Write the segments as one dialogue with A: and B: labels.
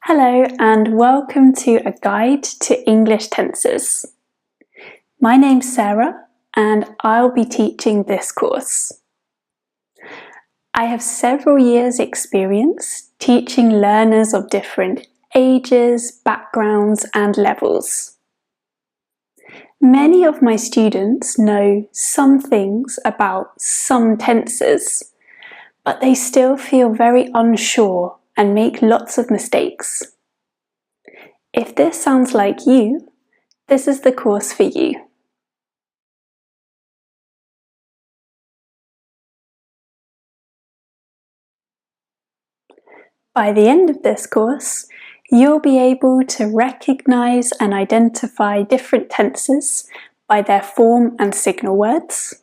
A: Hello and welcome to a guide to English tenses. My name's Sarah and I'll be teaching this course. I have several years' experience teaching learners of different ages, backgrounds and levels. Many of my students know some things about some tenses, but they still feel very unsure and make lots of mistakes. If this sounds like you, this is the course for you. By the end of this course, you'll be able to recognize and identify different tenses by their form and signal words,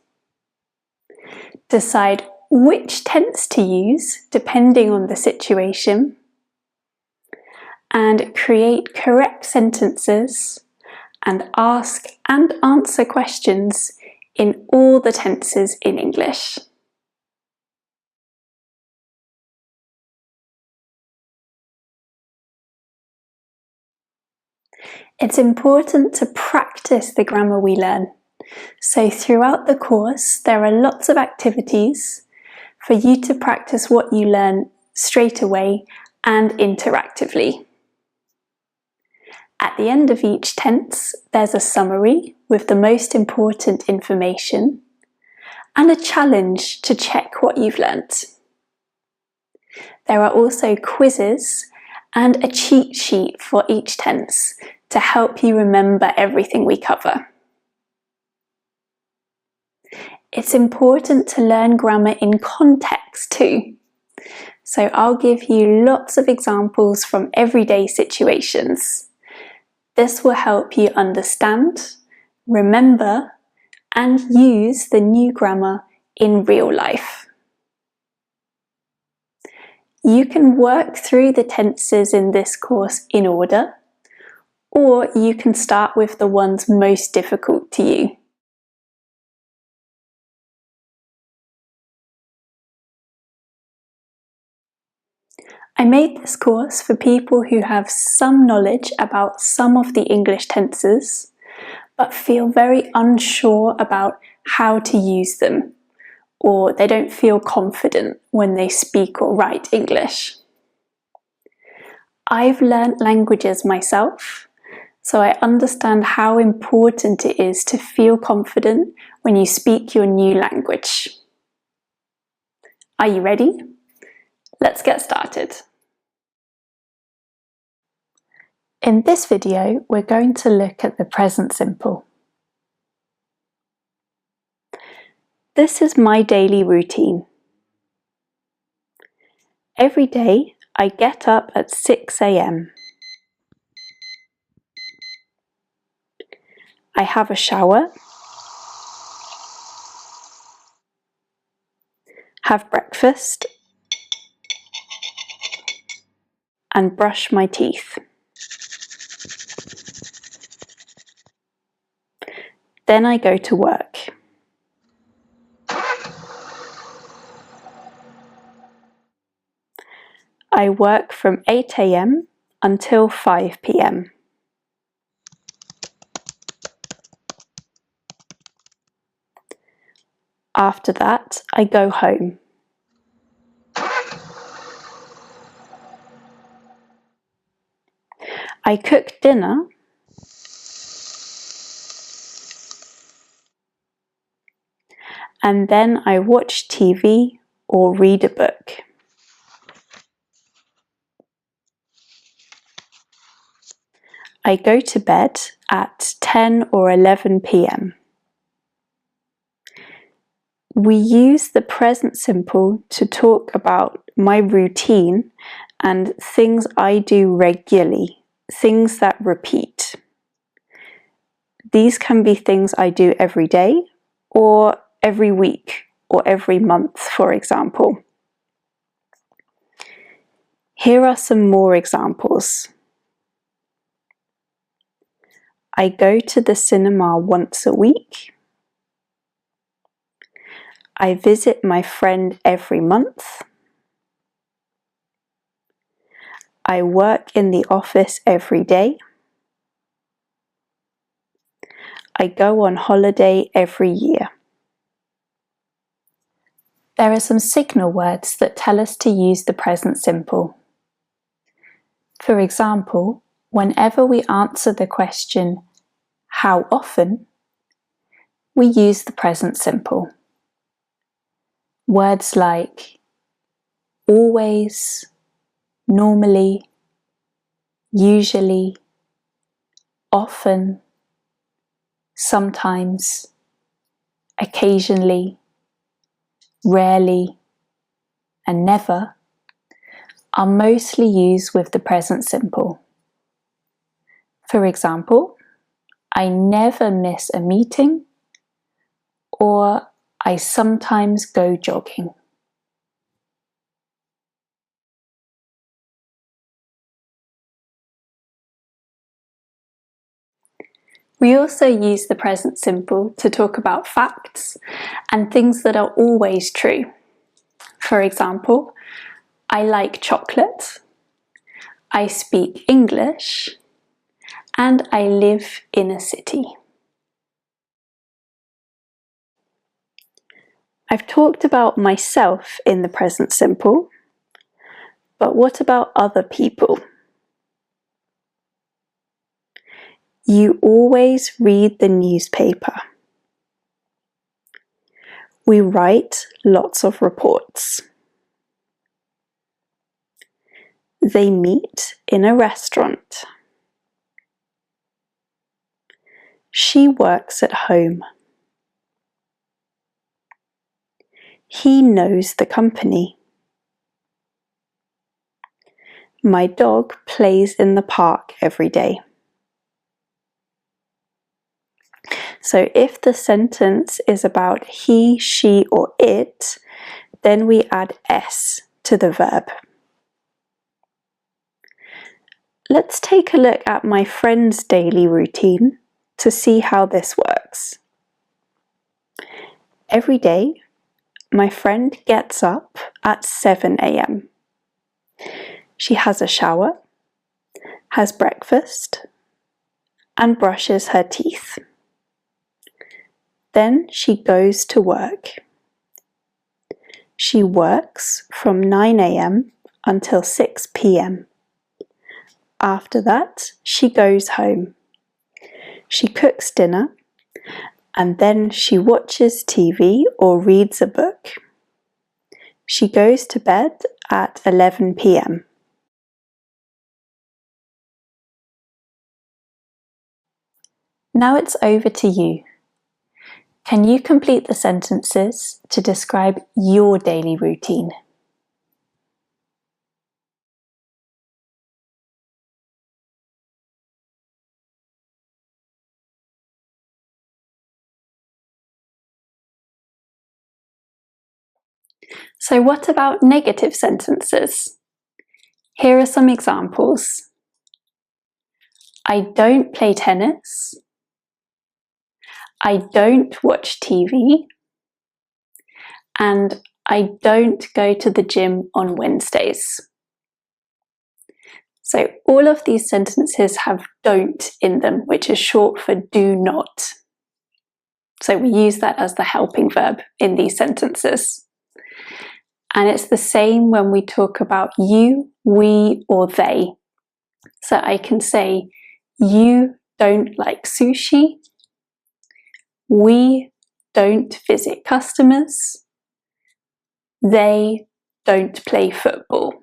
A: decide which tense to use depending on the situation, and create correct sentences and ask and answer questions in all the tenses in English. It's important to practice the grammar we learn. So throughout the course, there are lots of activities for you to practice what you learn straight away and interactively. At the end of each tense, there's a summary with the most important information and a challenge to check what you've learnt. There are also quizzes and a cheat sheet for each tense to help you remember everything we cover. It's important to learn grammar in context too. So I'll give you lots of examples from everyday situations. This will help you understand, remember, and use the new grammar in real life. You can work through the tenses in this course in order, or you can start with the ones most difficult to you. I made this course for people who have some knowledge about some of the English tenses, but feel very unsure about how to use them, or they don't feel confident when they speak or write English. I've learnt languages myself, so I understand how important it is to feel confident when you speak your new language. Are you ready? Let's get started. In this video, we're going to look at the present simple. This is my daily routine. Every day, I get up at 6 a.m. I have a shower, have breakfast, and brush my teeth. Then I go to work. I work from 8 a.m. until 5 p.m. After that, I go home. I cook dinner and then I watch TV or read a book. I go to bed at 10 or 11 p.m. We use the present simple to talk about my routine and things I do regularly, things that repeat. These can be things I do every day or every week or every month, for example. Here are some more examples. I go to the cinema once a week. I visit my friend every month. I work in the office every day. I go on holiday every year. There are some signal words that tell us to use the present simple. For example, whenever we answer the question, how often, we use the present simple. Words like always, normally, usually, often, sometimes, occasionally, rarely, and never are mostly used with the present simple. For example, I never miss a meeting, or I sometimes go jogging. We also use the present simple to talk about facts and things that are always true. For example, I like chocolate, I speak English, and I live in a city. I've talked about myself in the present simple, but what about other people? You always read the newspaper. We write lots of reports. They meet in a restaurant. She works at home. He knows the company. My dog plays in the park every day. So if the sentence is about he, she, or it, then we add s to the verb. Let's take a look at my friend's daily routine to see how this works. Every day, my friend gets up at 7 a.m. She has a shower, has breakfast, and brushes her teeth. Then she goes to work. She works from 9 a.m. until 6 p.m. After that, she goes home. She cooks dinner, and then she watches TV or reads a book. She goes to bed at 11 p.m. Now it's over to you. Can you complete the sentences to describe your daily routine? So what about negative sentences? Here are some examples. I don't play tennis. I don't watch TV. And I don't go to the gym on Wednesdays. So all of these sentences have don't in them, which is short for do not. So we use that as the helping verb in these sentences. And it's the same when we talk about you, we, or they. So I can say, you don't like sushi. We don't visit customers. They don't play football.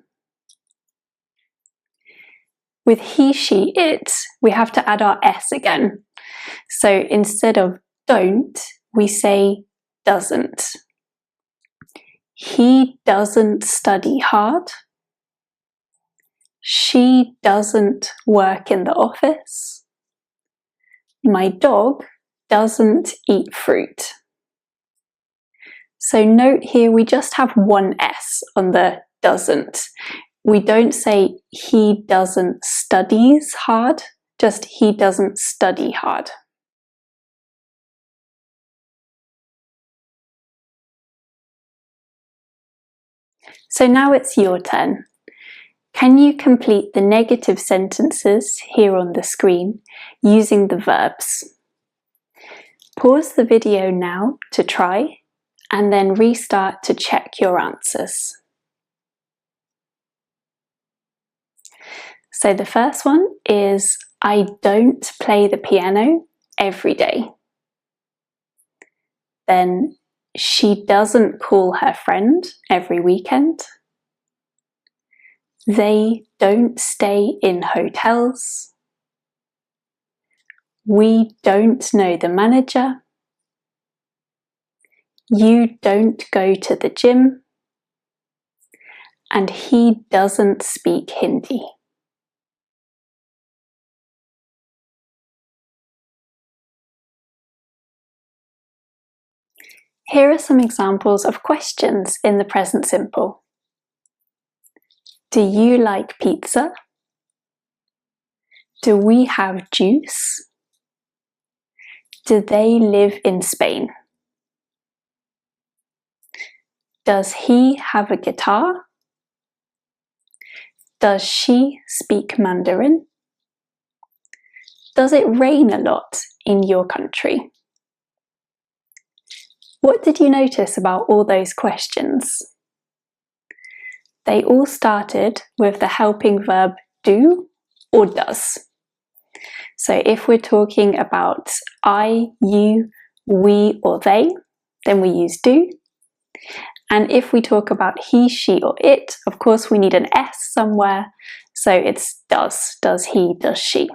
A: With he, she, it, we have to add our s again. So instead of don't, we say doesn't. He doesn't study hard. She doesn't work in the office. My dog doesn't eat fruit. So note here we just have one s on the doesn't. We don't say he doesn't studies hard, just he doesn't study hard. So now it's your turn. Can you complete the negative sentences here on the screen using the verbs? Pause the video now to try and then restart to check your answers. So the first one is, I don't play the piano every day. Then, she doesn't call her friend every weekend. They don't stay in hotels. We don't know the manager. You don't go to the gym. And he doesn't speak Hindi. Here are some examples of questions in the present simple. Do you like pizza? Do we have juice? Do they live in Spain? Does he have a guitar? Does she speak Mandarin? Does it rain a lot in your country? What did you notice about all those questions? They all started with the helping verb do or does. So if we're talking about I, you, we or they, then we use do. And if we talk about he, she or it, of course we need an S somewhere, so it's does. Does he, does she.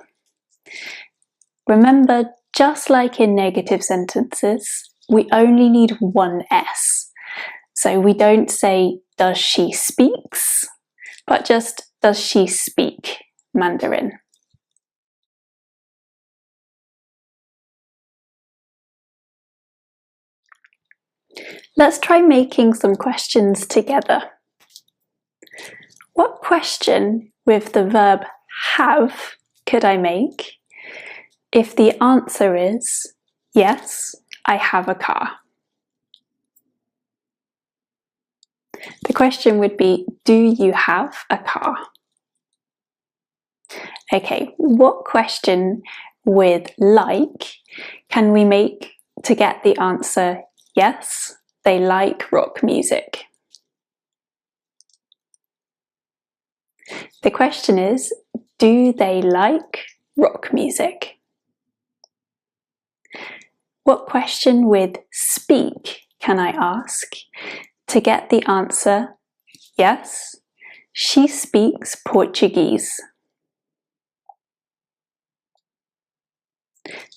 A: Remember, just like in negative sentences, we only need one S. So we don't say, does she speaks, but just, does she speak Mandarin? Let's try making some questions together. What question with the verb have could I make if the answer is, yes, I have a car? The question would be, do you have a car? Okay, what question with like can we make to get the answer, yes, they like rock music? The question is, do they like rock music? What question with speak can I ask to get the answer, yes, she speaks Portuguese?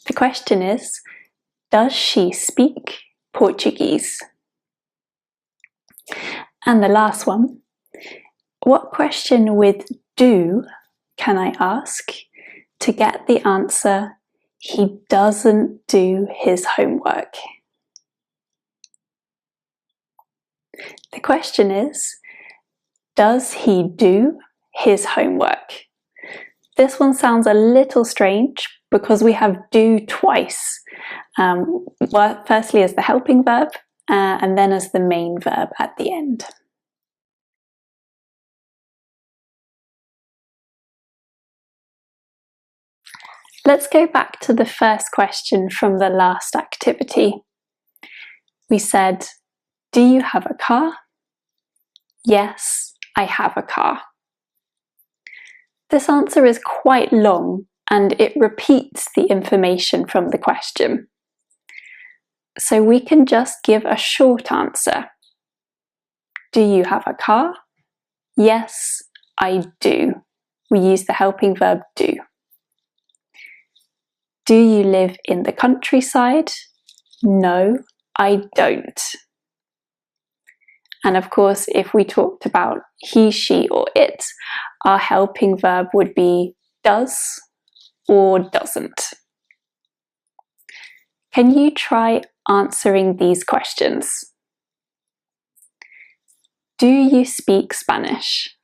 A: The question is, does she speak Portuguese? And the last one, what question with do can I ask to get the answer, he doesn't do his homework? The question is, does he do his homework? This one sounds a little strange because we have do twice. Firstly as the helping verb and then as the main verb at the end. Let's go back to the first question from the last activity. We said, do you have a car? Yes, I have a car. This answer is quite long and it repeats the information from the question. So we can just give a short answer. Do you have a car? Yes, I do. We use the helping verb do. Do you live in the countryside? No, I don't. And of course, if we talked about he, she or it, our helping verb would be does or doesn't. Can you try answering these questions? Do you speak Spanish?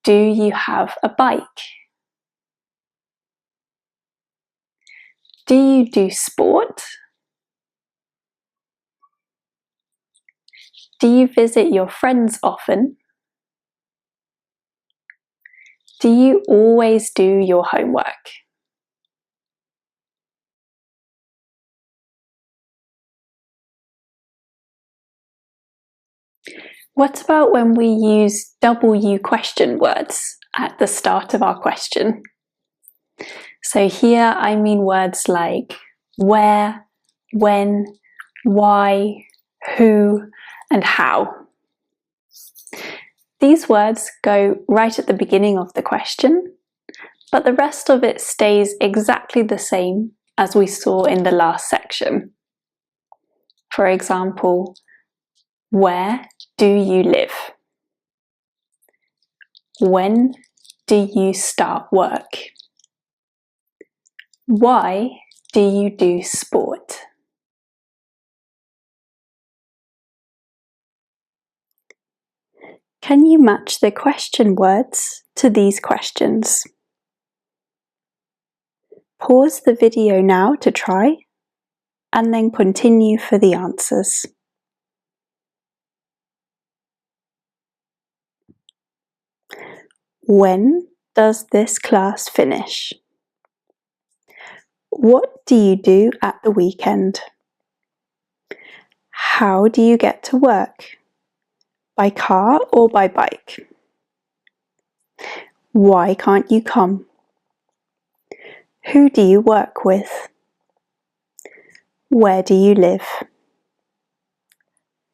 A: Do you have a bike? Do you do sport? Do you visit your friends often? Do you always do your homework? What about when we use W question words at the start of our question? So here I mean words like where, when, why, who, and how. These words go right at the beginning of the question, but the rest of it stays exactly the same as we saw in the last section. For example, where do you live? When do you start work? Why do you do sport? Can you match the question words to these questions? Pause the video now to try, and then continue for the answers. When does this class finish? What do you do at the weekend? How do you get to work? By car or by bike? Why can't you come? Who do you work with? Where do you live?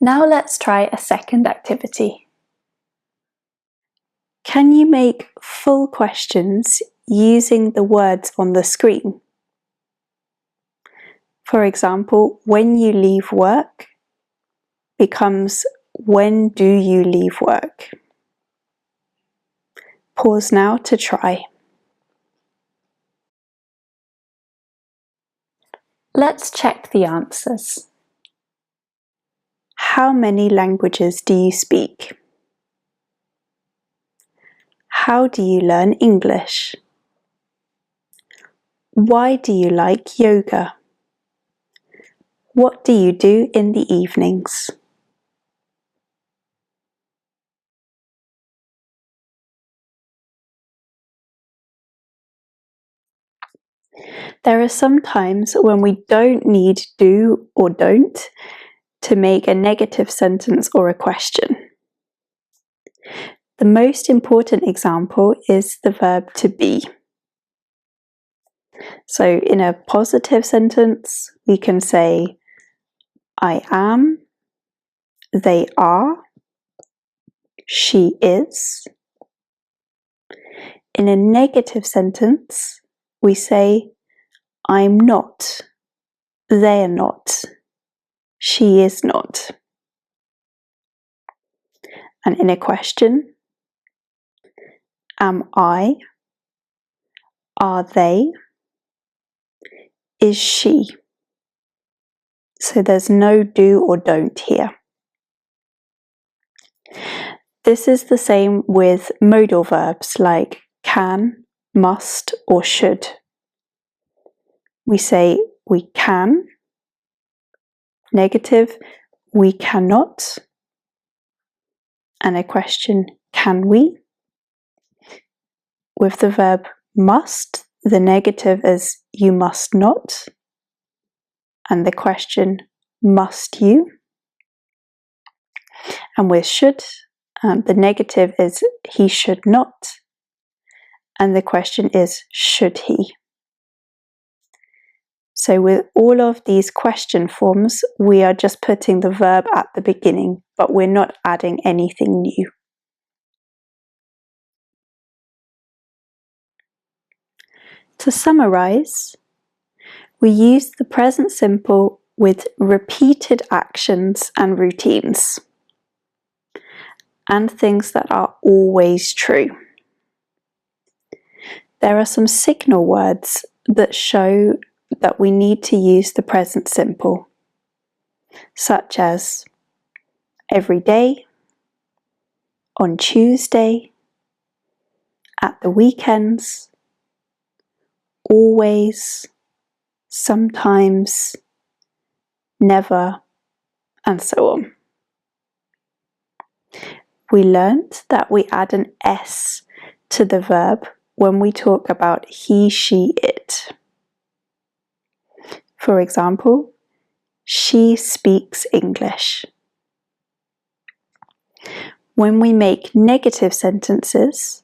A: Now let's try a second activity. Can you make full questions using the words on the screen? For example, when you leave work becomes when do you leave work? Pause now to try. Let's check the answers. How many languages do you speak? How do you learn English? Why do you like yoga? What do you do in the evenings? There are some times when we don't need do or don't to make a negative sentence or a question. The most important example is the verb to be. So in a positive sentence, we can say I am, they are, she is. In a negative sentence, we say I'm not, they are not, she is not. And in a question, am I, are they, is she. So there's no do or don't here. This is the same with modal verbs like can, must, or should. We say we can, negative, we cannot, and a question, can we? With the verb must, the negative is you must not, and the question, must you? And with should, the negative is he should not, and the question is should he? So with all of these question forms, we are just putting the verb at the beginning, but we're not adding anything new. To summarize, we use the present simple with repeated actions and routines, and things that are always true. There are some signal words that show that we need to use the present simple, such as every day, on Tuesday, at the weekends, always, sometimes, never, and so on. We learnt that we add an S to the verb when we talk about he, she, it. For example, she speaks English. When we make negative sentences,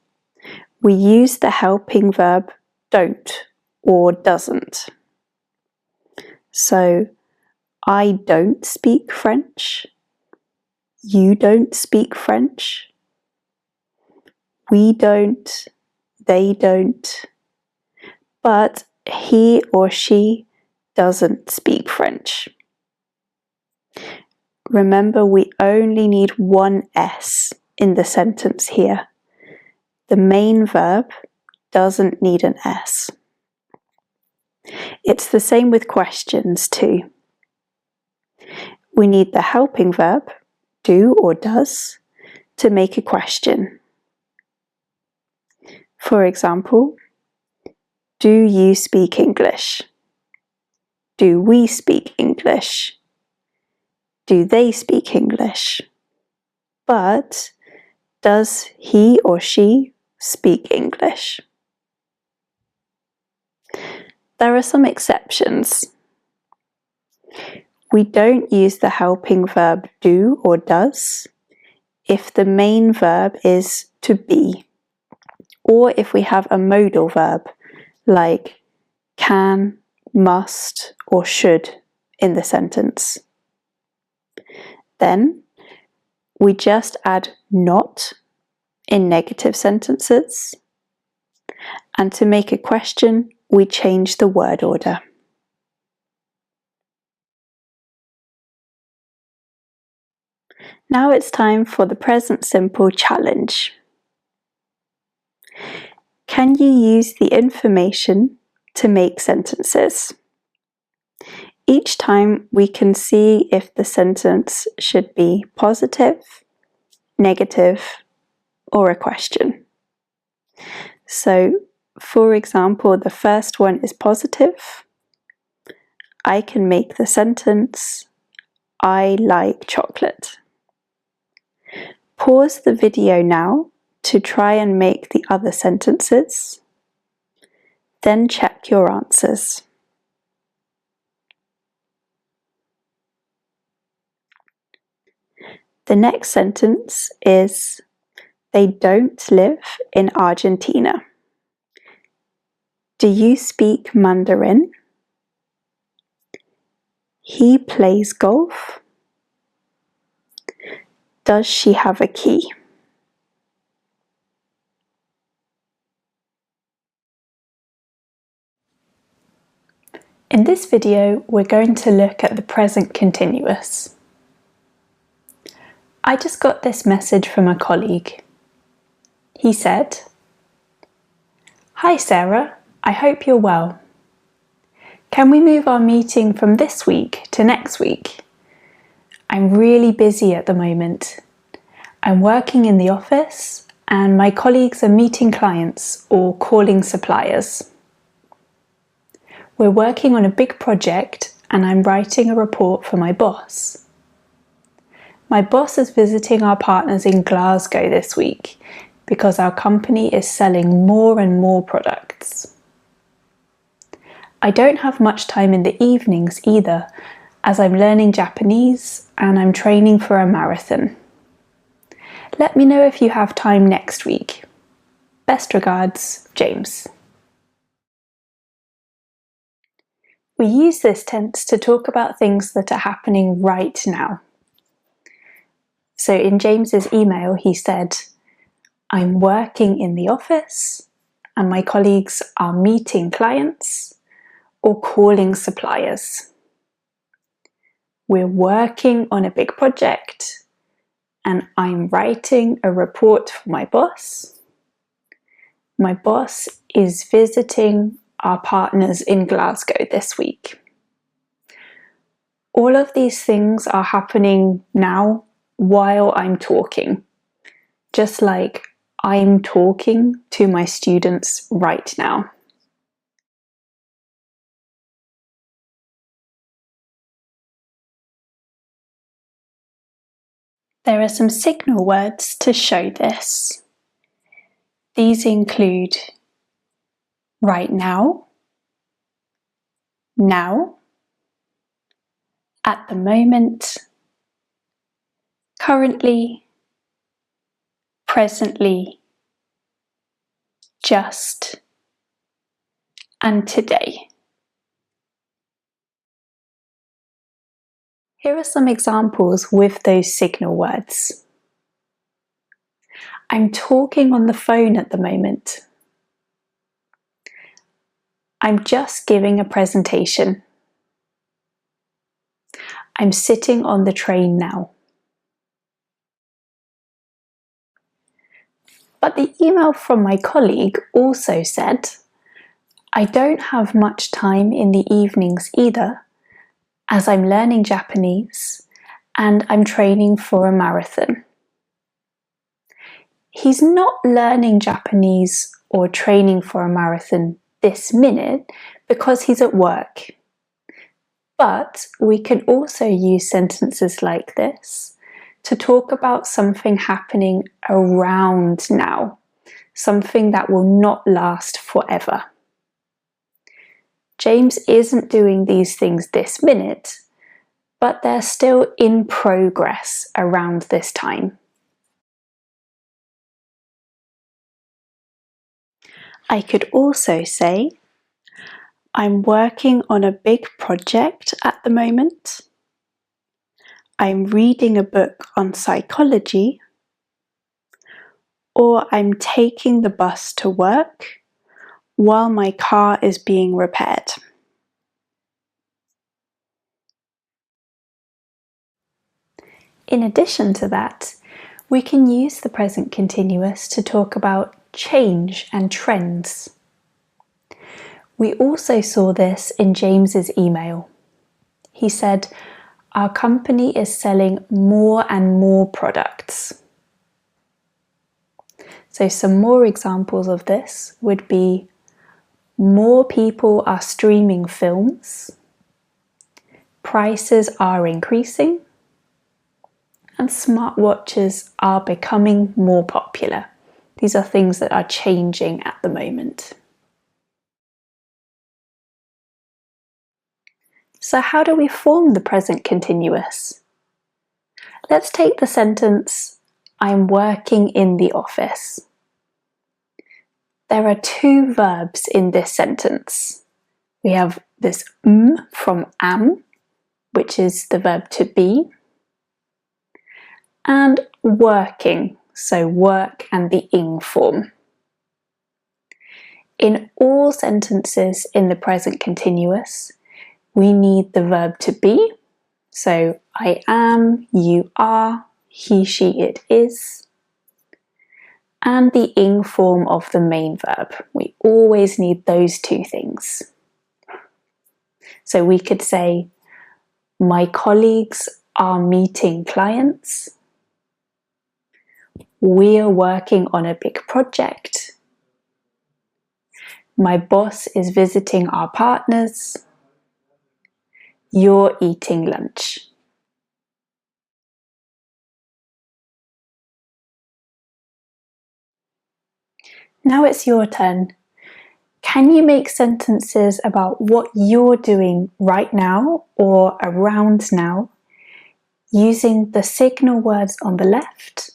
A: we use the helping verb don't or doesn't. So, I don't speak French. You don't speak French. We don't. They don't. But he or she doesn't speak French. Remember, we only need one S in the sentence here. The main verb doesn't need an S. It's the same with questions too. We need the helping verb, do or does, to make a question. For example, do you speak English? Do we speak English? Do they speak English? But does he or she speak English? There are some exceptions. We don't use the helping verb do or does if the main verb is to be, or if we have a modal verb like can, must, or should in the sentence. Then we just add not in negative sentences, and to make a question, we change the word order. Now it's time for the present simple challenge. Can you use the information to make sentences? Each time we can see if the sentence should be positive, negative, or a question. So, for example, the first one is positive. I can make the sentence, I like chocolate. Pause the video now to try and make the other sentences. Then check your answers. The next sentence is, they don't live in Argentina. Do you speak Mandarin? He plays golf. Does she have a key? In this video, we're going to look at the present continuous. I just got this message from a colleague. He said, "Hi Sarah, I hope you're well. Can we move our meeting from this week to next week? I'm really busy at the moment. I'm working in the office and my colleagues are meeting clients or calling suppliers. We're working on a big project and I'm writing a report for my boss. My boss is visiting our partners in Glasgow this week because our company is selling more and more products. I don't have much time in the evenings either, as I'm learning Japanese and I'm training for a marathon. Let me know if you have time next week. Best regards, James." We use this tense to talk about things that are happening right now. So in James's email, he said, "I'm working in the office and my colleagues are meeting clients or calling suppliers. We're working on a big project and I'm writing a report for my boss. My boss is visiting our partners in Glasgow this week." All of these things are happening now while I'm talking, just like I'm talking to my students right now. There are some signal words to show this. These include right now, now, at the moment, currently, presently, just, and today. Here are some examples with those signal words. I'm talking on the phone at the moment. I'm just giving a presentation. I'm sitting on the train now. But the email from my colleague also said, I don't have much time in the evenings either, as I'm learning Japanese and I'm training for a marathon. He's not learning Japanese or training for a marathon this minute because he's at work. But we can also use sentences like this to talk about something happening around now, something that will not last forever. James isn't doing these things this minute, but they're still in progress around this time. I could also say, I'm working on a big project at the moment. I'm reading a book on psychology. Or I'm taking the bus to work while my car is being repaired. In addition to that, we can use the present continuous to talk about change and trends. We also saw this in James's email. He said, our company is selling more and more products. So some more examples of this would be more people are streaming films, prices are increasing, and smartwatches are becoming more popular. These are things that are changing at the moment. So how do we form the present continuous? Let's take the sentence, I'm working in the office. There are two verbs in this sentence. We have this from am, which is the verb to be, and working, so work and the ing form. In all sentences in the present continuous, we need the verb to be, so I am, you are, he, she, it is, and the ing form of the main verb. We always need those two things. So we could say, my colleagues are meeting clients. We're working on a big project. My boss is visiting our partners. You're eating lunch. Now it's your turn. Can you make sentences about what you're doing right now or around now using the signal words on the left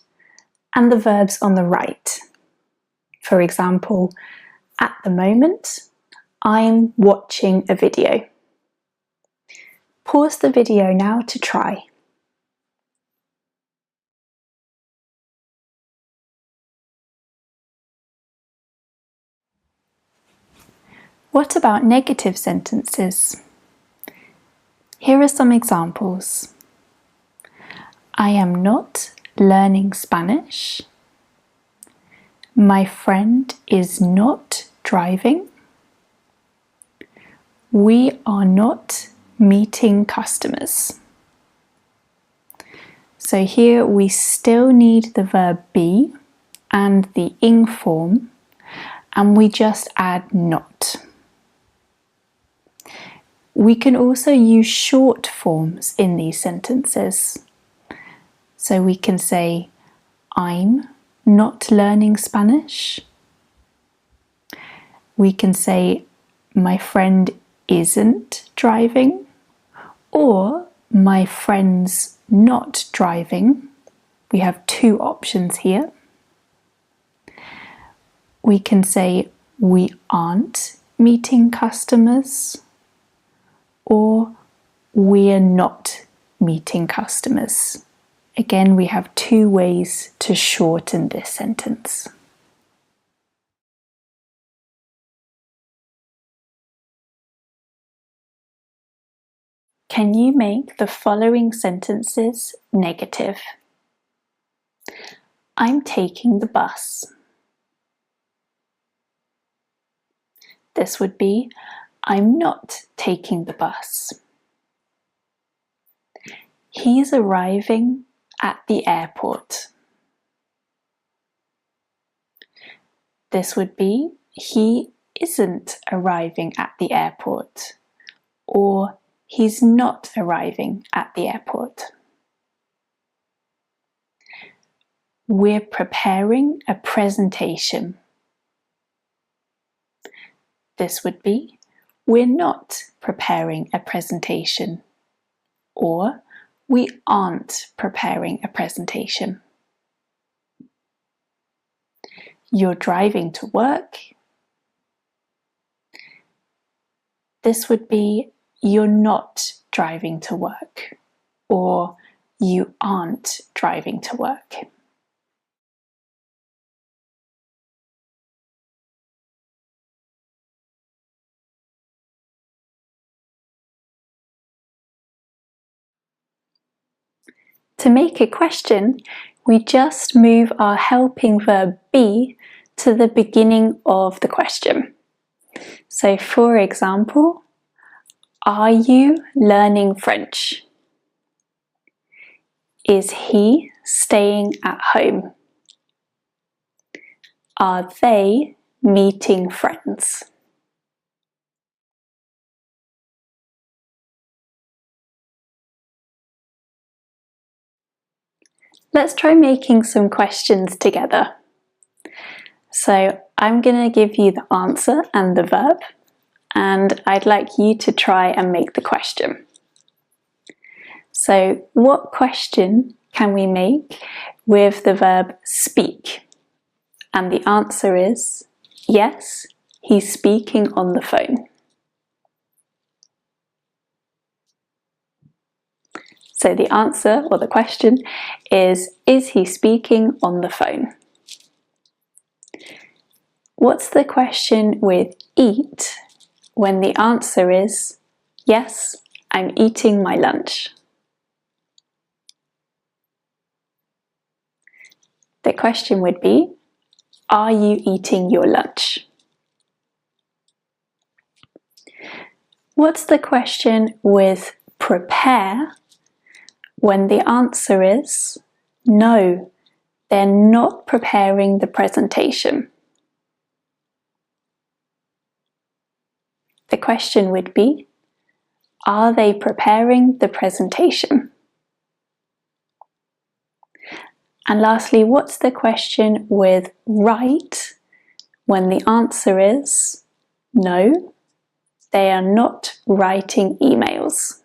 A: and the verbs on the right? For example, at the moment, I'm watching a video. Pause the video now to try. What about negative sentences? Here are some examples. I am not learning Spanish. My friend is not driving. We are not meeting customers. So here we still need the verb be and the ing form, and we just add not. We can also use short forms in these sentences. So we can say, I'm not learning Spanish. We can say, my friend isn't driving, or my friend's not driving. We have two options here. We can say, we aren't meeting customers, or we're not meeting customers. Again, we have two ways to shorten this sentence. Can you make the following sentences negative? I'm taking the bus. This would be, I'm not taking the bus. He's arriving at the airport. This would be, he isn't arriving at the airport, or he's not arriving at the airport. We're preparing a presentation. This would be, we're not preparing a presentation, or we aren't preparing a presentation. You're driving to work. This would be, you're not driving to work, or you aren't driving to work. To make a question, we just move our helping verb be to the beginning of the question. So for example, are you learning French? Is he staying at home? Are they meeting friends? Let's try making some questions together. So I'm going to give you the answer and the verb, and I'd like you to try and make the question. So what question can we make with the verb speak? And the answer is, yes, he's speaking on the phone. So the answer, or the question, is he speaking on the phone? What's the question with eat when the answer is, yes, I'm eating my lunch? The question would be, are you eating your lunch? What's the question with prepare when the answer is, no, they're not preparing the presentation? The question would be, are they preparing the presentation? And lastly, what's the question with write when the answer is, no, they are not writing emails?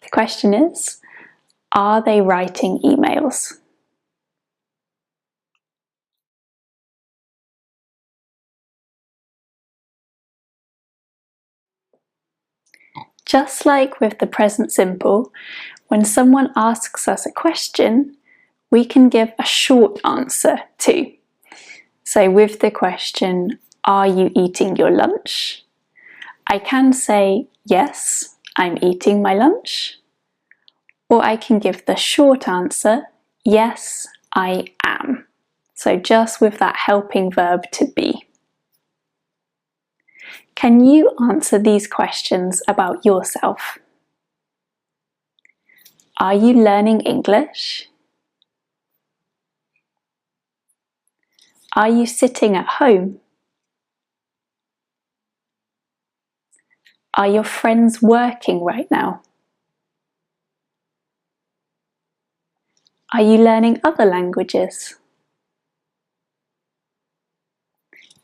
A: The question is, are they writing emails? Just like with the present simple, when someone asks us a question, we can give a short answer too. So with the question, are you eating your lunch? I can say, yes, I'm eating my lunch. Or I can give the short answer, yes, I am. So just with that helping verb to be. Can you answer these questions about yourself? Are you learning English? Are you sitting at home? Are your friends working right now? Are you learning other languages?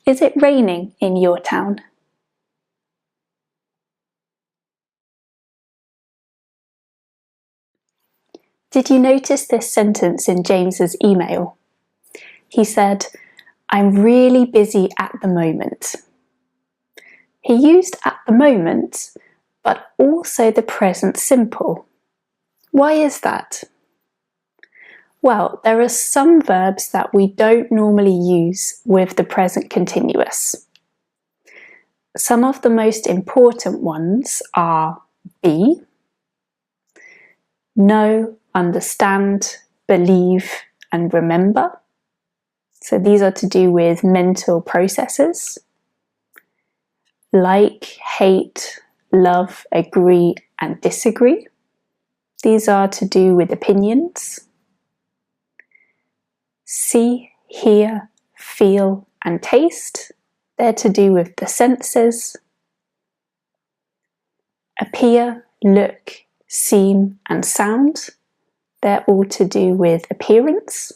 A: Is it raining in your town? Did you notice this sentence in James's email? He said, "I'm really busy at the moment." He used at the moment, but also the present simple. Why is that? Well, there are some verbs that we don't normally use with the present continuous. Some of the most important ones are be, know, understand, believe, and remember. So these are to do with mental processes. Like, hate, love, agree, and disagree. These are to do with opinions. See, hear, feel, and taste. They're to do with the senses. Appear, look, seem, and sound. They're all to do with appearance.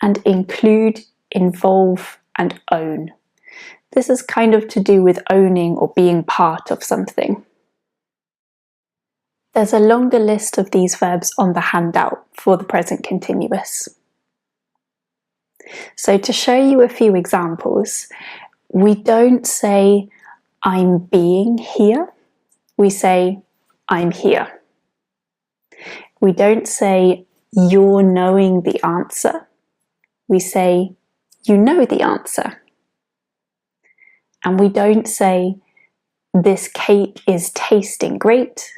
A: And include, involve, and own. This is kind of to do with owning or being part of something. There's a longer list of these verbs on the handout for the present continuous. So to show you a few examples, we don't say I'm being here, we say I'm here. We don't say you're knowing the answer, we say you know the answer. And we don't say this cake is tasting great,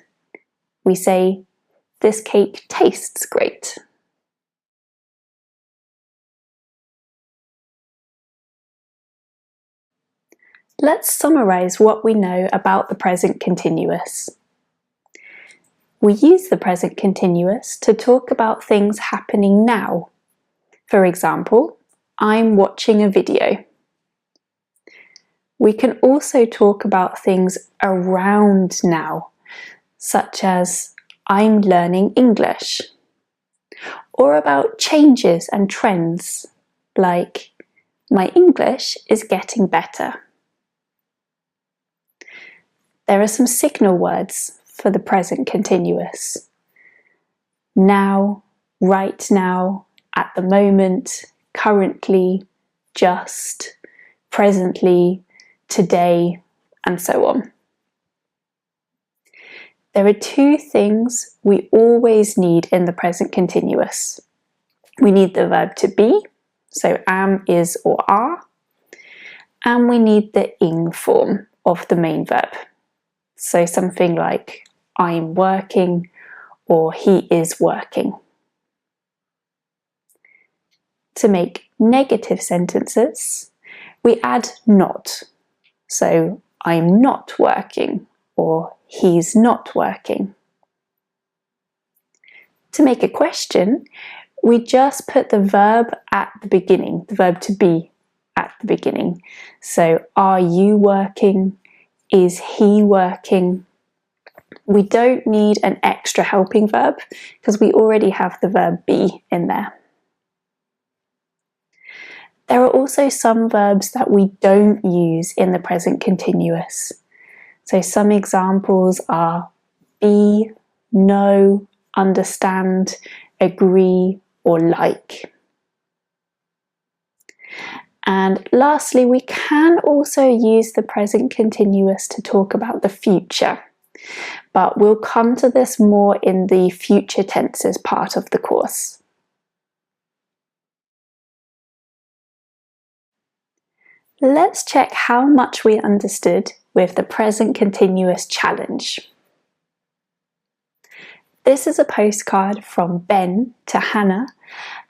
A: we say this cake tastes great. Let's summarize what we know about the present continuous. We use the present continuous to talk about things happening now. For example, I'm watching a video. We can also talk about things around now, such as I'm learning English, or about changes and trends, like my English is getting better. There are some signal words for the present continuous. Now, right now, at the moment, currently, just, presently, today, and so on. There are two things we always need in the present continuous. We need the verb to be, so am, is, or are, and we need the ing form of the main verb. So something like I'm working or he is working. To make negative sentences, we add not. So I'm not working or he's not working. To make a question, we just put the verb at the beginning, the verb to be at the beginning. So are you working? Is he working? We don't need an extra helping verb because we already have the verb be in there. There are also some verbs that we don't use in the present continuous. So some examples are be, know, understand, agree, or like. And lastly, we can also use the present continuous to talk about the future, but we'll come to this more in the future tenses part of the course. Let's check how much we understood with the present continuous challenge. This is a postcard from Ben to Hannah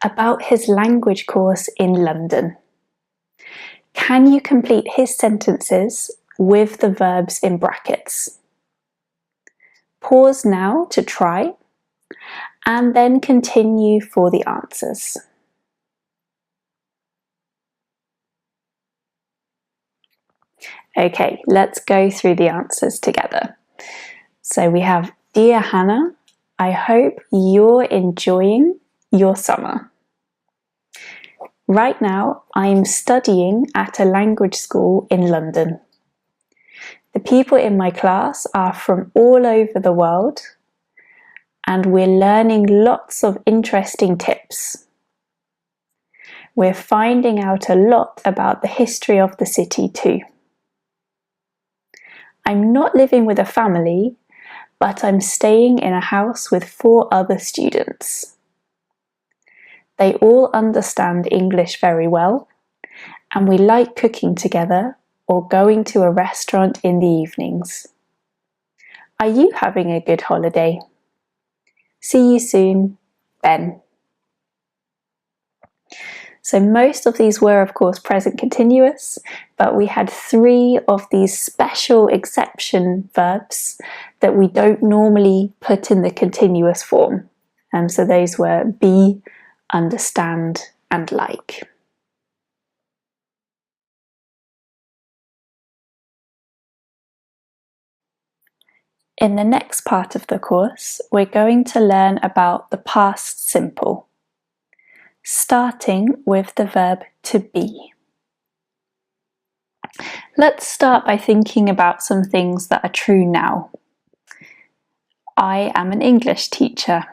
A: about his language course in London. Can you complete his sentences with the verbs in brackets? Pause now to try, and then continue for the answers. Okay, let's go through the answers together. So we have, Dear Hannah, I hope you're enjoying your summer. Right now, I'm studying at a language school in London. The people in my class are from all over the world, and we're learning lots of interesting tips. We're finding out a lot about the history of the city too. I'm not living with a family, but I'm staying in a house with 4 other students. They all understand English very well, and we like cooking together or going to a restaurant in the evenings. Are you having a good holiday? See you soon, Ben. So most of these were, of course, present continuous, but we had 3 of these special exception verbs that we don't normally put in the continuous form. So those were be, understand, and like. In the next part of the course, we're going to learn about the past simple, starting with the verb to be. Let's start by thinking about some things that are true now. I am an English teacher.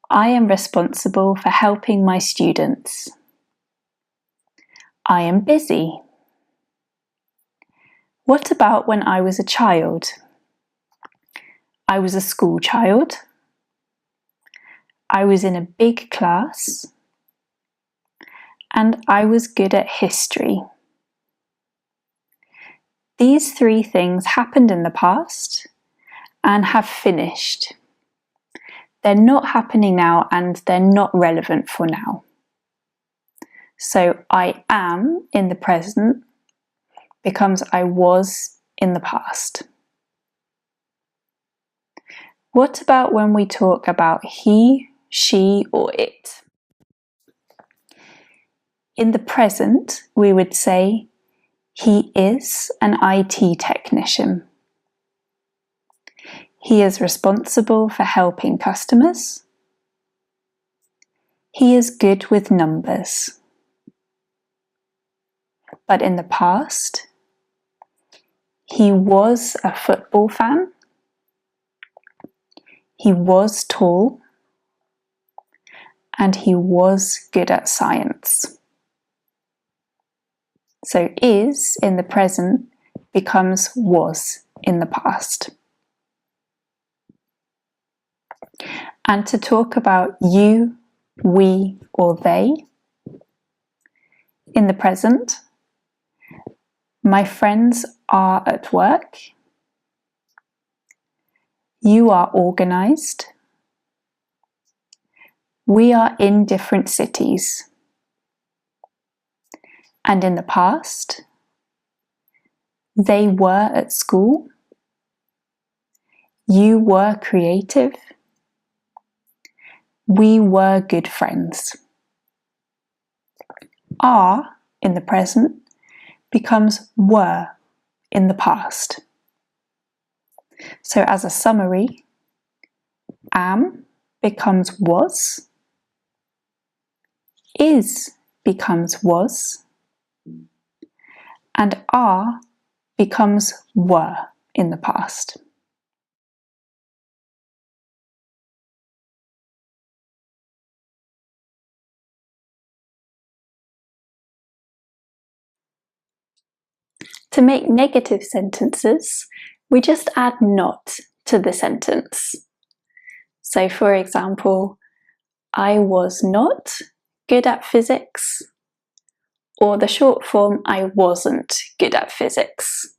A: I am responsible for helping my students. I am busy. What about when I was a child? I was a school child. I was in a big class. And I was good at history. These 3 things happened in the past and have finished. They're not happening now and they're not relevant for now. So I am in the present becomes I was in the past. What about when we talk about he, she, or it? In the present, we would say he is an IT technician. He is responsible for helping customers. He is good with numbers. But in the past, he was a football fan. He was tall. And he was good at science. So is in the present becomes was in the past. And to talk about you, we, or they, in the present, my friends are at work. You are organized. We are in different cities. And in the past, they were at school. You were creative. We were good friends. Are in the present becomes were in the past. So as a summary, am becomes was, is becomes was, and are becomes were in the past. To make negative sentences, we just add not to the sentence. So for example, I was not good at physics, or the short form, I wasn't good at physics.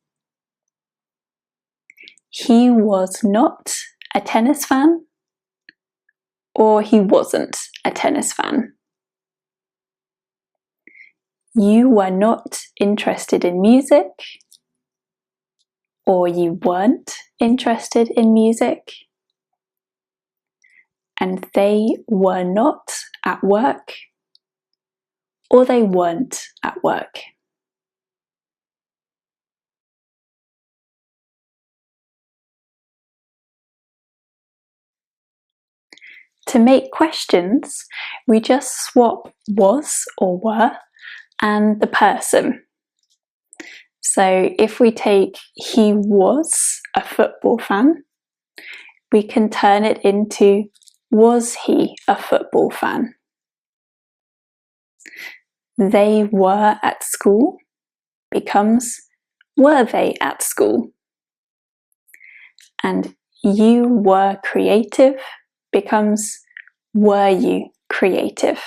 A: He was not a tennis fan, or he wasn't a tennis fan. You were not interested in music, or you weren't interested in music. And they were not at work, or they weren't at work. To make questions, we just swap was or were and the person. So if we take he was a football fan, we can turn it into was he a football fan? They were at school becomes were they at school? And you were creative becomes were you creative?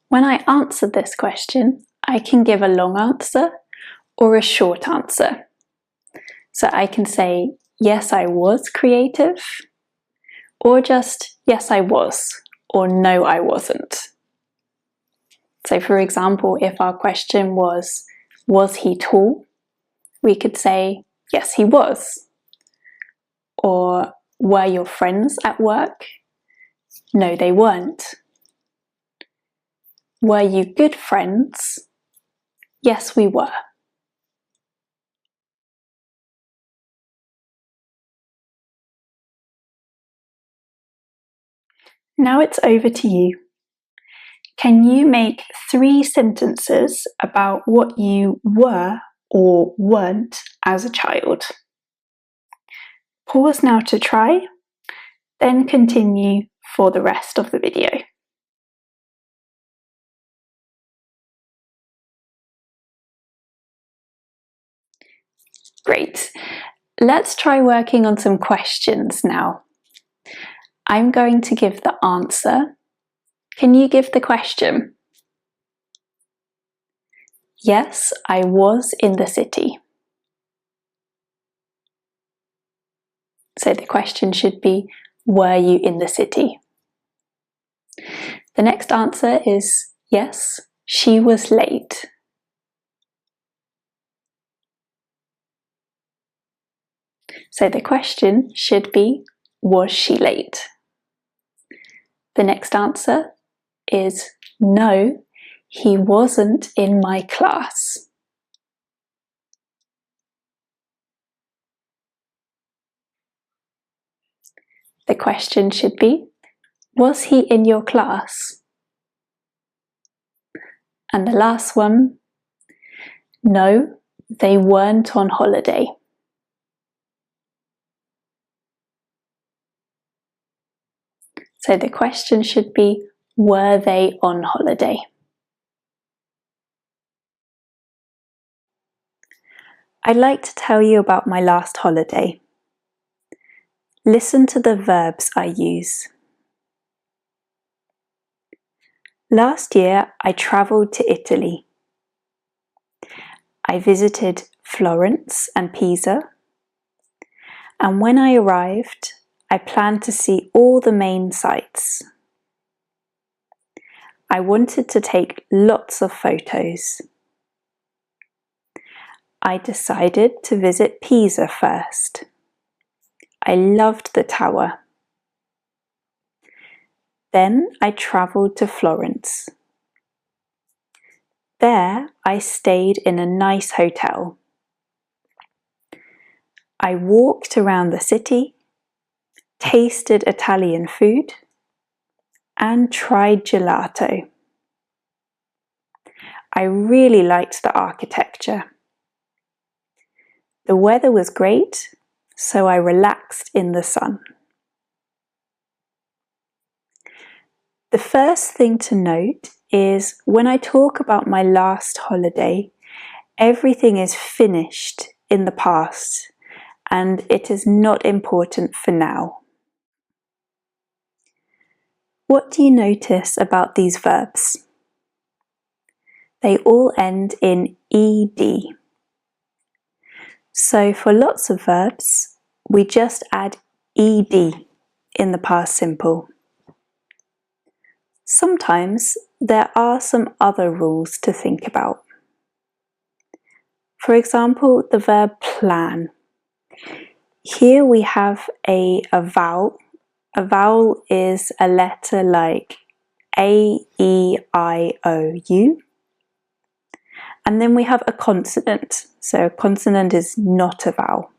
A: When I answer this question, I can give a long answer or a short answer. So I can say, yes, I was creative, or just, yes, I was, or no, I wasn't. So for example, if our question was he tall? We could say, yes, he was. Or, were your friends at work? No, they weren't. Were you good friends? Yes, we were. Now it's over to you. Can you make 3 sentences about what you were or weren't as a child? Pause now to try, then continue for the rest of the video. Great. Let's try working on some questions now. I'm going to give the answer. Can you give the question? Yes, I was in the city. So the question should be, were you in the city? The next answer is, yes, she was late. So the question should be, was she late? The next answer is, no, he wasn't in my class. The question should be, was he in your class? And the last one, no, they weren't on holiday. So the question should be, were they on holiday? I'd like to tell you about my last holiday. Listen to the verbs I use. Last year, I travelled to Italy. I visited Florence and Pisa, and when I arrived, I planned to see all the main sites. I wanted to take lots of photos. I decided to visit Pisa first. I loved the tower. Then I travelled to Florence. There I stayed in a nice hotel. I walked around the city, tasted Italian food, and tried gelato. I really liked the architecture. The weather was great, so I relaxed in the sun. The first thing to note is when I talk about my last holiday, everything is finished in the past and it is not important for now. What do you notice about these verbs? They all end in ed. So for lots of verbs, we just add ed in the past simple. Sometimes there are some other rules to think about. For example, the verb plan. Here we have a vowel. A vowel is a letter like A, E, I, O, U. And then we have a consonant. So a consonant is not a vowel.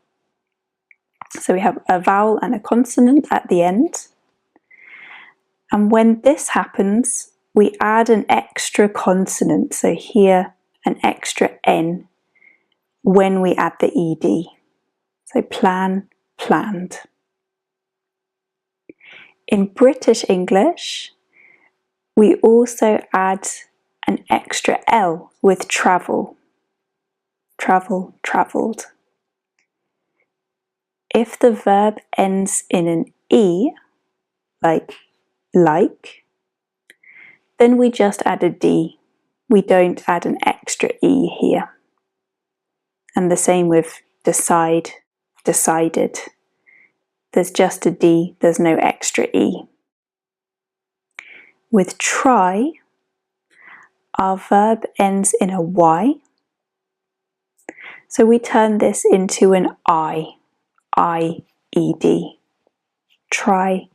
A: So we have a vowel and a consonant at the end. And when this happens, we add an extra consonant. So here, an extra N when we add the ED. So plan, planned. In British English, we also add an extra L with travel. Travel, travelled. If the verb ends in an E, like, then we just add a D. We don't add an extra E here. And the same with decide, decided. There's just a D, there's no extra E. With try, our verb ends in a Y. So we turn this into an I-E-D. Try,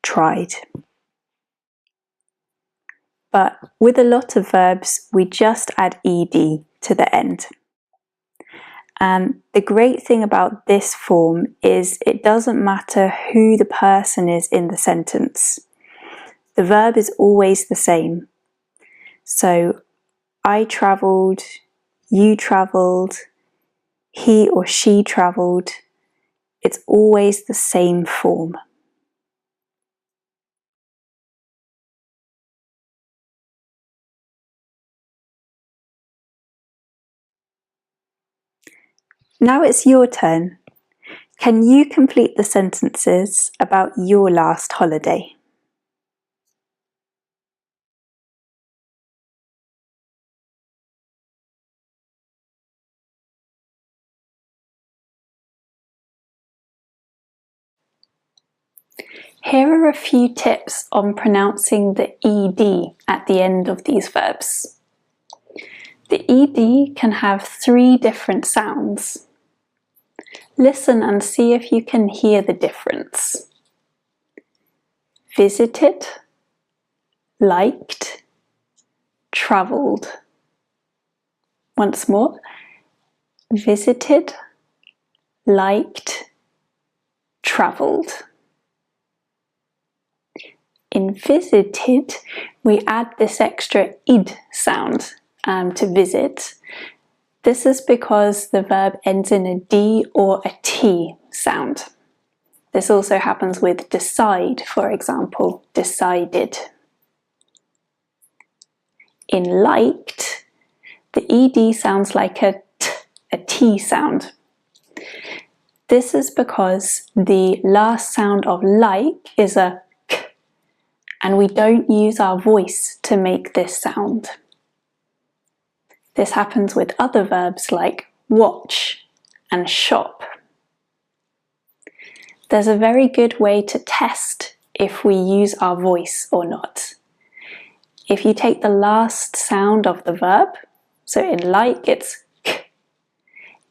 A: tried. But with a lot of verbs, we just add ed to the end. And the great thing about this form is it doesn't matter who the person is in the sentence. The verb is always the same. So, I travelled, you travelled, he or she travelled. It's always the same form. Now it's your turn. Can you complete the sentences about your last holiday? Here are a few tips on pronouncing the ed at the end of these verbs. The ed can have 3 different sounds. Listen and see if you can hear the difference. Visited, liked, travelled. Once more. Visited, liked, travelled. In visited, we add this extra id sound to visit. This is because the verb ends in a D or a T sound. This also happens with decide, for example, decided. In liked, the ed sounds like a T sound. This is because the last sound of like is a k, and we don't use our voice to make this sound. This happens with other verbs like watch and shop. There's a very good way to test if we use our voice or not. If you take the last sound of the verb, so in like it's k,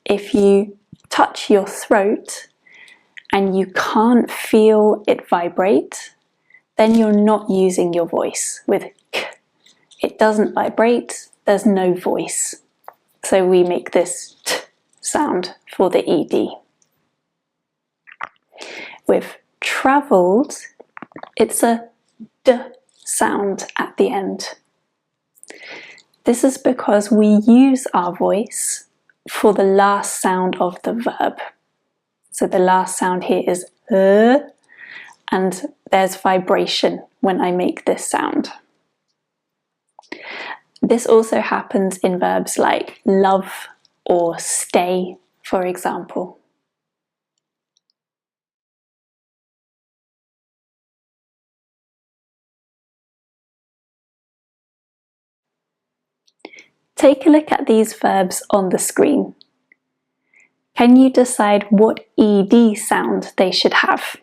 A: if you touch your throat and you can't feel it vibrate, then you're not using your voice. With k, it doesn't vibrate, there's no voice. So we make this t sound for the ed. With travelled, it's a d sound at the end. This is because we use our voice for the last sound of the verb. So the last sound here is and there's vibration when I make this sound. This also happens in verbs like love or stay, for example. Take a look at these verbs on the screen. Can you decide what ed sound they should have?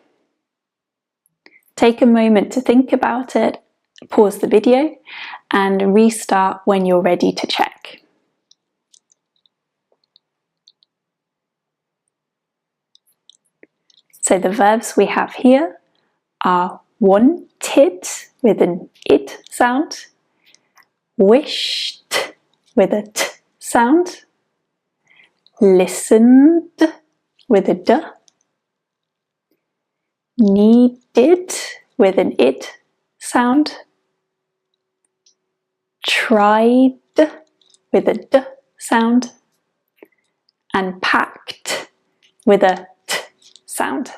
A: Take a moment to think about it, pause the video, and restart when you're ready to check. So the verbs we have here are wanted with an id sound, wished with a t sound, listened with a d, needed with an it sound, tried with a d sound, and packed with a t sound.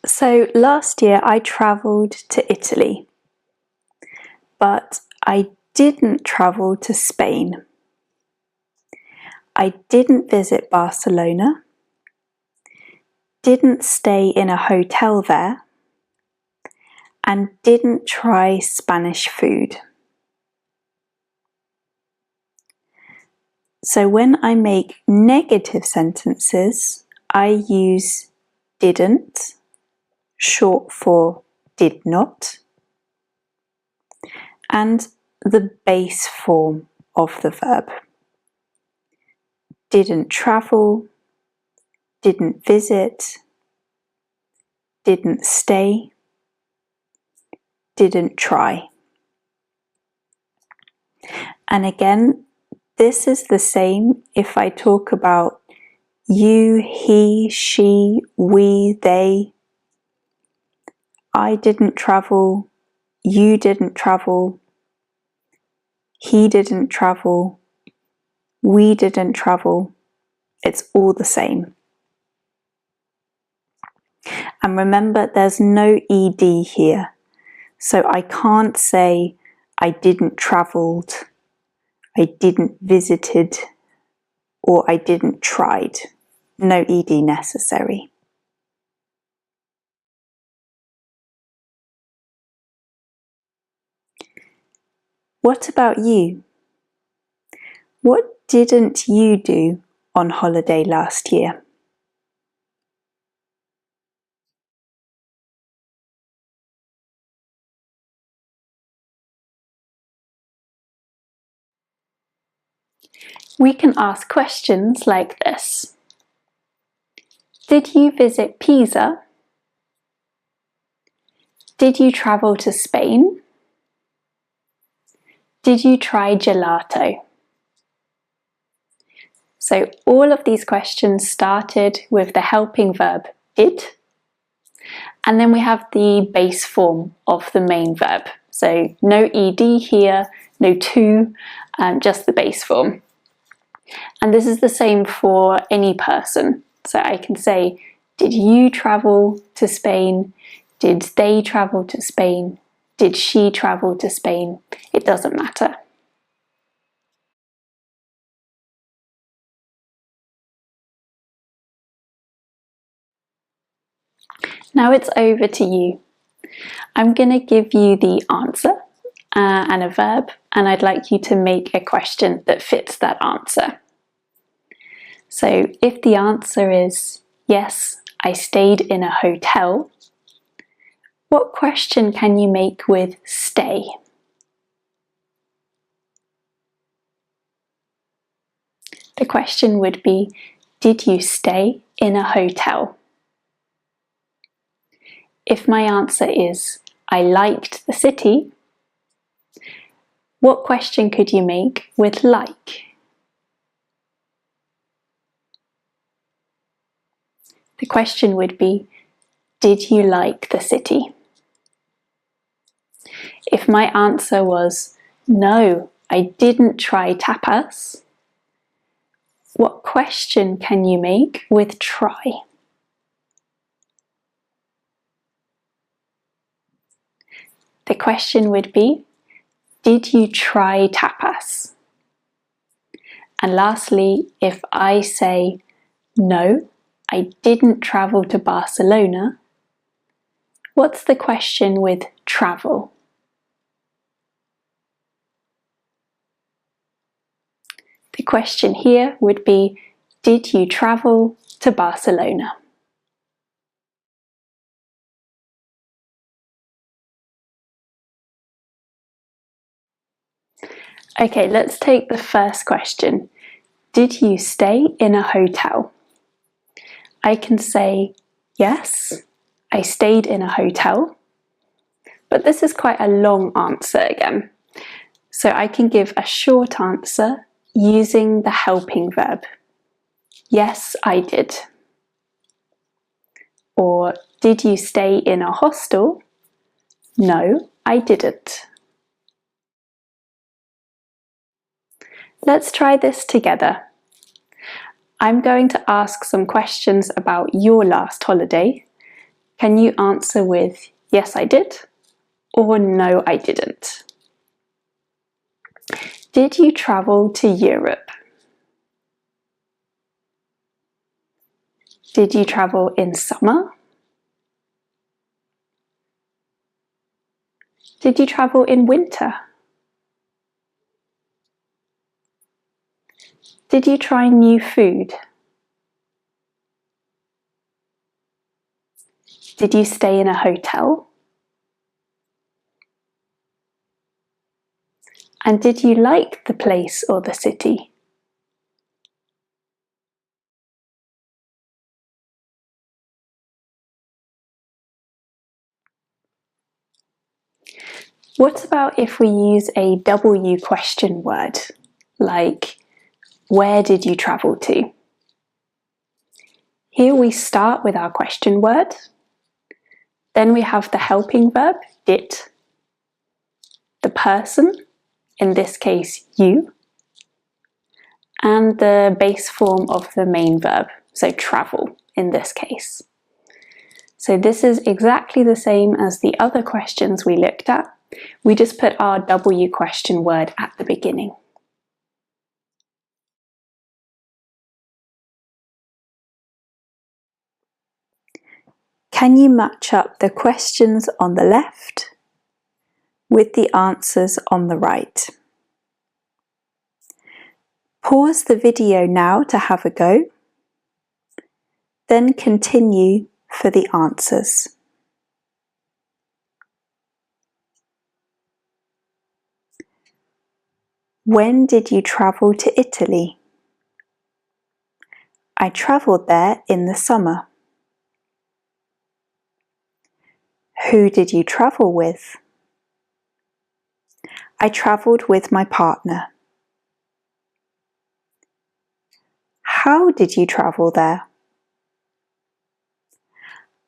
A: So last year I travelled to Italy, but I didn't travel to Spain. I didn't visit Barcelona, didn't stay in a hotel there, and didn't try Spanish food. So when I make negative sentences, I use didn't, short for did not, and the base form of the verb. Didn't travel, didn't visit, didn't stay, didn't try. And again, this is the same if I talk about you, he, she, we, they. I didn't travel, you didn't travel, he didn't travel, we didn't travel. It's all the same. And remember, there's no ed here. So I can't say I didn't travelled, I didn't visited, or I didn't tried. No ed necessary. What about you? What didn't you do on holiday last year? We can ask questions like this. Did you visit Pisa? Did you travel to Spain? Did you try gelato? So all of these questions started with the helping verb did, and then we have the base form of the main verb. So no ed here, no to, just the base form. And this is the same for any person. So I can say, did you travel to Spain? Did they travel to Spain? Did she travel to Spain? It doesn't matter. Now it's over to you. I'm going to give you the answer and a verb, and I'd like you to make a question that fits that answer. So if the answer is, yes, I stayed in a hotel, what question can you make with stay? The question would be, did you stay in a hotel? If my answer is, I liked the city, what question could you make with like? The question would be, did you like the city? If my answer was, no, I didn't try tapas, what question can you make with try? The question would be, did you try tapas? And lastly, if I say, no, I didn't travel to Barcelona, what's the question with travel? The question here would be, did you travel to Barcelona? Okay, let's take the first question. Did you stay in a hotel? I can say, yes, I stayed in a hotel. but this is quite a long answer again. So I can give a short answer using the helping verb. Yes, I did. Or, did you stay in a hostel? No, I didn't. Let's try this together. I'm going to ask some questions about your last holiday. Can you answer with yes, I did, or no, I didn't? Did you travel to Europe? Did you travel in summer? Did you travel in winter? Did you try new food? Did you stay in a hotel? And did you like the place or the city? What about if we use a W question word, like, where did you travel to? Here we start with our question word, then we have the helping verb, did, the person, in this case you, and the base form of the main verb, so travel in this case. So this is exactly the same as the other questions we looked at. We just put our W question word at the beginning. Can you match up the questions on the left with the answers on the right? Pause the video now to have a go, then continue for the answers. When did you travel to Italy? I travelled there in the summer. Who did you travel with? I travelled with my partner. How did you travel there?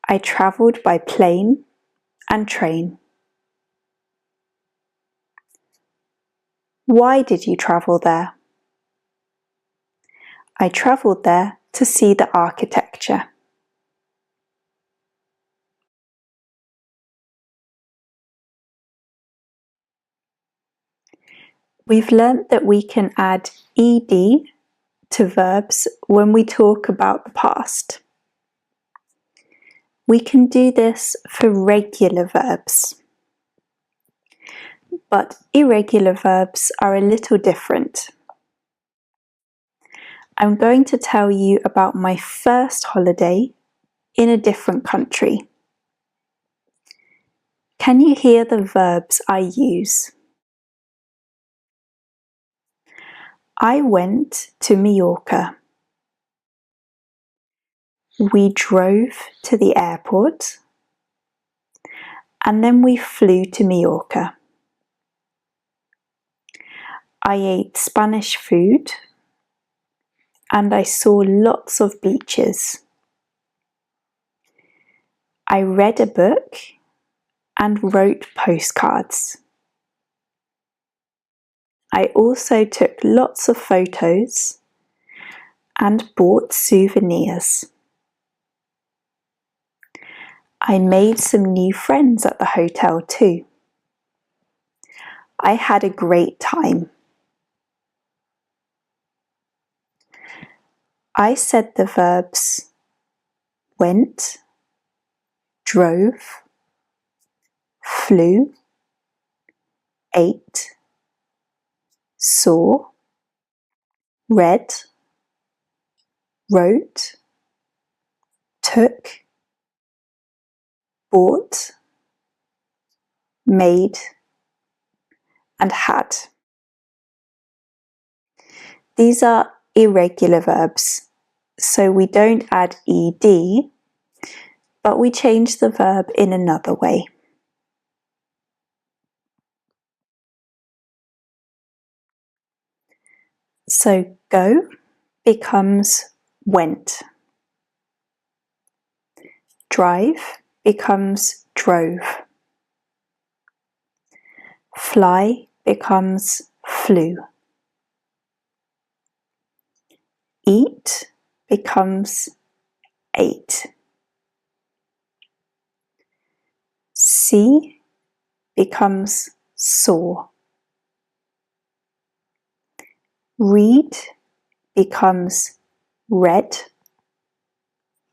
A: I travelled by plane and train. Why did you travel there? I travelled there to see the architecture. We've learnt that we can add ed to verbs when we talk about the past. We can do this for regular verbs, but irregular verbs are a little different. I'm going to tell you about my first holiday in a different country. Can you hear the verbs I use? I went to Mallorca. We drove to the airport and then we flew to Mallorca. I ate Spanish food and I saw lots of beaches. I read a book and wrote postcards. I also took lots of photos and bought souvenirs. I made some new friends at the hotel too. I had a great time. I said the verbs went, drove, flew, ate, saw, read, wrote, took, bought, made, and had. These are irregular verbs, so we don't add ed, but we change the verb in another way. So go becomes went. Drive becomes drove. Fly becomes flew. Eat becomes ate. See becomes saw. Read becomes read.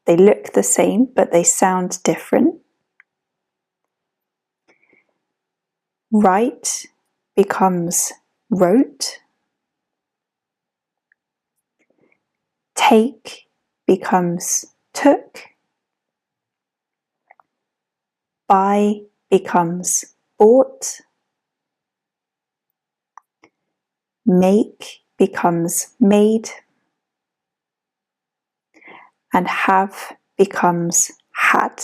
A: They look the same, but they sound different. Write becomes wrote. Take becomes took. Buy becomes bought. Make becomes made. And have becomes had.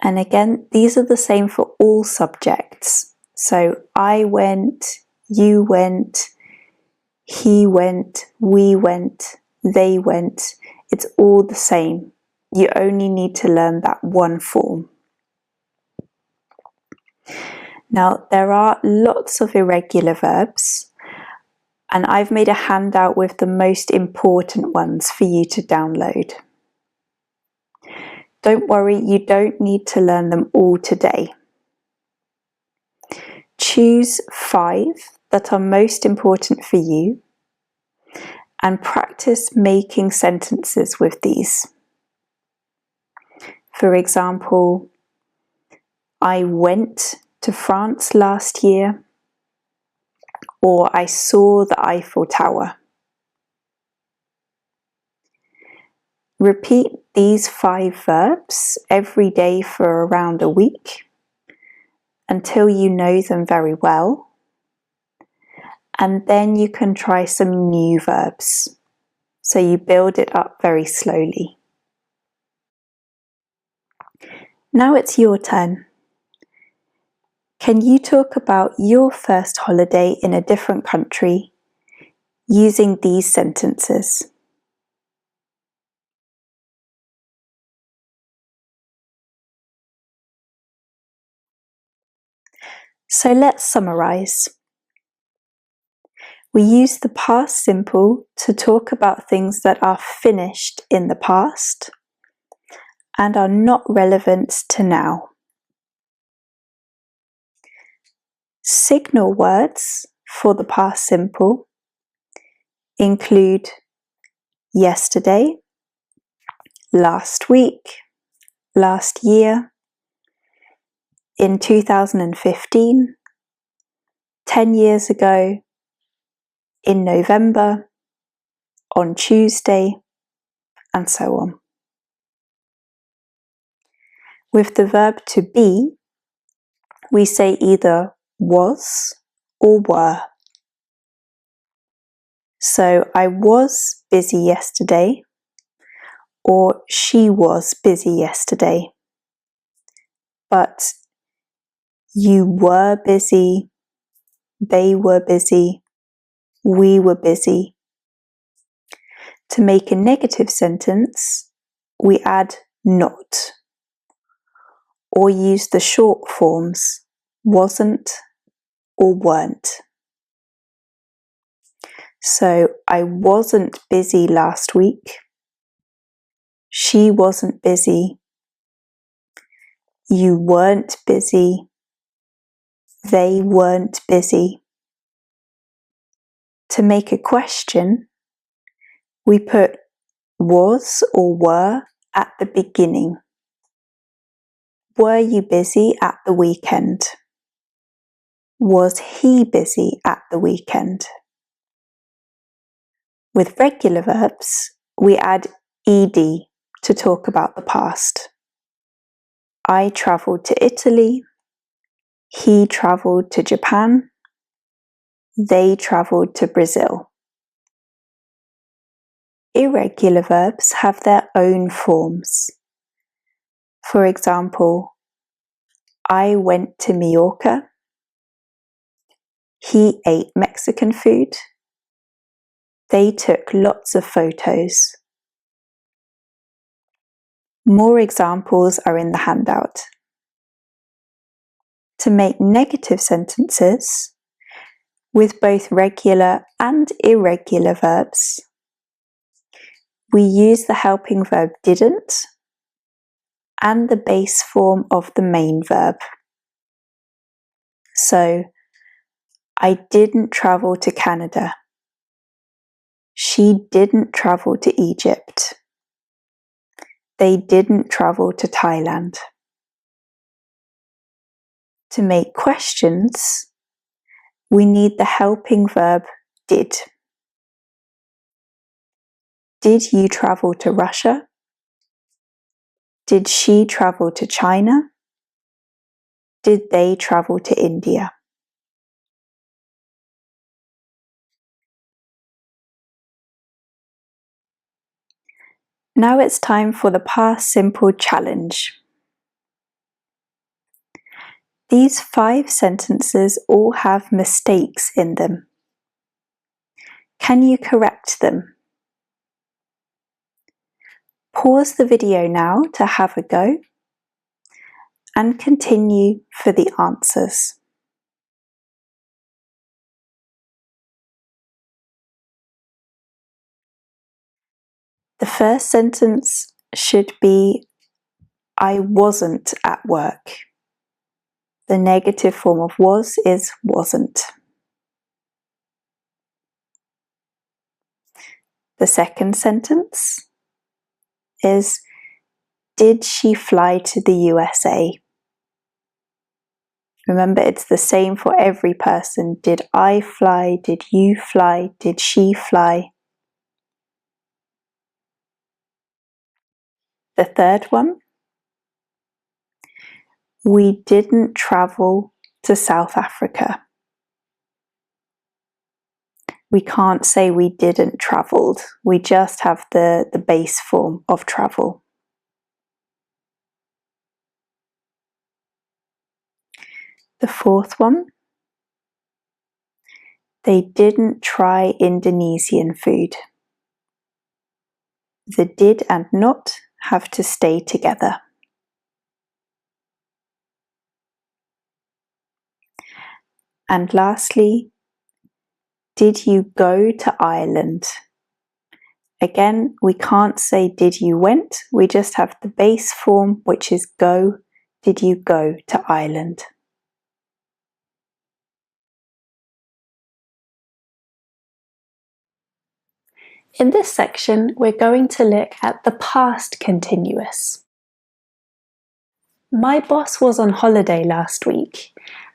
A: And again, these are the same for all subjects. So I went, you went, he went, we went, they went. It's all the same. You only need to learn that one form. Now, there are lots of irregular verbs, and I've made a handout with the most important ones for you to download. Don't worry, you don't need to learn them all today. Choose 5 that are most important for you and practice making sentences with these. For example, I went to France last year, or I saw the Eiffel Tower. Repeat these 5 verbs every day for around a week until you know them very well, and then you can try some new verbs. So you build it up very slowly. Now it's your turn. Can you talk about your first holiday in a different country using these sentences? So let's summarize. We use the past simple to talk about things that are finished in the past and are not relevant to now. Signal words for the past simple include yesterday, last week, last year, in 2015, 10 years ago, in November, on Tuesday, and so on. With the verb to be, we say either was or were. So I was busy yesterday, or she was busy yesterday. But you were busy, they were busy, we were busy. To make a negative sentence, we add not, or use the short forms wasn't or weren't. So I wasn't busy last week. She wasn't busy. You weren't busy. They weren't busy. To make a question, we put was or were at the beginning. Were you busy at the weekend? Was he busy at the weekend? With regular verbs, we add ed to talk about the past. I travelled to Italy. He travelled to Japan. They travelled to Brazil. Irregular verbs have their own forms. For example, I went to Mallorca. He ate Mexican food. They took lots of photos. More examples are in the handout. To make negative sentences with both regular and irregular verbs, we use the helping verb didn't and the base form of the main verb. So, I didn't travel to Canada. She didn't travel to Egypt. They didn't travel to Thailand. To make questions, we need the helping verb did. Did you travel to Russia? Did she travel to China? Did they travel to India? Now it's time for the past simple challenge. These 5 sentences all have mistakes in them. Can you correct them? Pause the video now to have a go and continue for the answers. The first sentence should be, I wasn't at work. The negative form of was is wasn't. The second sentence is, did she fly to the USA? Remember, it's the same for every person. Did I fly? Did you fly? Did she fly? The third one, we didn't travel to South Africa. We can't say we didn't traveled. We just have the base form of travel. The fourth one, they didn't try Indonesian food. The did and not have to stay together. And lastly, did you go to Ireland? Again, we can't say did you went, we just have the base form, which is go. Did you go to Ireland? In this section, we're going to look at the past continuous. My boss was on holiday last week,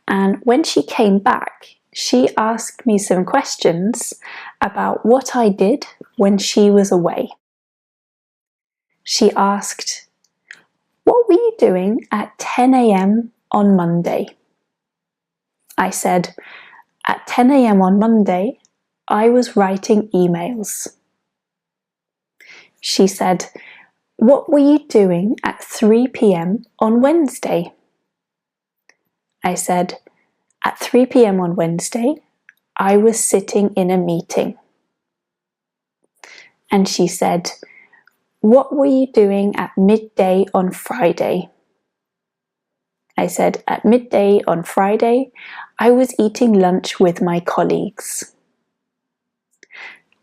A: and when she came back, she asked me some questions about what I did when she was away. She asked, what were you doing at 10 a.m. on Monday? I said, at 10 a.m. on Monday, I was writing emails. She said, what were you doing at 3 p.m. on Wednesday? I said, at 3 p.m. on Wednesday, I was sitting in a meeting. And she said, what were you doing at midday on Friday? I said, at midday on Friday, I was eating lunch with my colleagues.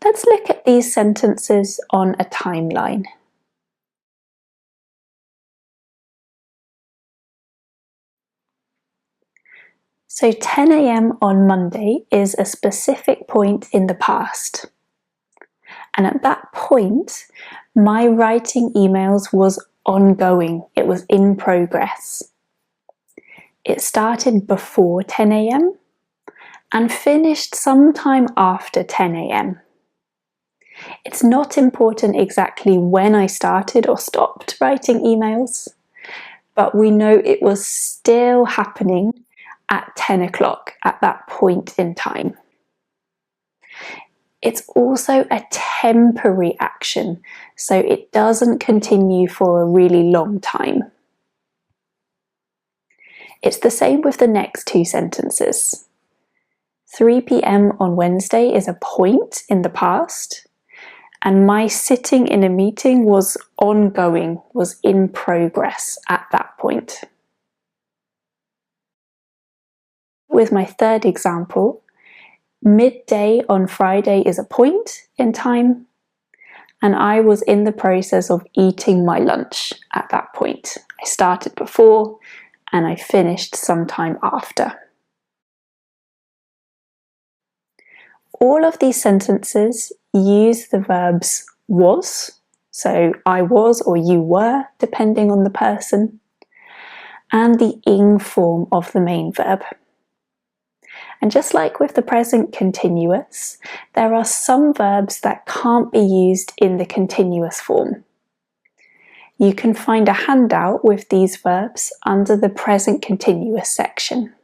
A: Let's look at these sentences on a timeline. So 10 a.m. on Monday is a specific point in the past. And at that point, my writing emails was ongoing. It was in progress. It started before 10 a.m. and finished sometime after 10 a.m. It's not important exactly when I started or stopped writing emails, but we know it was still happening at 10 o'clock at that point in time. It's also a temporary action, so it doesn't continue for a really long time. It's the same with the next 2 sentences. 3 p.m. on Wednesday is a point in the past, and my sitting in a meeting was ongoing, was in progress at that point. With my third example, midday on Friday is a point in time, and I was in the process of eating my lunch at that point. I started before and I finished sometime after. All of these sentences use the verbs was, so I was or you were, depending on the person, and the ing form of the main verb. And just like with the present continuous, there are some verbs that can't be used in the continuous form. You can find a handout with these verbs under the present continuous section.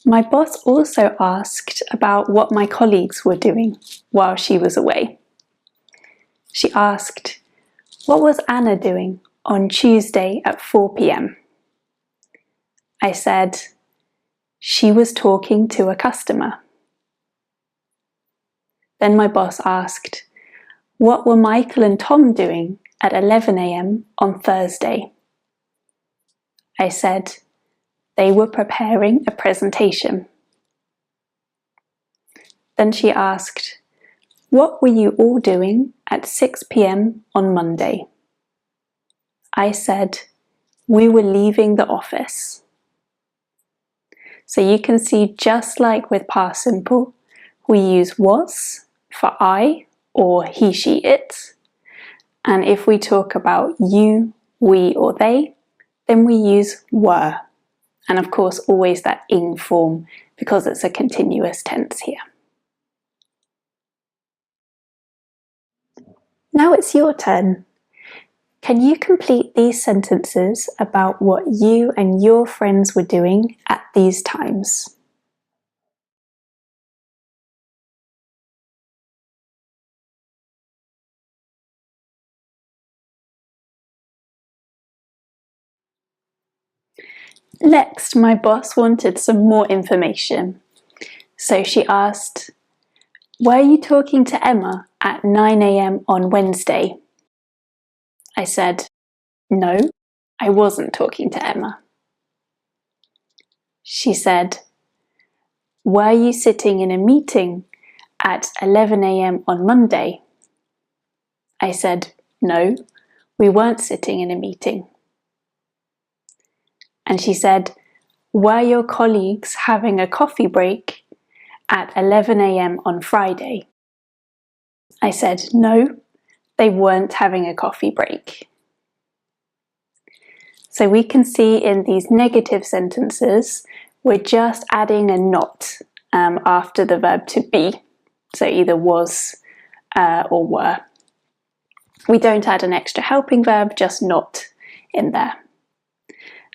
A: My boss also asked about what my colleagues were doing while she was away. She asked, "What was Anna doing on Tuesday at 4 p.m?" I said, "She was talking to a customer." Then my boss asked, "What were Michael and Tom doing at 11 a.m. on Thursday?" I said, "They were preparing a presentation." Then she asked, "What were you all doing at 6 p.m. on Monday?" I said, "We were leaving the office." So you can see, just like with past simple, we use was for I or he, she, it. And if we talk about you, we, or they, then we use were. And of course, always that ing form because it's a continuous tense here. Now it's your turn. Can you complete these sentences about what you and your friends were doing at these times? Next, my boss wanted some more information. So she asked, "Were you talking to Emma at 9 a.m. on Wednesday?" I said, "No, I wasn't talking to Emma." She said, "Were you sitting in a meeting at 11 a.m. on Monday?" I said, "No, we weren't sitting in a meeting." And she said, "Were your colleagues having a coffee break at 11 a.m. on Friday?" I said, "No, they weren't having a coffee break." So we can see in these negative sentences, we're just adding a not after the verb to be. So either was or were. We don't add an extra helping verb, just not in there.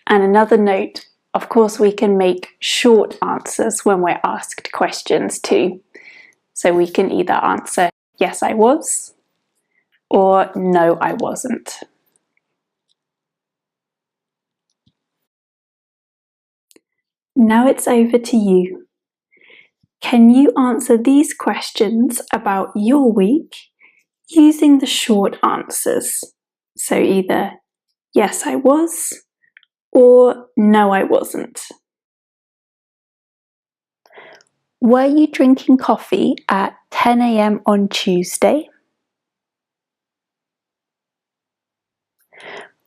A: And another note, of course, we can make short answers when we're asked questions too. So we can either answer, "Yes, I was," or "No, I wasn't." Now it's over to you. Can you answer these questions about your week using the short answers? So either "Yes, I was," or "No, I wasn't." Were you drinking coffee at 10 a.m. on Tuesday?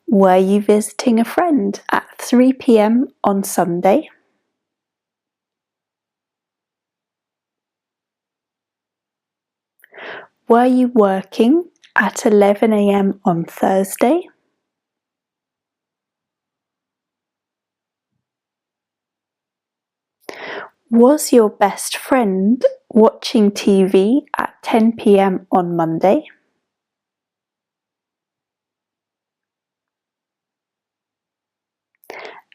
A: Were you visiting a friend at 3 p.m. on Sunday? Were you working at 11 a.m. on Thursday? Was your best friend watching TV at 10 p.m. on Monday?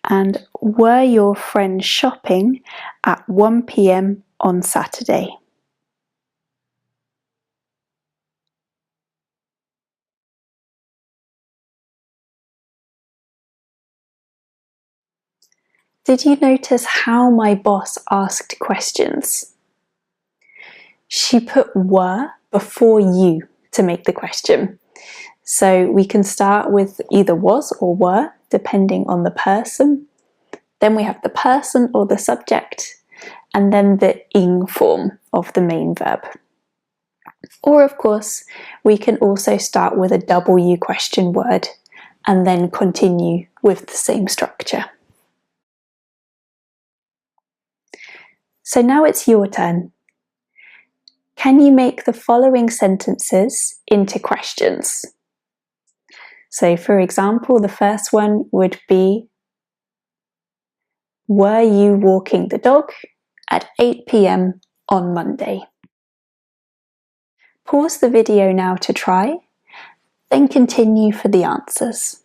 A: And were your friends shopping at 1 p.m. on Saturday? Did you notice how my boss asked questions? She put were before you to make the question. So we can start with either was or were, depending on the person. Then we have the person or the subject, and then the ing form of the main verb. Or of course, we can also start with a W question word and then continue with the same structure. So now it's your turn. Can you make the following sentences into questions? So for example, the first one would be, were you walking the dog at 8 p.m. on Monday? Pause the video now to try, then continue for the answers.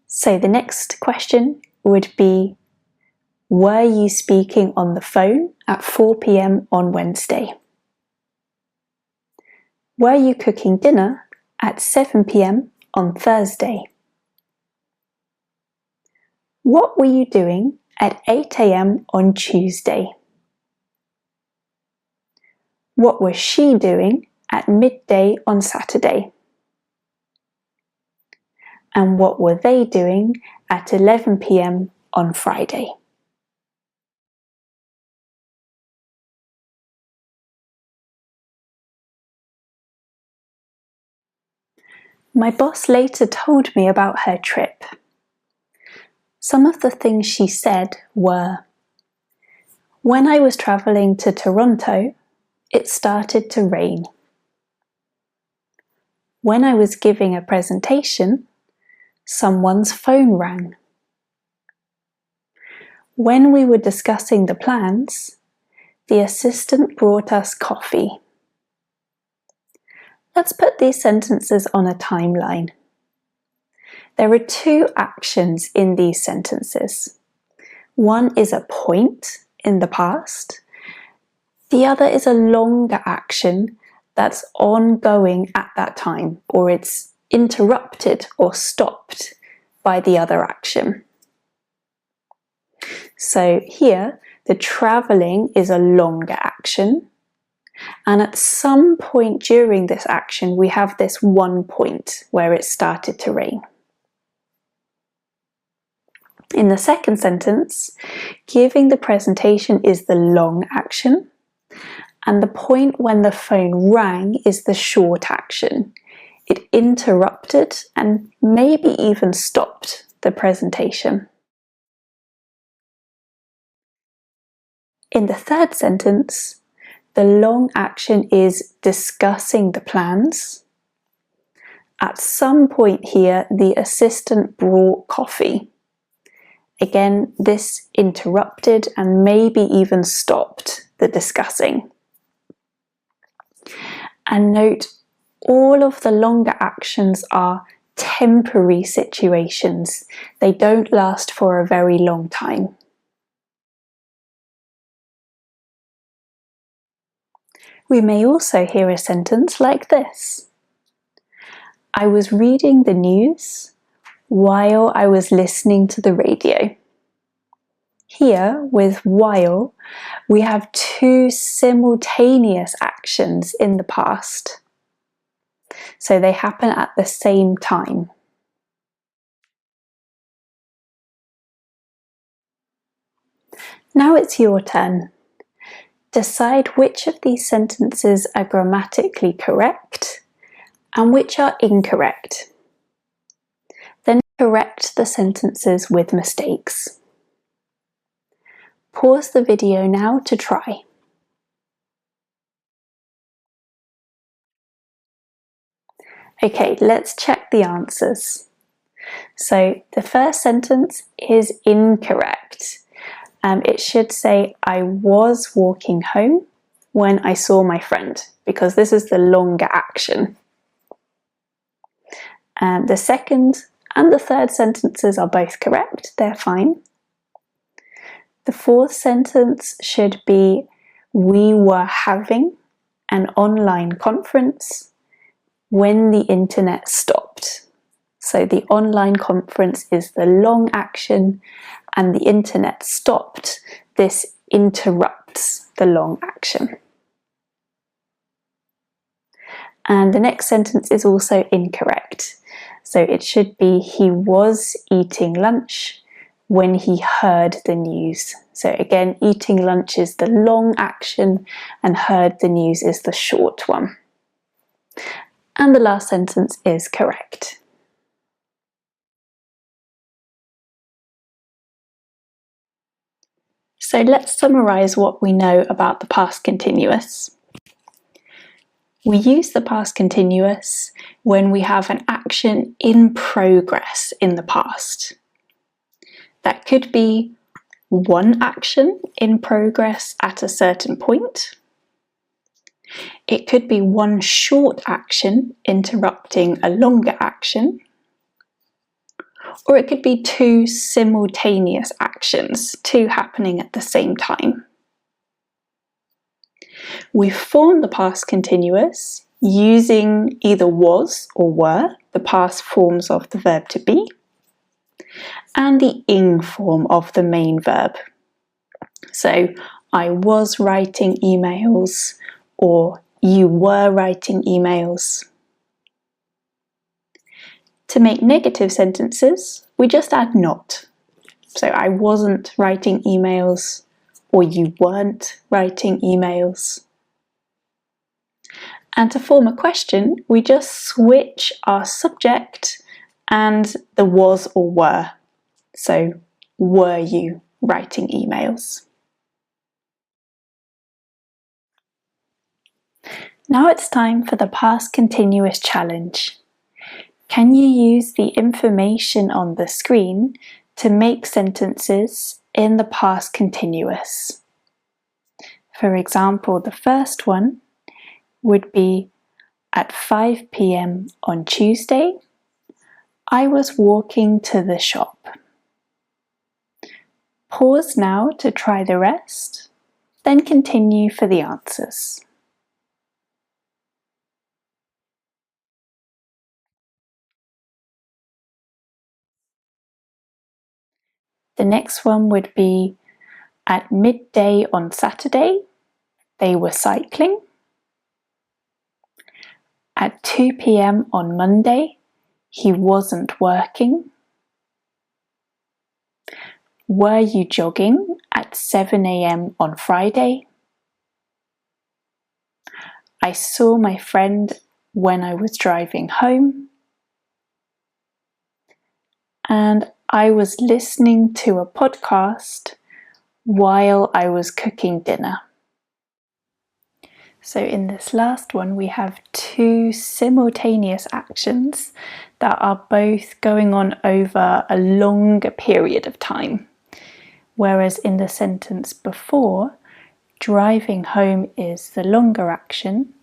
A: So the next question would be, were you speaking on the phone at 4 p.m. on Wednesday? Were you cooking dinner at 7 p.m. on Thursday? What were you doing at 8 a.m. on Tuesday? What was she doing at midday on Saturday? And what were they doing at 11 p.m. on Friday? My boss later told me about her trip. Some of the things she said were, when I was travelling to Toronto, it started to rain. When I was giving a presentation, someone's phone rang. When we were discussing the plans, the assistant brought us coffee. Let's put these sentences on a timeline. There are two actions in these sentences. One is a point in the past. The other is a longer action that's ongoing at that time, or it's interrupted or stopped by the other action. So here, the travelling is a longer action, and at some point during this action, we have this one point where it started to rain. In the second sentence, giving the presentation is the long action, and the point when the phone rang is the short action. It interrupted and maybe even stopped the presentation. In the third sentence, the long action is discussing the plans. At some point here, the assistant brought coffee. Again, this interrupted and maybe even stopped the discussing. And note, all of the longer actions are temporary situations. They don't last for a very long time. We may also hear a sentence like this. I was reading the news while I was listening to the radio. Here, with while, we have two simultaneous actions in the past. So they happen at the same time. Now it's your turn. Decide which of these sentences are grammatically correct and which are incorrect. Then correct the sentences with mistakes. Pause the video now to try. Okay, let's check the answers. So the first sentence is incorrect. It should say, I was walking home when I saw my friend, because this is the longer action. The second and the third sentences are both correct, they're fine. The fourth sentence should be, we were having an online conference when the internet stopped. So the online conference is the long action and the internet stopped. This interrupts the long action. And the next sentence is also incorrect. So it should be, he was eating lunch when he heard the news. So again, eating lunch is the long action and heard the news is the short one. And the last sentence is correct. So let's summarize what we know about the past continuous. We use the past continuous when we have an action in progress in the past. That could be one action in progress at a certain point. It could be one short action interrupting a longer action. Or it could be two simultaneous actions, two happening at the same time. We form the past continuous using either was or were, the past forms of the verb to be, and the ing form of the main verb. So, I was writing emails, or you were writing emails. To make negative sentences, we just add not. So, I wasn't writing emails, or you weren't writing emails. And to form a question, we just switch our subject and the was or were. So, were you writing emails? Now it's time for the past continuous challenge. Can you use the information on the screen to make sentences in the past continuous? For example, the first one would be, at 5 p.m. on Tuesday, I was walking to the shop. Pause now to try the rest, then continue for the answers. The next one would be, at midday on Saturday, they were cycling. At 2 p.m. on Monday, he wasn't working. Were you jogging at 7 a.m. on Friday? I saw my friend when I was driving home. And I was listening to a podcast while I was cooking dinner. So in this last one, we have two simultaneous actions that are both going on over a longer period of time. Whereas in the sentence before, driving home is the longer action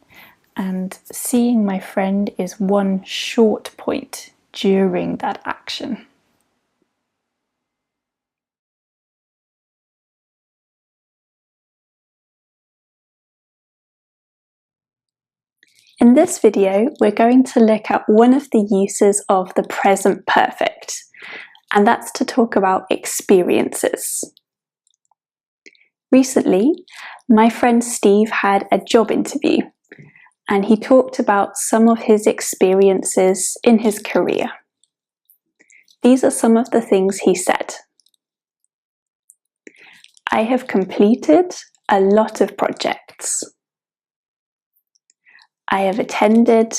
A: and seeing my friend is one short point during that action. In this video, we're going to look at one of the uses of the present perfect, and that's to talk about experiences. Recently, my friend Steve had a job interview, and he talked about some of his experiences in his career. These are some of the things he said. I have completed a lot of projects. I have attended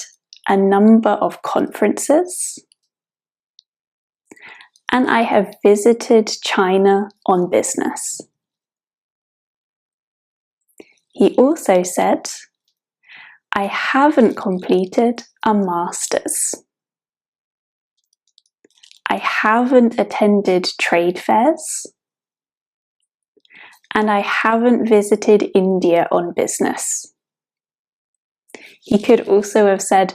A: a number of conferences, and I have visited China on business. He also said, I haven't completed a master's. I haven't attended trade fairs, and I haven't visited India on business. He could also have said,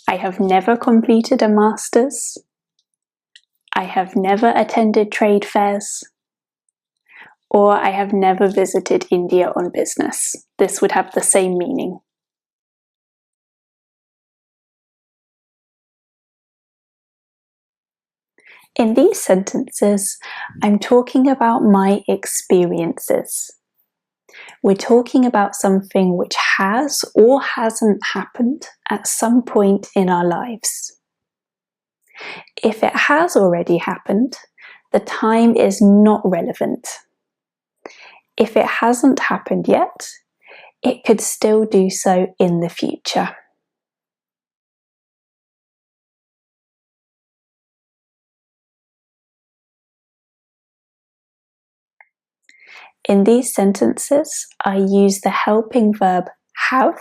A: I have never completed a master's. I have never attended trade fairs. Or I have never visited India on business. This would have the same meaning. In these sentences, I'm talking about my experiences. We're talking about something which has or hasn't happened at some point in our lives. If it has already happened, the time is not relevant. If it hasn't happened yet, it could still do so in the future. In these sentences, I use the helping verb have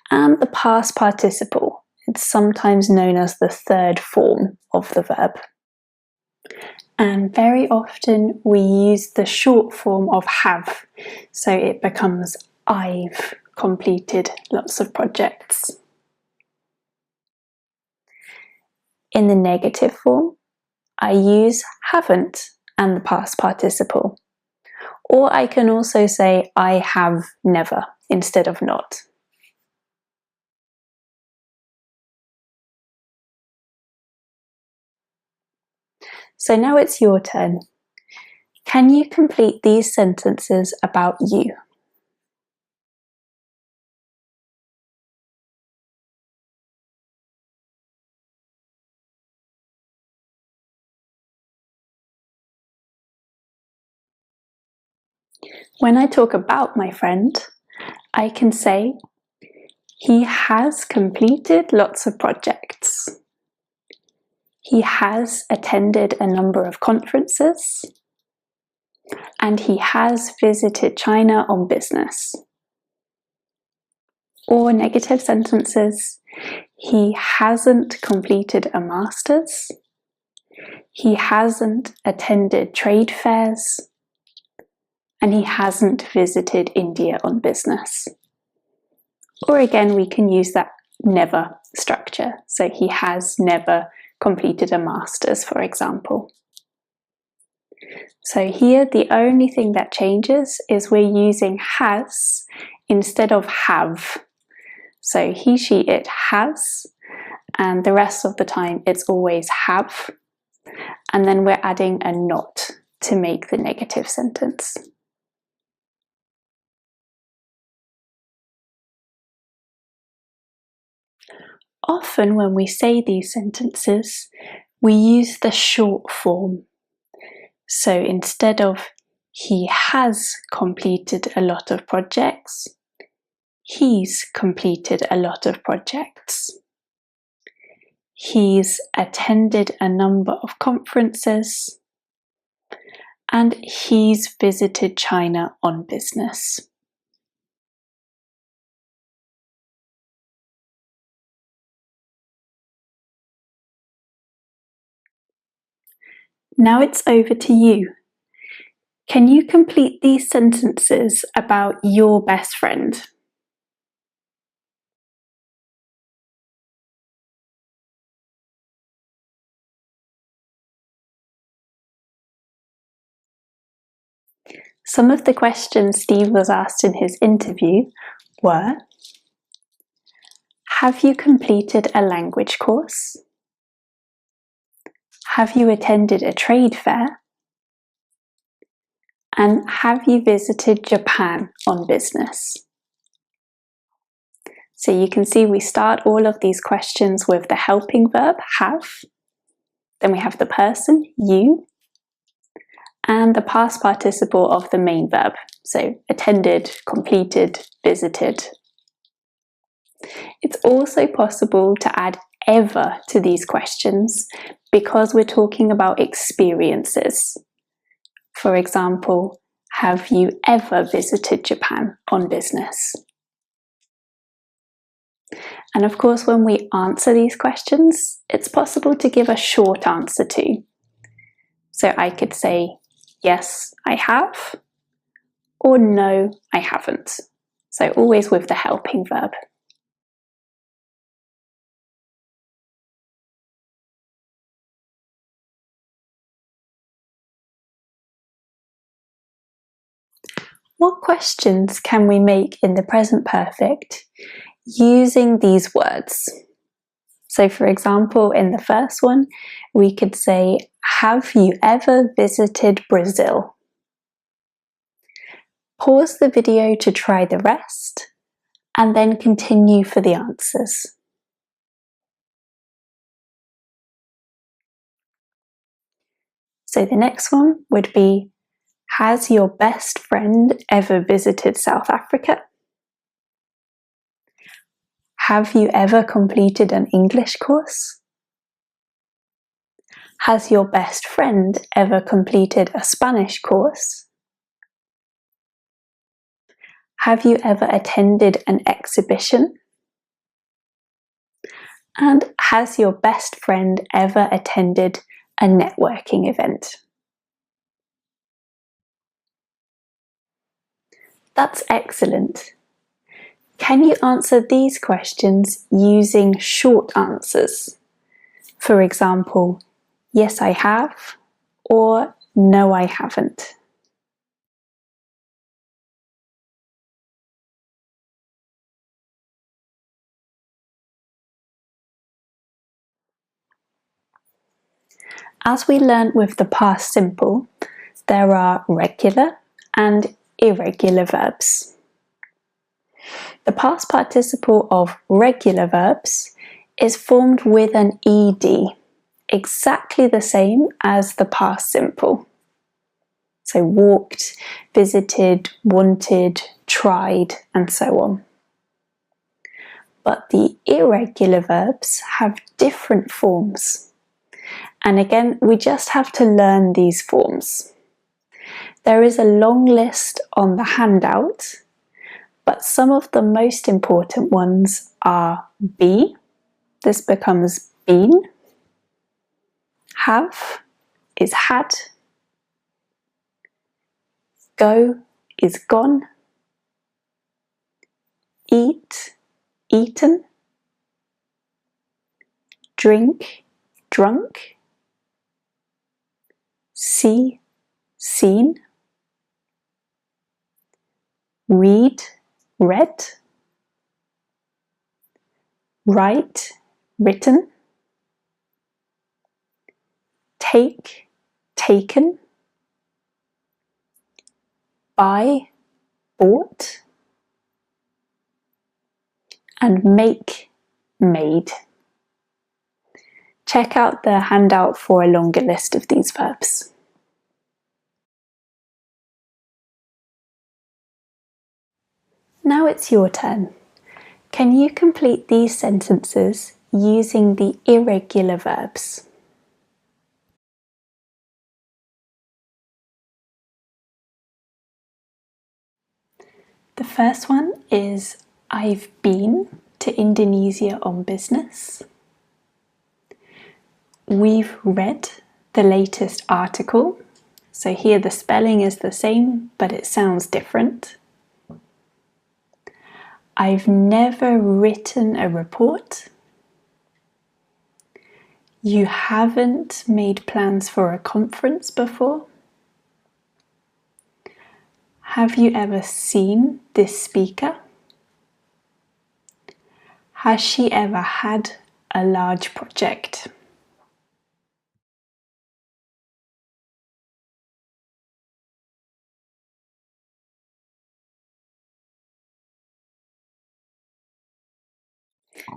A: and the past participle. It's sometimes known as the third form of the verb. And very often we use the short form of have, so it becomes I've completed lots of projects. In the negative form, I use haven't and the past participle. Or I can also say I have never instead of not. So now it's your turn. Can you complete these sentences about you? When I talk about my friend, I can say he has completed lots of projects. He has attended a number of conferences. And he has visited China on business. Or negative sentences, he hasn't completed a master's. He hasn't attended trade fairs. And he hasn't visited India on business. Or again, we can use that never structure. So he has never completed a master's, for example. So here, the only thing that changes is we're using has instead of have. So he, she, it has, and the rest of the time it's always have. And then we're adding a not to make the negative sentence. Often when we say these sentences, we use the short form. So instead of he has completed a lot of projects, he's completed a lot of projects. He's attended a number of conferences. And he's visited China on business. Now it's over to you. Can you complete these sentences about your best friend? Some of the questions Steve was asked in his interview were: have you completed a language course? Have you attended a trade fair? And have you visited Japan on business? So you can see we start all of these questions with the helping verb, have. Then we have the person, you, and the past participle of the main verb. So attended, completed, visited. It's also possible to add ever to these questions because we're talking about experiences. For example, have you ever visited Japan on business? And of course, when we answer these questions, it's possible to give a short answer too. So I could say, yes, I have, or no, I haven't. So always with the helping verb. What questions can we make in the present perfect using these words? So for example, in the first one, we could say, have you ever visited Brazil? Pause the video to try the rest, and then continue for the answers. So the next one would be, has your best friend ever visited South Africa? Have you ever completed an English course? Has your best friend ever completed a Spanish course? Have you ever attended an exhibition? And has your best friend ever attended a networking event? That's excellent. Can you answer these questions using short answers? For example, yes I have, or no I haven't. As we learned with the past simple, there are regular and irregular verbs. The past participle of regular verbs is formed with an ed, exactly the same as the past simple. So walked, visited, wanted, tried, and so on. But the irregular verbs have different forms. And again, we just have to learn these forms. There is a long list on the handout, but some of the most important ones are be, this becomes been, have is had, go is gone, eat, eaten, drink, drunk, see, seen, read, read, write, written, take, taken, buy, bought, and make, made. Check out the handout for a longer list of these verbs. Now it's your turn. Can you complete these sentences using the irregular verbs? The first one is, I've been to Indonesia on business. We've read the latest article. So here the spelling is the same, but it sounds different. I've never written a report. You haven't made plans for a conference before. Have you ever seen this speaker? Has she ever had a large project?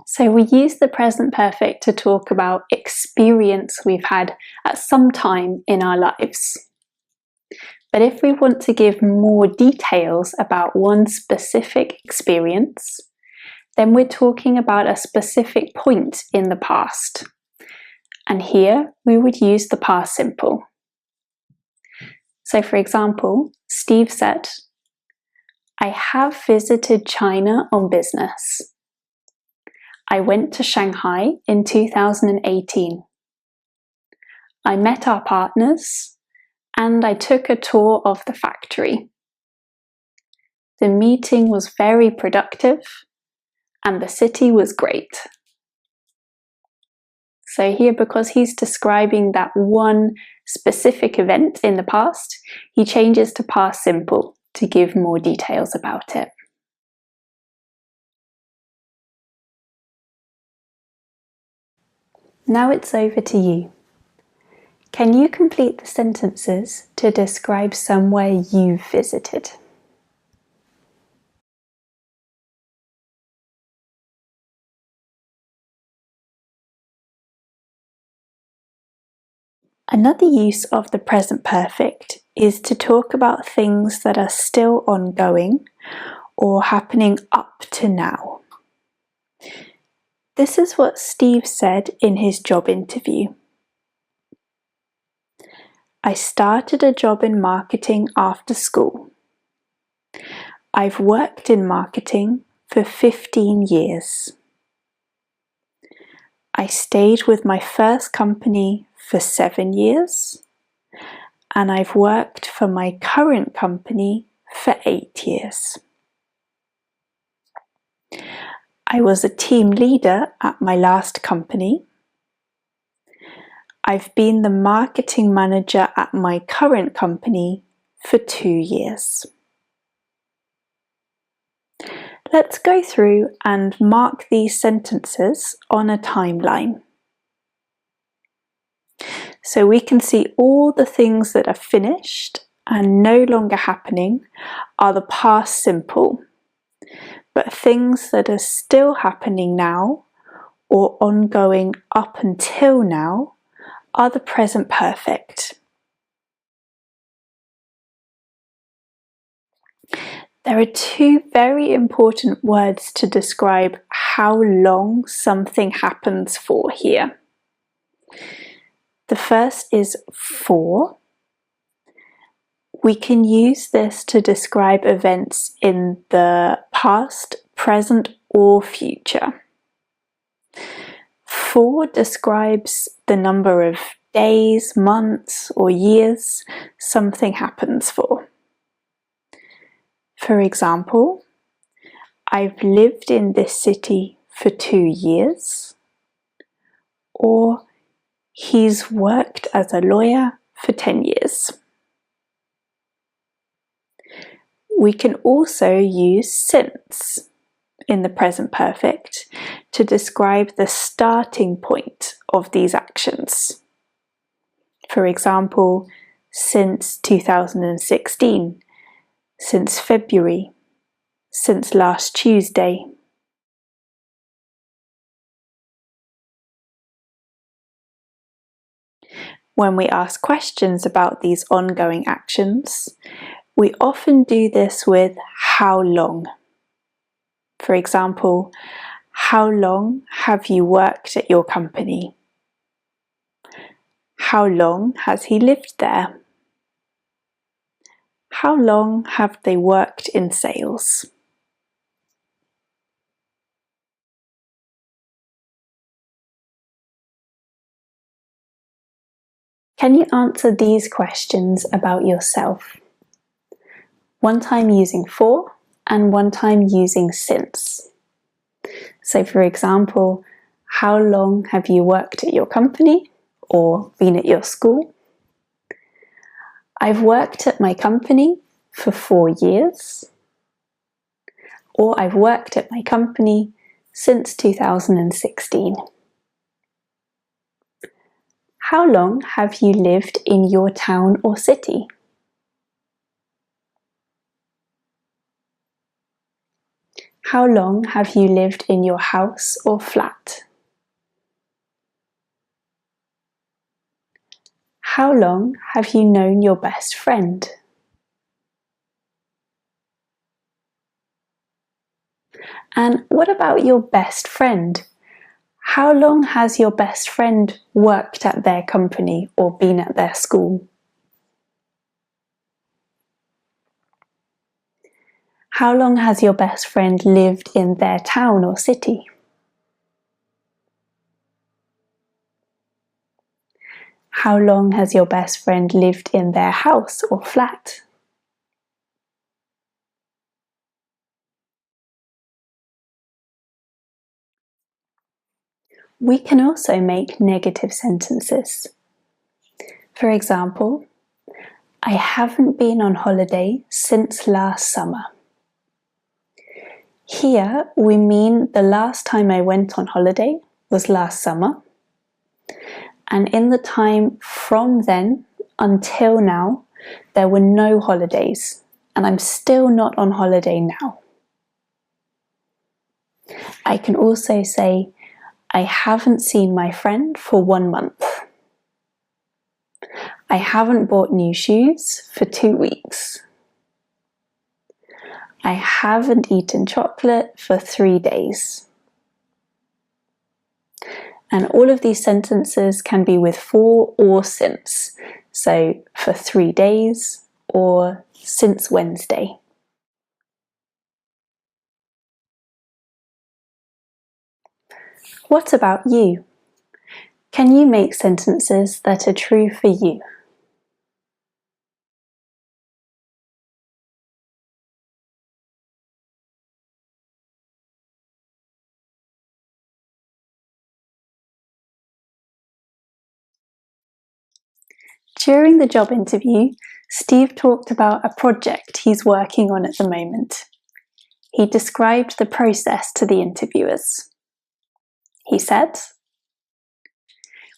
A: So we use the present perfect to talk about experience we've had at some time in our lives. But if we want to give more details about one specific experience, then we're talking about a specific point in the past. And here we would use the past simple. So for example, Steve said, I have visited China on business. I went to Shanghai in 2018. I met our partners and I took a tour of the factory. The meeting was very productive and the city was great. So here, because he's describing that one specific event in the past, he changes to past simple to give more details about it. Now it's over to you. Can you complete the sentences to describe somewhere you've visited? Another use of the present perfect is to talk about things that are still ongoing or happening up to now. This is what Steve said in his job interview. I started a job in marketing after school. I've worked in marketing for 15 years. I stayed with my first company for 7 years, and I've worked for my current company for 8 years. I was a team leader at my last company. I've been the marketing manager at my current company for 2 years. Let's go through and mark these sentences on a timeline. So we can see all the things that are finished and no longer happening are the past simple, but things that are still happening now or ongoing up until now are the present perfect. There are two very important words to describe how long something happens for here. The first is for. We can use this to describe events in the past, present, or future. For describes the number of days, months, or years something happens for. For example, I've lived in this city for 2 years, or he's worked as a lawyer for 10 years. We can also use since in the present perfect to describe the starting point of these actions. For example, since 2016, since February, since last Tuesday. When we ask questions about these ongoing actions, we often do this with how long. For example, how long have you worked at your company? How long has he lived there? How long have they worked in sales? Can you answer these questions about yourself? One time using for and one time using since. So for example, how long have you worked at your company or been at your school? I've worked at my company for 4 years. Or I've worked at my company since 2016. How long have you lived in your town or city? How long have you lived in your house or flat? How long have you known your best friend? And what about your best friend? How long has your best friend worked at their company or been at their school? How long has your best friend lived in their town or city? How long has your best friend lived in their house or flat? We can also make negative sentences. For example, I haven't been on holiday since last summer. Here we mean the last time I went on holiday was last summer, And in the time from then until now, there were no holidays, and I'm still not on holiday now. I can also say, I haven't seen my friend for 1 month. I haven't bought new shoes for 2 weeks. I haven't eaten chocolate for 3 days. And all of these sentences can be with for or since. So for 3 days or since Wednesday. What about you? Can you make sentences that are true for you? During the job interview, Steve talked about a project he's working on at the moment. He described the process to the interviewers. He said,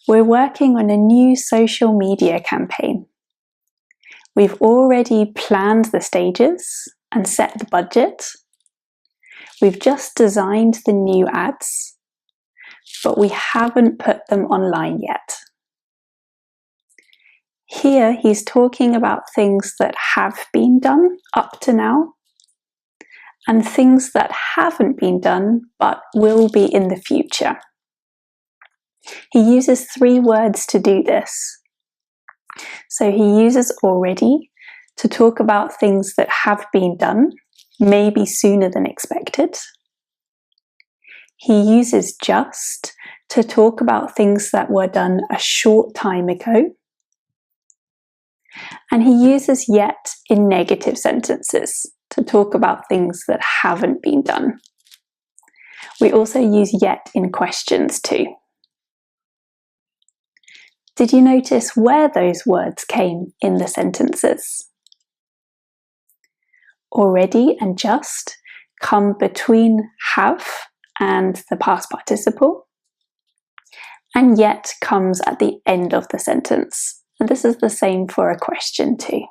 A: "We're working on a new social media campaign. We've already planned the stages and set the budget. We've just designed the new ads, but we haven't put them online yet." Here he's talking about things that have been done up to now and things that haven't been done but will be in the future. He uses 3 words to do this. So he uses already to talk about things that have been done, maybe sooner than expected. He uses just to talk about things that were done a short time ago. And he uses yet in negative sentences to talk about things that haven't been done. We also use yet in questions too. Did you notice where those words came in the sentences? Already and just come between have and the past participle, and yet comes at the end of the sentence. And this is the same for a question too.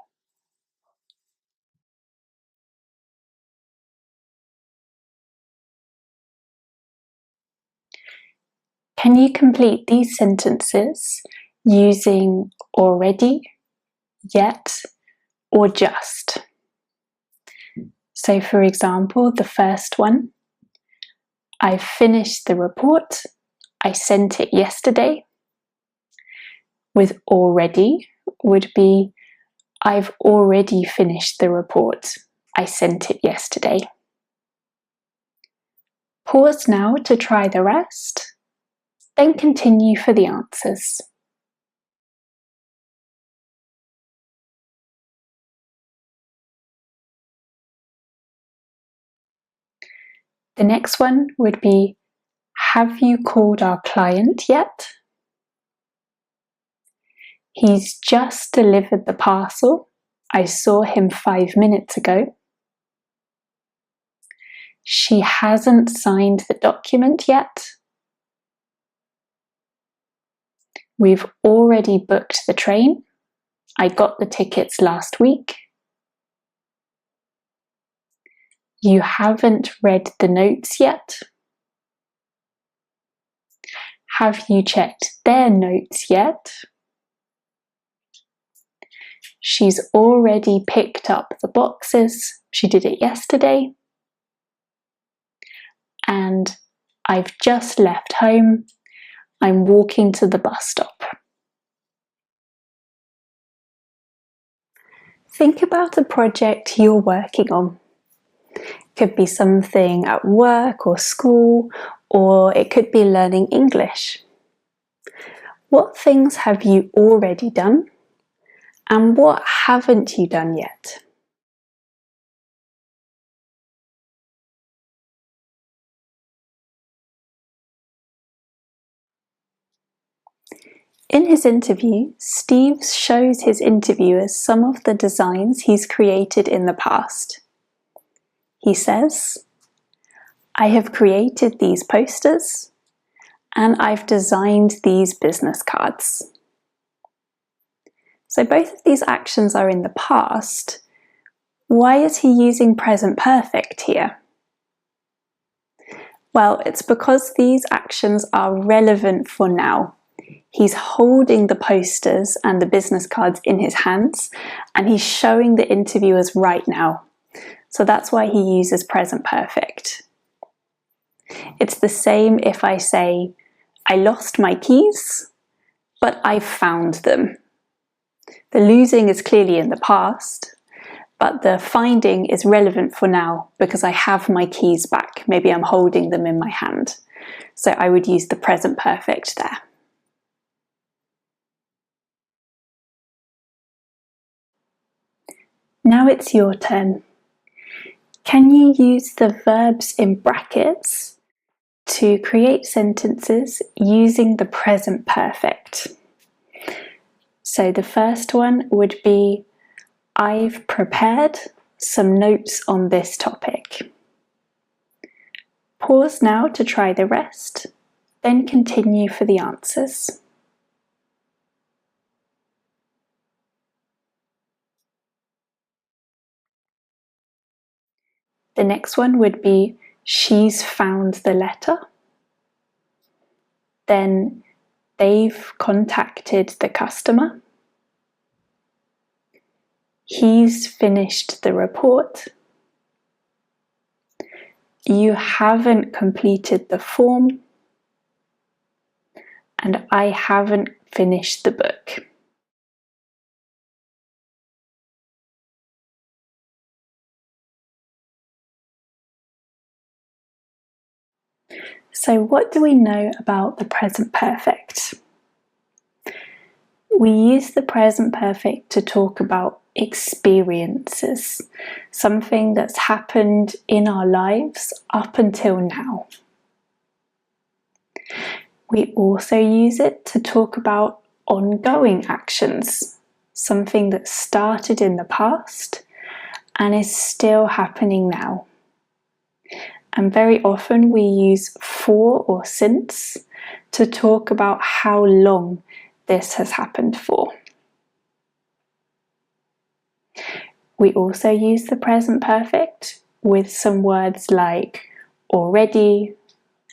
A: Can you complete these sentences using already, yet, or just? So for example, the first one, I've finished the report, I sent it yesterday. With already would be, I've already finished the report, I sent it yesterday. Pause now to try the rest, then continue for the answers. The next one would be, have you called our client yet? He's just delivered the parcel. I saw him 5 minutes ago. She hasn't signed the document yet. We've already booked the train. I got the tickets last week. You haven't read the notes yet. Have you checked their notes yet? She's already picked up the boxes. She did it yesterday. And I've just left home. I'm walking to the bus stop. Think about a project you're working on. It could be something at work or school, or it could be learning English. What things have you already done? And what haven't you done yet? In his interview, Steve shows his interviewers some of the designs he's created in the past. He says, I have created these posters. and I've designed these business cards. So both of these actions are in the past. Why is he using present perfect here? Well, it's because these actions are relevant for now. He's holding the posters and the business cards in his hands, and he's showing the interviewers right now. So that's why he uses present perfect. It's the same if I say, I lost my keys, but I found them. The losing is clearly in the past, but the finding is relevant for now because I have my keys back. Maybe I'm holding them in my hand. So I would use the present perfect there. Now it's your turn. Can you use the verbs in brackets to create sentences using the present perfect? So the first one would be, I've prepared some notes on this topic. Pause now to try the rest, then continue for the answers. The next one would be, she's found the letter. Then they've contacted the customer. He's finished the report. You haven't completed the form. And I haven't finished the book. So what do we know about the present perfect? We use the present perfect to talk about experiences, something that's happened in our lives up until now. We also use it to talk about ongoing actions, something that started in the past and is still happening now. And very often we use for or since to talk about how long this has happened for. We also use the present perfect with some words like already,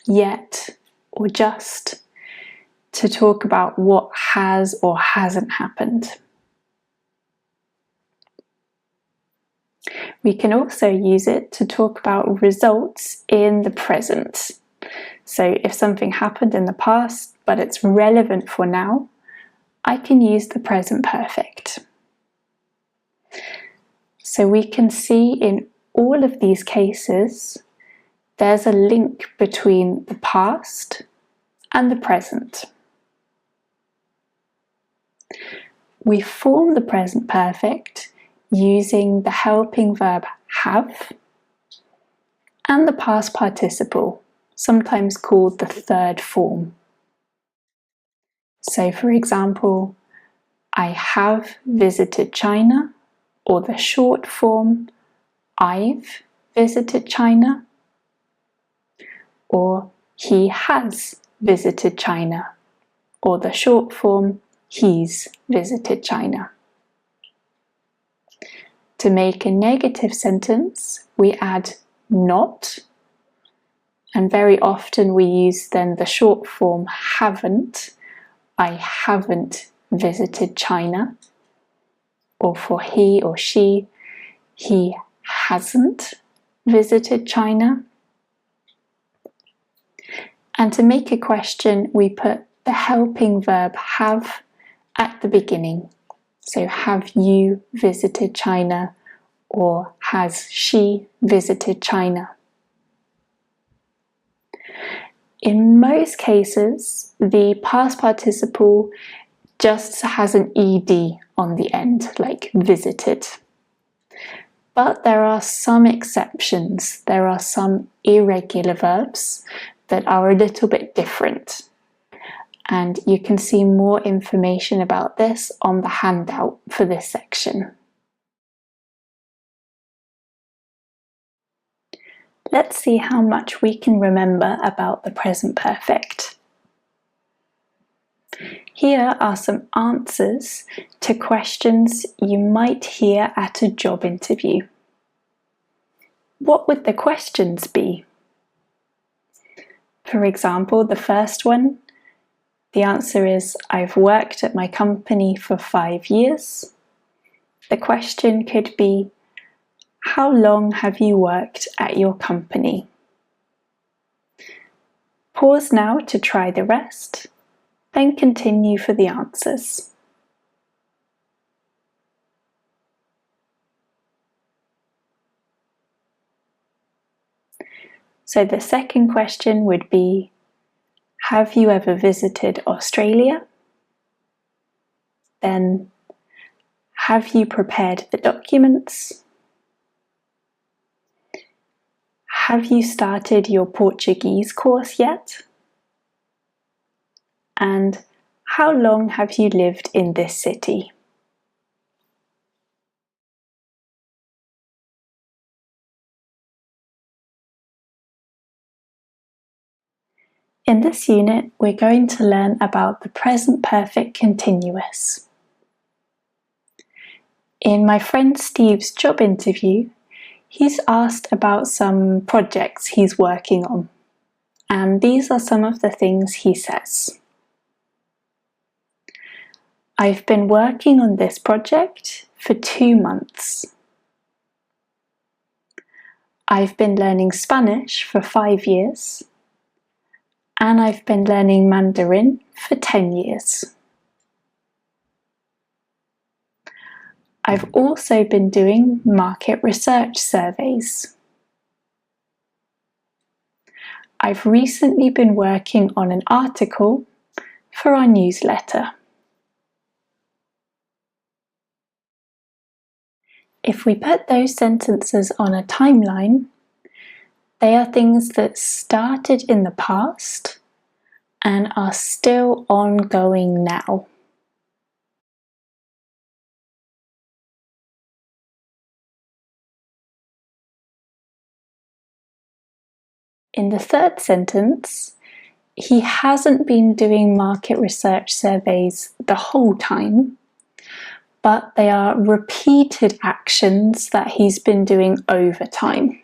A: yet, or just to talk about what has or hasn't happened. We can also use it to talk about results in the present. So if something happened in the past, but it's relevant for now, I can use the present perfect. So we can see in all of these cases, there's a link between the past and the present. We form the present perfect using the helping verb have and the past participle, sometimes called the third form. So for example, I have visited China, or the short form, I've visited China, or he has visited China, or the short form, he's visited China. To make a negative sentence, we add not, and very often we use then the short form haven't. I haven't visited China. Or for he or she, he hasn't visited China. And to make a question, we put the helping verb have at the beginning. So have you visited China, or has she visited China? In most cases, the past participle just has an ed on the end, like visited. But there are some exceptions. There are some irregular verbs that are a little bit different. And you can see more information about this on the handout for this section. Let's see how much we can remember about the present perfect. Here are some answers to questions you might hear at a job interview. What would the questions be? For example, the first one, the answer is, I've worked at my company for 5 years. The question could be, how long have you worked at your company? Pause now to try the rest, then continue for the answers. So the second question would be, have you ever visited Australia? Then, have you prepared the documents? Have you started your Portuguese course yet? And how long have you lived in this city? In this unit, we're going to learn about the present perfect continuous. In my friend Steve's job interview, he's asked about some projects he's working on, and these are some of the things he says. I've been working on this project for 2 months. I've been learning Spanish for 5 years. And I've been learning Mandarin for 10 years. I've also been doing market research surveys. I've recently been working on an article for our newsletter. If we put those sentences on a timeline, they are things that started in the past and are still ongoing now. In the third sentence, he hasn't been doing market research surveys the whole time, but they are repeated actions that he's been doing over time.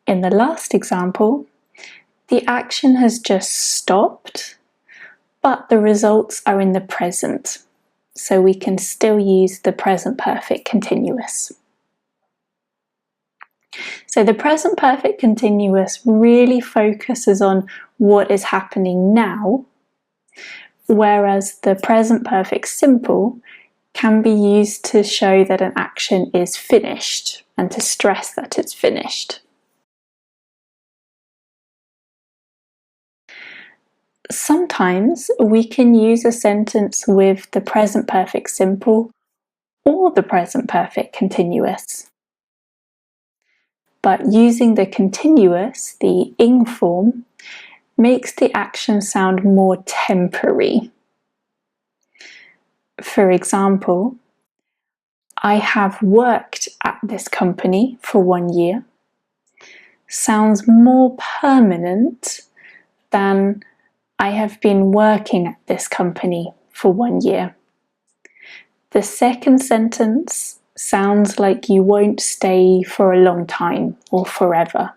A: In the last example, the action has just stopped, but the results are in the present, so we can still use the present perfect continuous. So the present perfect continuous really focuses on what is happening now, whereas the present perfect simple can be used to show that an action is finished and to stress that it's finished. Sometimes we can use a sentence with the present perfect simple or the present perfect continuous. But using the continuous, the ing form, makes the action sound more temporary. For example, I have worked at this company for 1 year sounds more permanent than I have been working at this company for 1 year. The second sentence sounds like you won't stay for a long time or forever.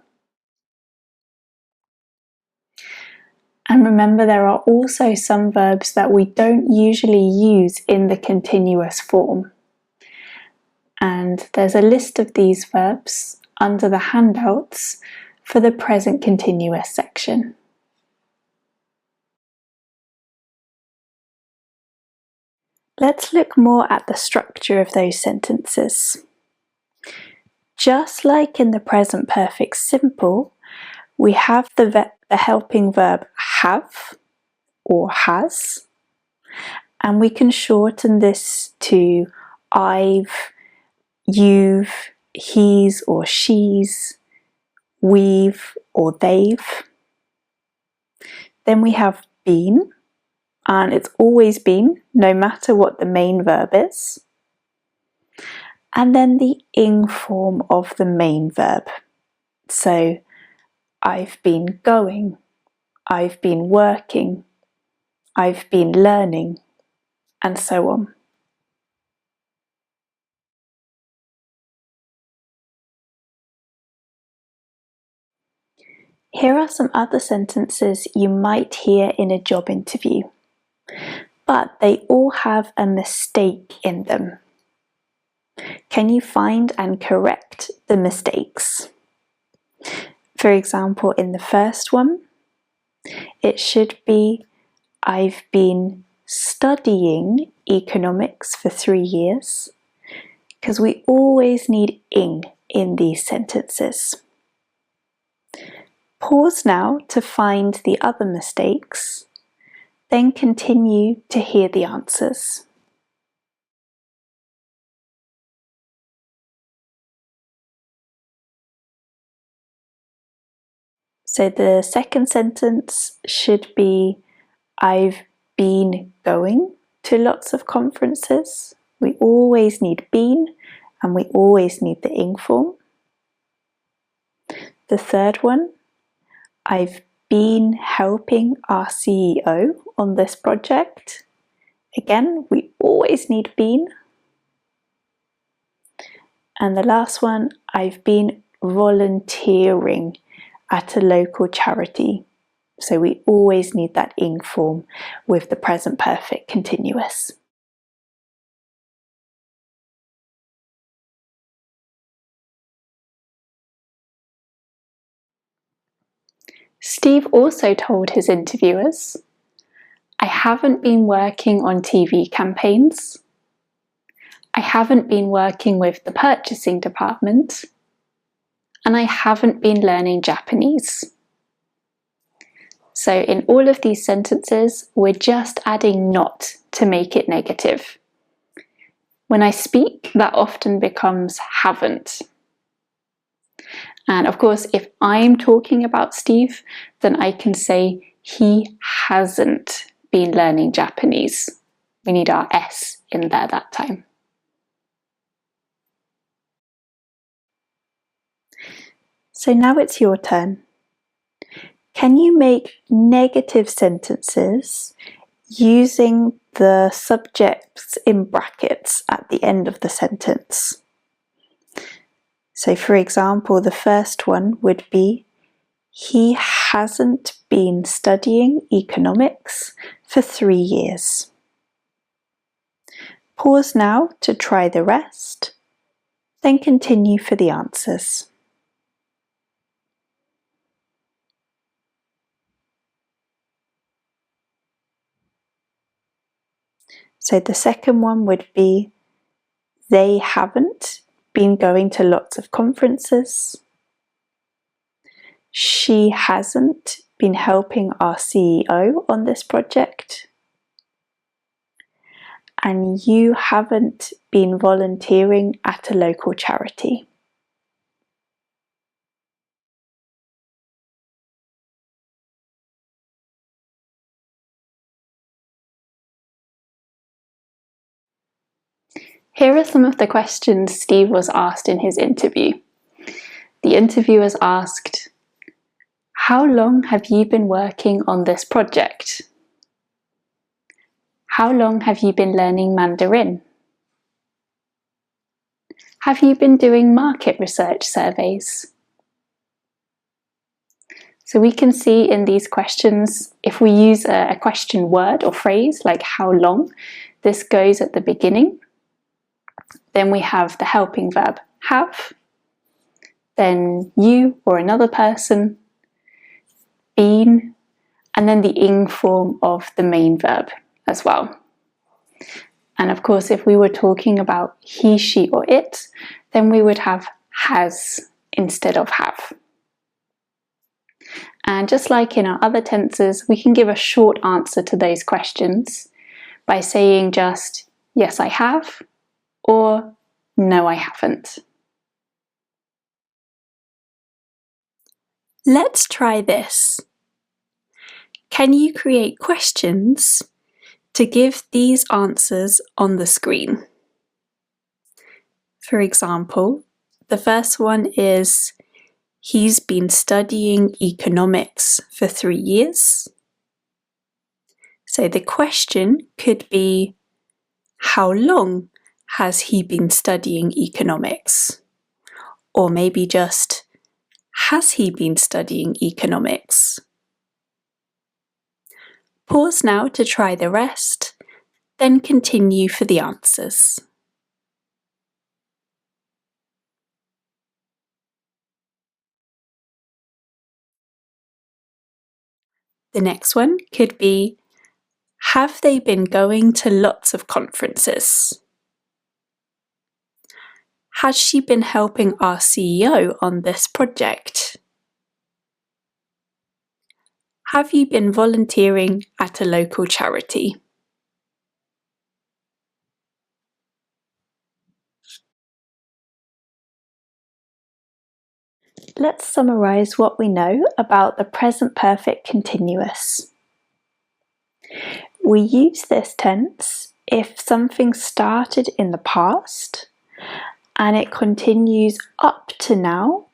A: And remember, there are also some verbs that we don't usually use in the continuous form. And there's a list of these verbs under the handouts for the present continuous section. Let's look more at the structure of those sentences. Just like in the present perfect simple, we have the helping verb have or has, and we can shorten this to I've, you've, he's or she's, we've or they've. Then we have been, and it's always been, no matter what the main verb is. And then the ing form of the main verb. So, I've been going, I've been working, I've been learning, and so on. Here are some other sentences you might hear in a job interview, but they all have a mistake in them. Can you find and correct the mistakes? For example, in the first one, it should be, I've been studying economics for 3 years, because we always need ing in these sentences. Pause now to find the other mistakes, then continue to hear the answers. So the second sentence should be, I've been going to lots of conferences. We always need been, and we always need the ing form. The third one, I've been helping our CEO on this project. Again, we always need been. And the last one, I've been volunteering at a local charity. So we always need that ing form with the present perfect continuous. Steve also told his interviewers, I haven't been working on TV campaigns. I haven't been working with the purchasing department. And I haven't been learning Japanese. So in all of these sentences, we're just adding not to make it negative. When I speak, that often becomes haven't. And of course, if I'm talking about Steve, then I can say he hasn't been learning Japanese. We need our S in there that time. So now it's your turn. Can you make negative sentences using the subjects in brackets at the end of the sentence? So for example, the first one would be, he hasn't been studying economics for 3 years. Pause now to try the rest, then continue for the answers. So the second one would be, they haven't been going to lots of conferences. She hasn't been helping our CEO on this project. And you haven't been volunteering at a local charity. Here are some of the questions Steve was asked in his interview. The interviewers asked, how long have you been working on this project? How long have you been learning Mandarin? Have you been doing market research surveys? So we can see in these questions, if we use a question word or phrase like how long, this goes at the beginning. Then we have the helping verb have, then you or another person, been, and then the ing form of the main verb as well. And of course, if we were talking about he, she, or it, then we would have has instead of have. And just like in our other tenses, we can give a short answer to those questions by saying just, yes, I have, or no, I haven't. Let's try this. Can you create questions to give these answers on the screen? For example, the first one is, He's been studying economics for 3 years. So the question could be, how long has he been studying economics? Or maybe just, has he been studying economics? Pause now to try the rest, then continue for the answers. The next one could be, have they been going to lots of conferences? Has she been helping our CEO on this project? Have you been volunteering at a local charity? Let's summarise what we know about the present perfect continuous. We use this tense if something started in the past and it continues up to now,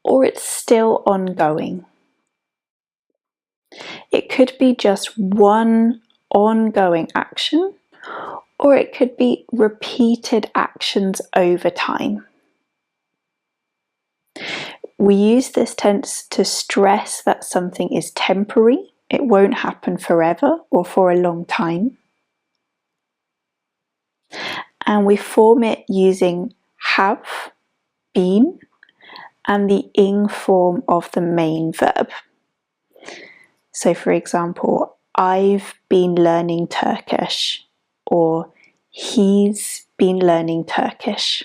A: or it's still ongoing. It could be just one ongoing action, or it could be repeated actions over time. We use this tense to stress that something is temporary. It won't happen forever or for a long time. And we form it using have, been, and the ing form of the main verb. So for example, I've been learning Turkish, or he's been learning Turkish.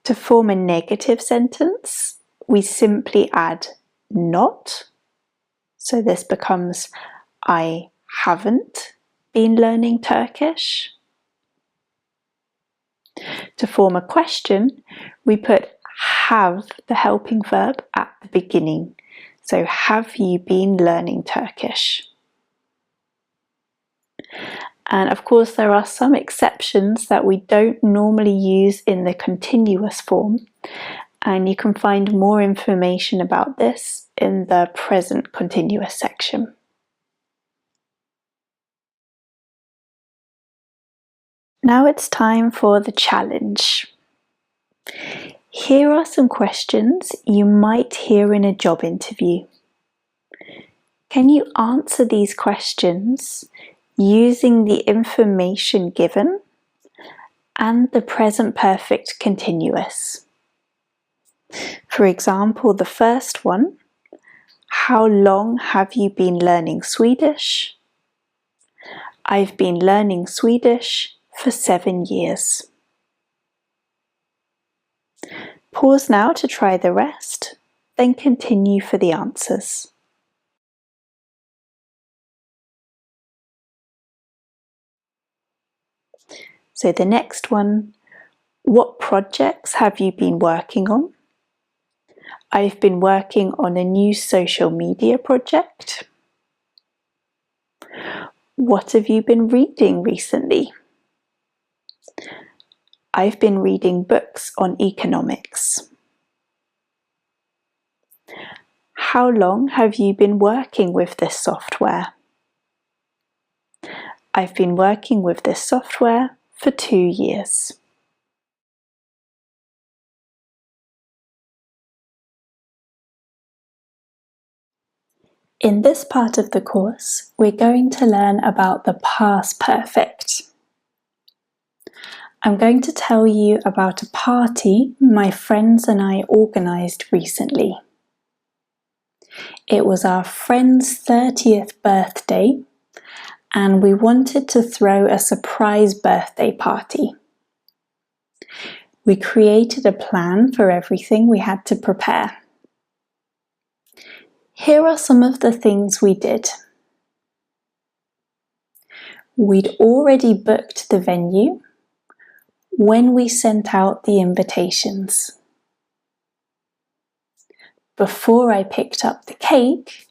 A: To form a negative sentence, we simply add not. So this becomes, I haven't been learning Turkish. To form a question, we put have, the helping verb, at the beginning. So have you been learning Turkish? And of course there are some exceptions that we don't normally use in the continuous form, and you can find more information about this in the present continuous section. Now it's time for the challenge. Here are some questions you might hear in a job interview. Can you answer these questions using the information given and the present perfect continuous? For example, the first one, how long have you been learning Swedish? I've been learning Swedish for 7 years. Pause now to try the rest, then continue for the answers. So the next one, what projects have you been working on? I've been working on a new social media project. What have you been reading recently? I've been reading books on economics. How long have you been working with this software? I've been working with this software for 2 years. In this part of the course, we're going to learn about the past perfect. I'm going to tell you about a party my friends and I organised recently. It was our friend's 30th birthday, and we wanted to throw a surprise birthday party. We created a plan for everything we had to prepare. Here are some of the things we did. We'd already booked the venue when we sent out the invitations. Before I picked up the cake,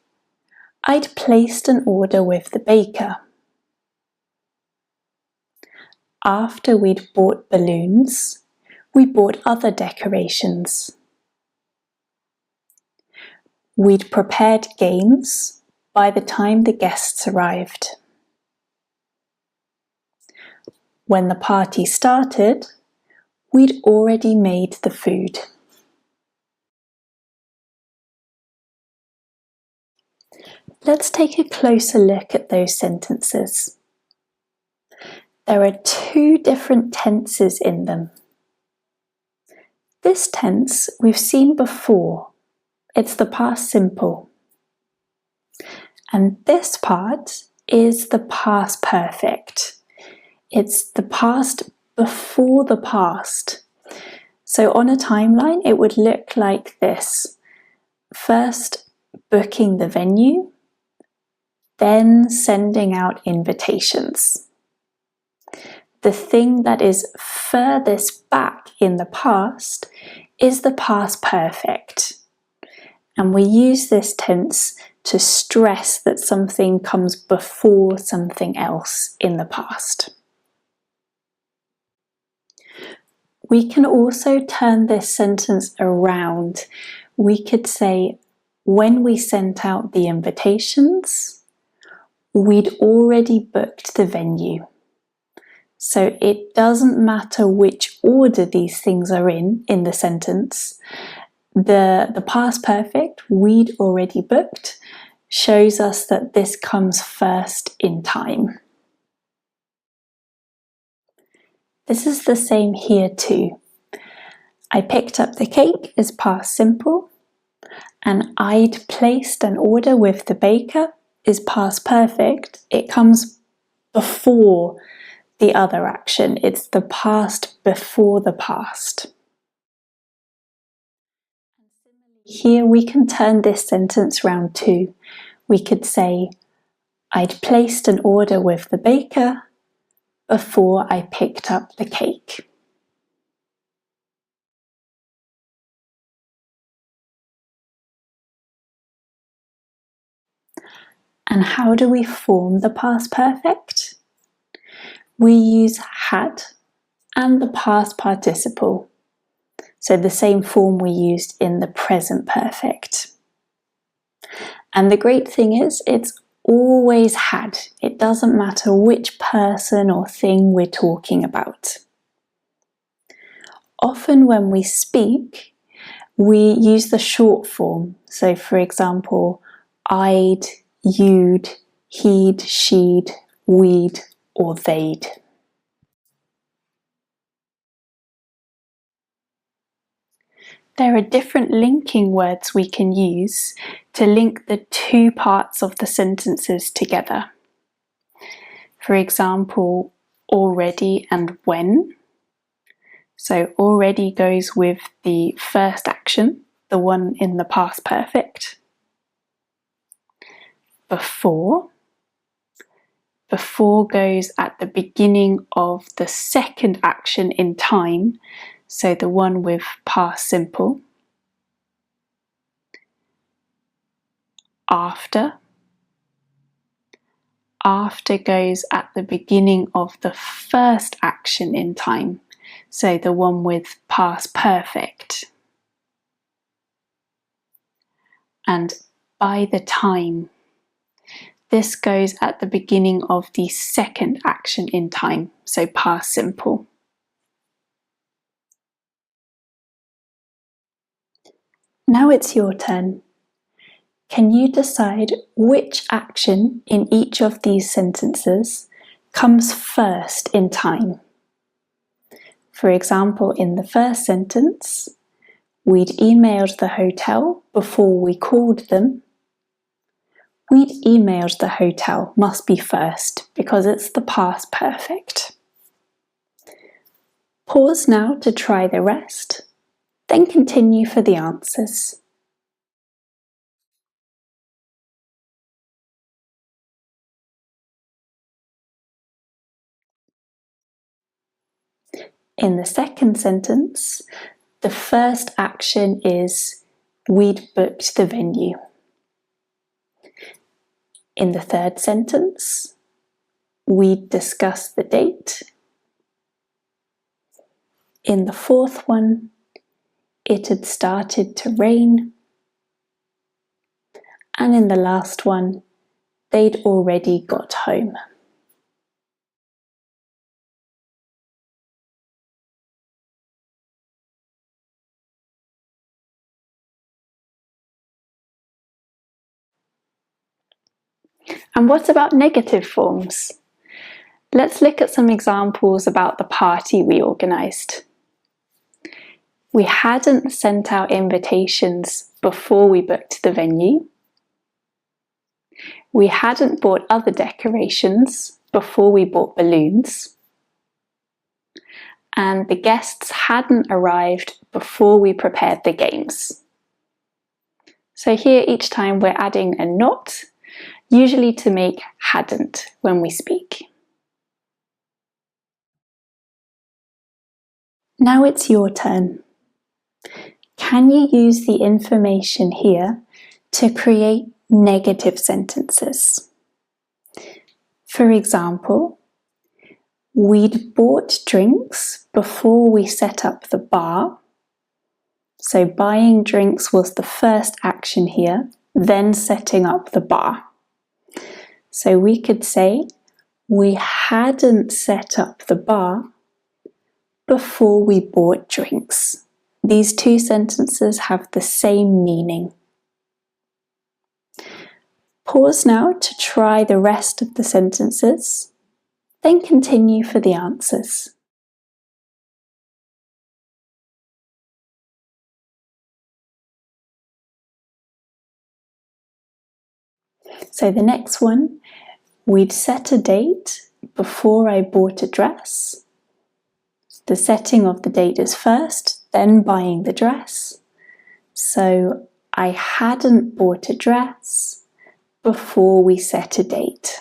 A: I'd placed an order with the baker. After we'd bought balloons, We bought other decorations. We'd prepared games by the time the guests arrived. When the party started, we'd already made the food. Let's take a closer look at those sentences. There are two different tenses in them. This tense we've seen before. It's the past simple. And this part is the past perfect. It's the past before the past. So on a timeline, it would look like this. First, booking the venue, then sending out invitations. The thing that is furthest back in the past is the past perfect. And we use this tense to stress that something comes before something else in the past. We can also turn this sentence around. We could say, when we sent out the invitations, we'd already booked the venue. So it doesn't matter which order these things are in the sentence. The past perfect, we'd already booked, shows us that this comes first in time. This is the same here too. I picked up the cake is past simple, and I'd placed an order with the baker is past perfect. It comes before the other action. It's the past before the past. Here we can turn this sentence round too. We could say, I'd placed an order with the baker before I picked up the cake. And how do we form the past perfect? We use had and the past participle. So the same form we used in the present perfect. And the great thing is, it's always had. It doesn't matter which person or thing we're talking about. Often when we speak, we use the short form. So for example, I'd, you'd, he'd, she'd, we'd, or they'd. There are different linking words we can use to link the two parts of the sentences together. For example, already and when. So already goes with the first action, the one in the past perfect. Before goes at the beginning of the second action in time, so the one with past simple. After goes at the beginning of the first action in time, so the one with past perfect. And by the time, this goes at the beginning of the second action in time, so past simple. Now it's your turn. Can you decide which action in each of these sentences comes first in time? For example, in the first sentence, we'd emailed the hotel before we called them. We'd emailed the hotel must be first because it's the past perfect. Pause now to try the rest, then continue for the answers. In the second sentence, the first action is we'd booked the venue. In the third sentence, we'd discussed the date. In the fourth one, it had started to rain. And in the last one, they'd already got home. And what about negative forms? Let's look at some examples about the party we organised. We hadn't sent out invitations before we booked the venue. We hadn't bought other decorations before we bought balloons. And the guests hadn't arrived before we prepared the games. So here each time we're adding a not, usually to make hadn't when we speak. Now it's your turn. Can you use the information here to create negative sentences? For example, we'd bought drinks before we set up the bar. So buying drinks was the first action here, then setting up the bar. So we could say, we hadn't set up the bar before we bought drinks. These two sentences have the same meaning. Pause now to try the rest of the sentences, then continue for the answers. So the next one, we'd set a date before I bought a dress. The setting of the date is first, then buying the dress. So I hadn't bought a dress before we set a date.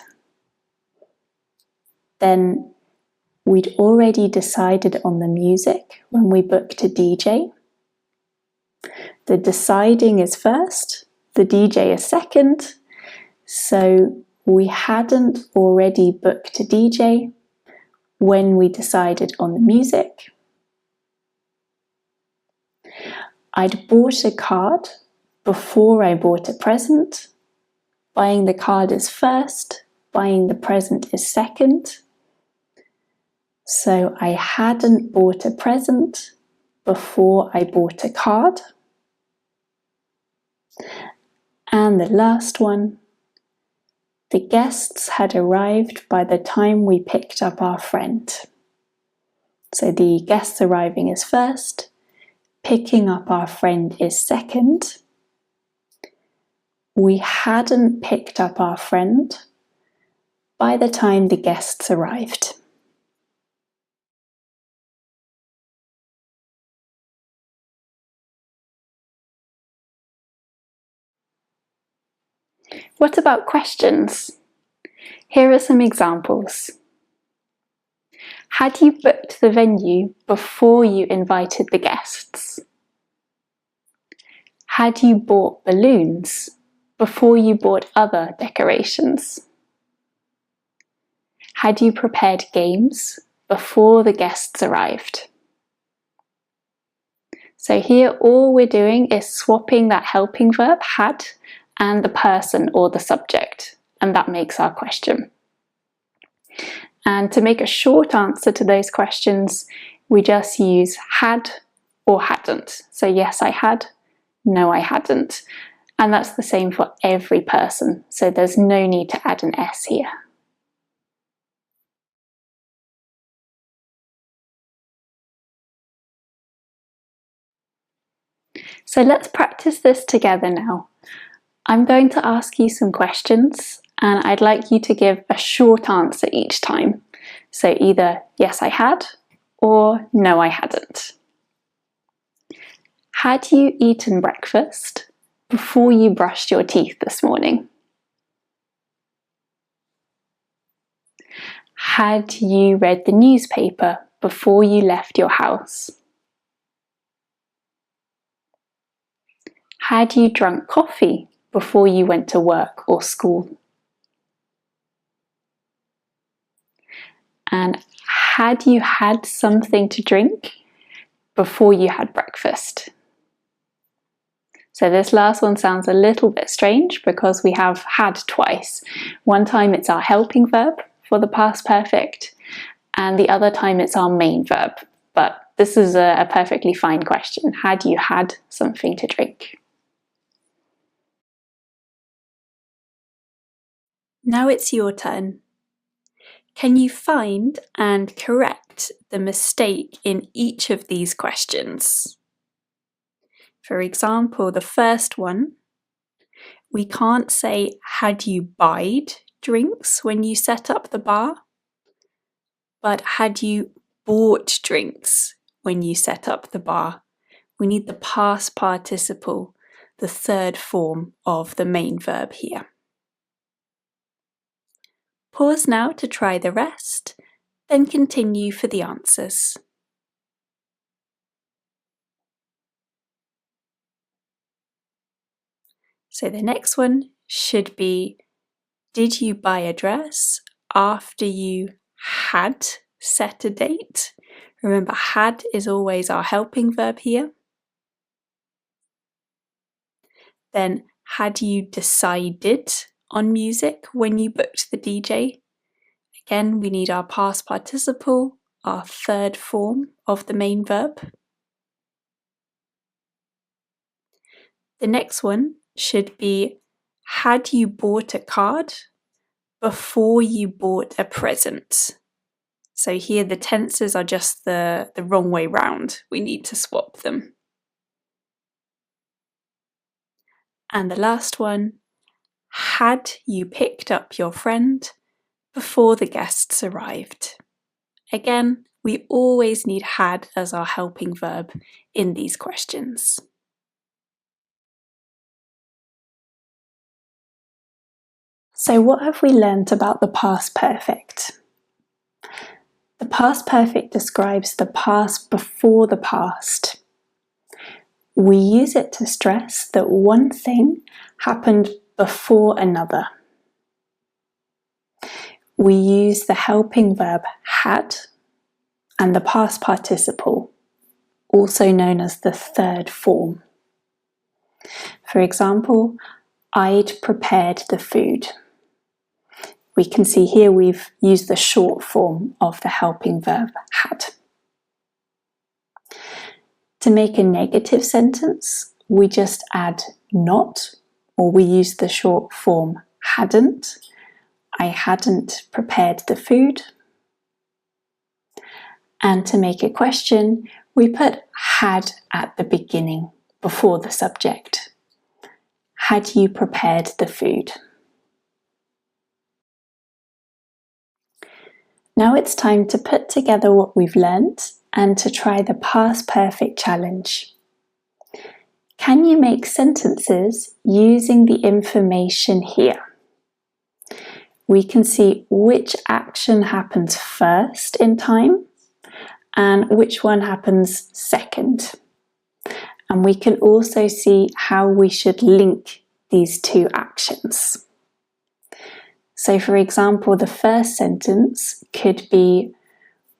A: Then we'd already decided on the music when we booked a DJ. The deciding is first, the DJ is second. So we hadn't already booked a DJ when we decided on the music. I'd bought a card before I bought a present. Buying the card is first, buying the present is second. So I hadn't bought a present before I bought a card. And the last one, the guests had arrived by the time we picked up our friend. So the guests arriving is first, picking up our friend is second. We hadn't picked up our friend by the time the guests arrived. What about questions? Here are some examples. Had you booked the venue before you invited the guests? Had you bought balloons before you bought other decorations? Had you prepared games before the guests arrived? So here all we're doing is swapping that helping verb had and the person or the subject, and that makes our question. And to make a short answer to those questions, we just use had or hadn't. So yes, I had, no, I hadn't. And that's the same for every person, so there's no need to add an S here. So let's practice this together now. I'm going to ask you some questions and I'd like you to give a short answer each time. So either yes, I had, or no, I hadn't. Had you eaten breakfast before you brushed your teeth this morning? Had you read the newspaper before you left your house? Had you drunk coffee before you went to work or school? And had you had something to drink before you had breakfast. So this last one sounds a little bit strange because we have had twice. One time it's our helping verb for the past perfect, and the other time it's our main verb. But this is a perfectly fine question. Had you had something to drink? Now it's your turn. Can you find and correct the mistake in each of these questions? For example, the first one, we can't say, had you buyed drinks when you set up the bar? But had you bought drinks when you set up the bar? We need the past participle, the third form of the main verb here. Pause now to try the rest, then continue for the answers. So the next one should be, did you buy a dress after you had set a date? Remember, had is always our helping verb here. Then, had you decided on music when you booked the DJ? Again, we need our past participle, our third form of the main verb. The next one should be, had you bought a card before you bought a present? So here the tenses are just the wrong way round. We need to swap them. And the last one, had you picked up your friend before the guests arrived? Again, we always need had as our helping verb in these questions. So what have we learnt about the past perfect? The past perfect describes the past before the past. We use it to stress that one thing happened before another. We use the helping verb had and the past participle, also known as the third form. For example, I'd prepared the food. We can see here we've used the short form of the helping verb had. To make a negative sentence, we just add not, or we use the short form hadn't. I hadn't prepared the food. And to make a question, we put had at the beginning, before the subject. Had you prepared the food? Now it's time to put together what we've learnt and to try the past perfect challenge. Can you make sentences using the information here? We can see which action happens first in time and which one happens second. And we can also see how we should link these two actions. So for example, the first sentence could be,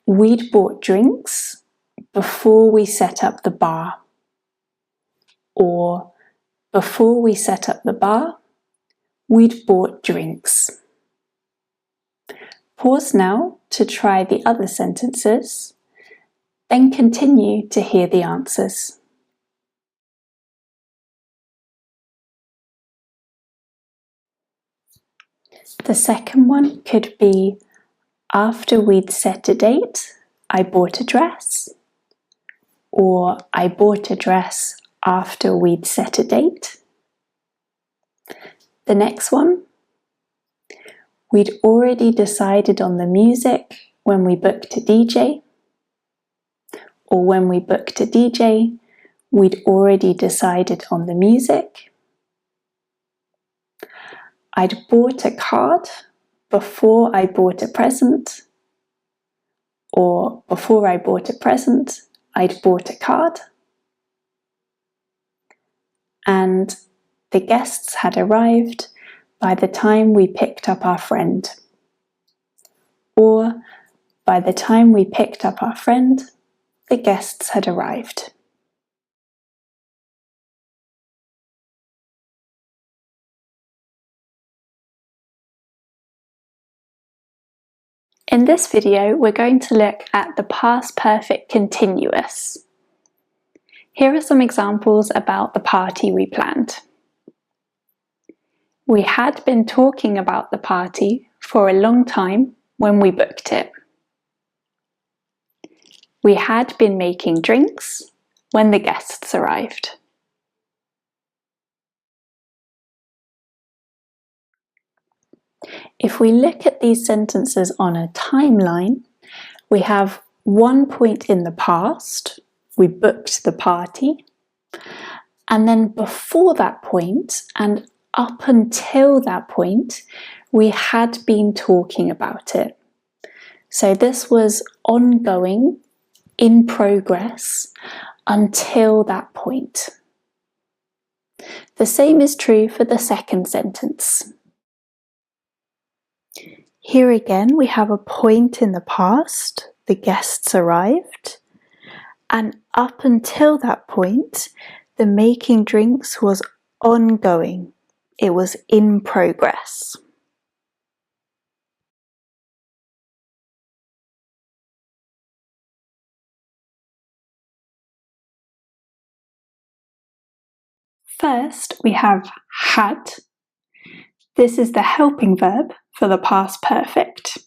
A: we'd bought drinks before we set up the bar. Or, before we set up the bar, we'd bought drinks. Pause now to try the other sentences, then continue to hear the answers. The second one could be, after we'd set a date, I bought a dress. Or, I bought a dress after we'd set a date. The next one, we'd already decided on the music when we booked a DJ. Or when we booked a DJ, we'd already decided on the music. I'd bought a card before I bought a present. Or before I bought a present, I'd bought a card. And the guests had arrived by the time we picked up our friend. Or by the time we picked up our friend, the guests had arrived. In this video, we're going to look at the past perfect continuous. Here are some examples about the party we planned. We had been talking about the party for a long time when we booked it. We had been making drinks when the guests arrived. If we look at these sentences on a timeline, we have one point in the past, we booked the party, and then before that point and up until that point, we had been talking about it. So this was ongoing, in progress, until that point. The same is true for the second sentence. Here again, we have a point in the past, the guests arrived, and up until that point, the making drinks was ongoing. It was in progress. First, we have had. This is the helping verb for the past perfect.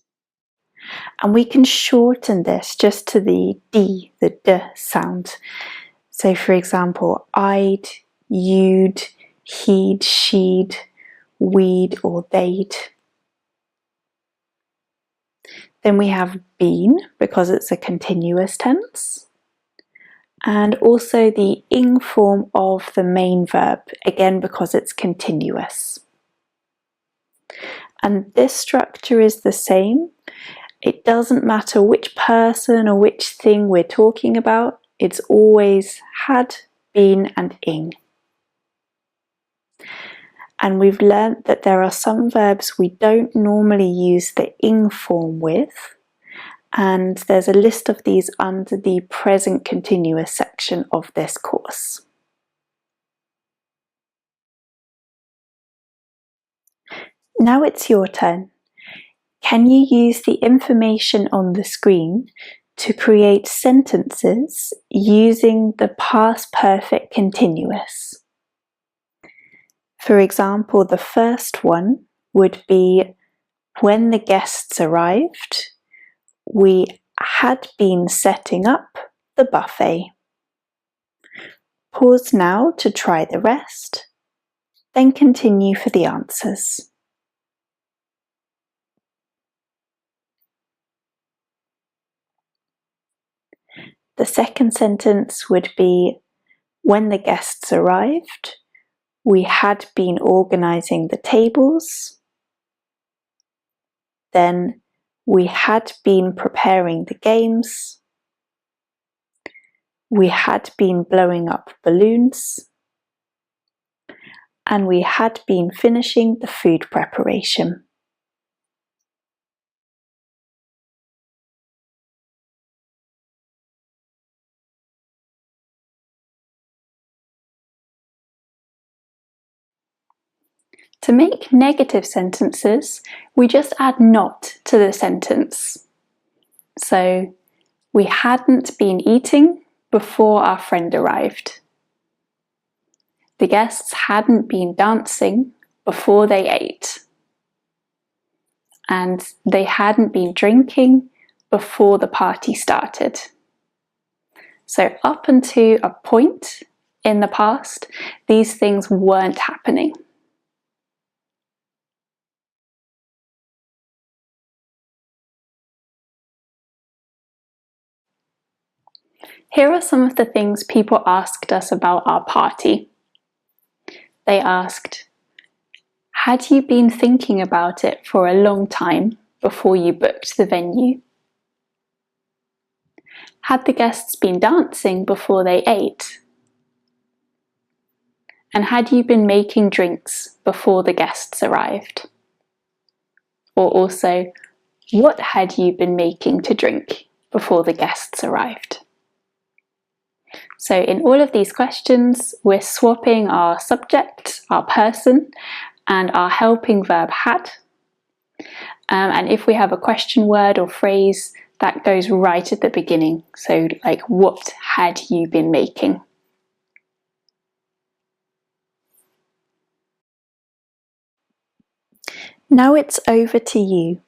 A: And we can shorten this just to the D, the D sound. So for example, I'd, you'd, he'd, she'd, we'd, or they'd. Then we have been, because it's a continuous tense. And also the ing form of the main verb, again because it's continuous. And this structure is the same. It doesn't matter which person or which thing we're talking about, it's always had, been, and ing. And we've learnt that there are some verbs we don't normally use the ing form with, and there's a list of these under the present continuous section of this course. Now it's your turn. Can you use the information on the screen to create sentences using the past perfect continuous? For example, the first one would be when the guests arrived, we had been setting up the buffet. Pause now to try the rest, then continue for the answers. The second sentence would be when the guests arrived, we had been organising the tables. Then we had been preparing the games. We had been blowing up balloons. And we had been finishing the food preparation. To make negative sentences, we just add not to the sentence. So, we hadn't been eating before our friend arrived. The guests hadn't been dancing before they ate. And they hadn't been drinking before the party started. So up until a point in the past, these things weren't happening. Here are some of the things people asked us about our party. They asked, had you been thinking about it for a long time before you booked the venue? Had the guests been dancing before they ate? And had you been making drinks before the guests arrived? Or also, what had you been making to drink before the guests arrived? So in all of these questions, we're swapping our subject, our person, and our helping verb had. And if we have a question word or phrase, that goes right at the beginning. So like, what had you been making? Now it's over to you.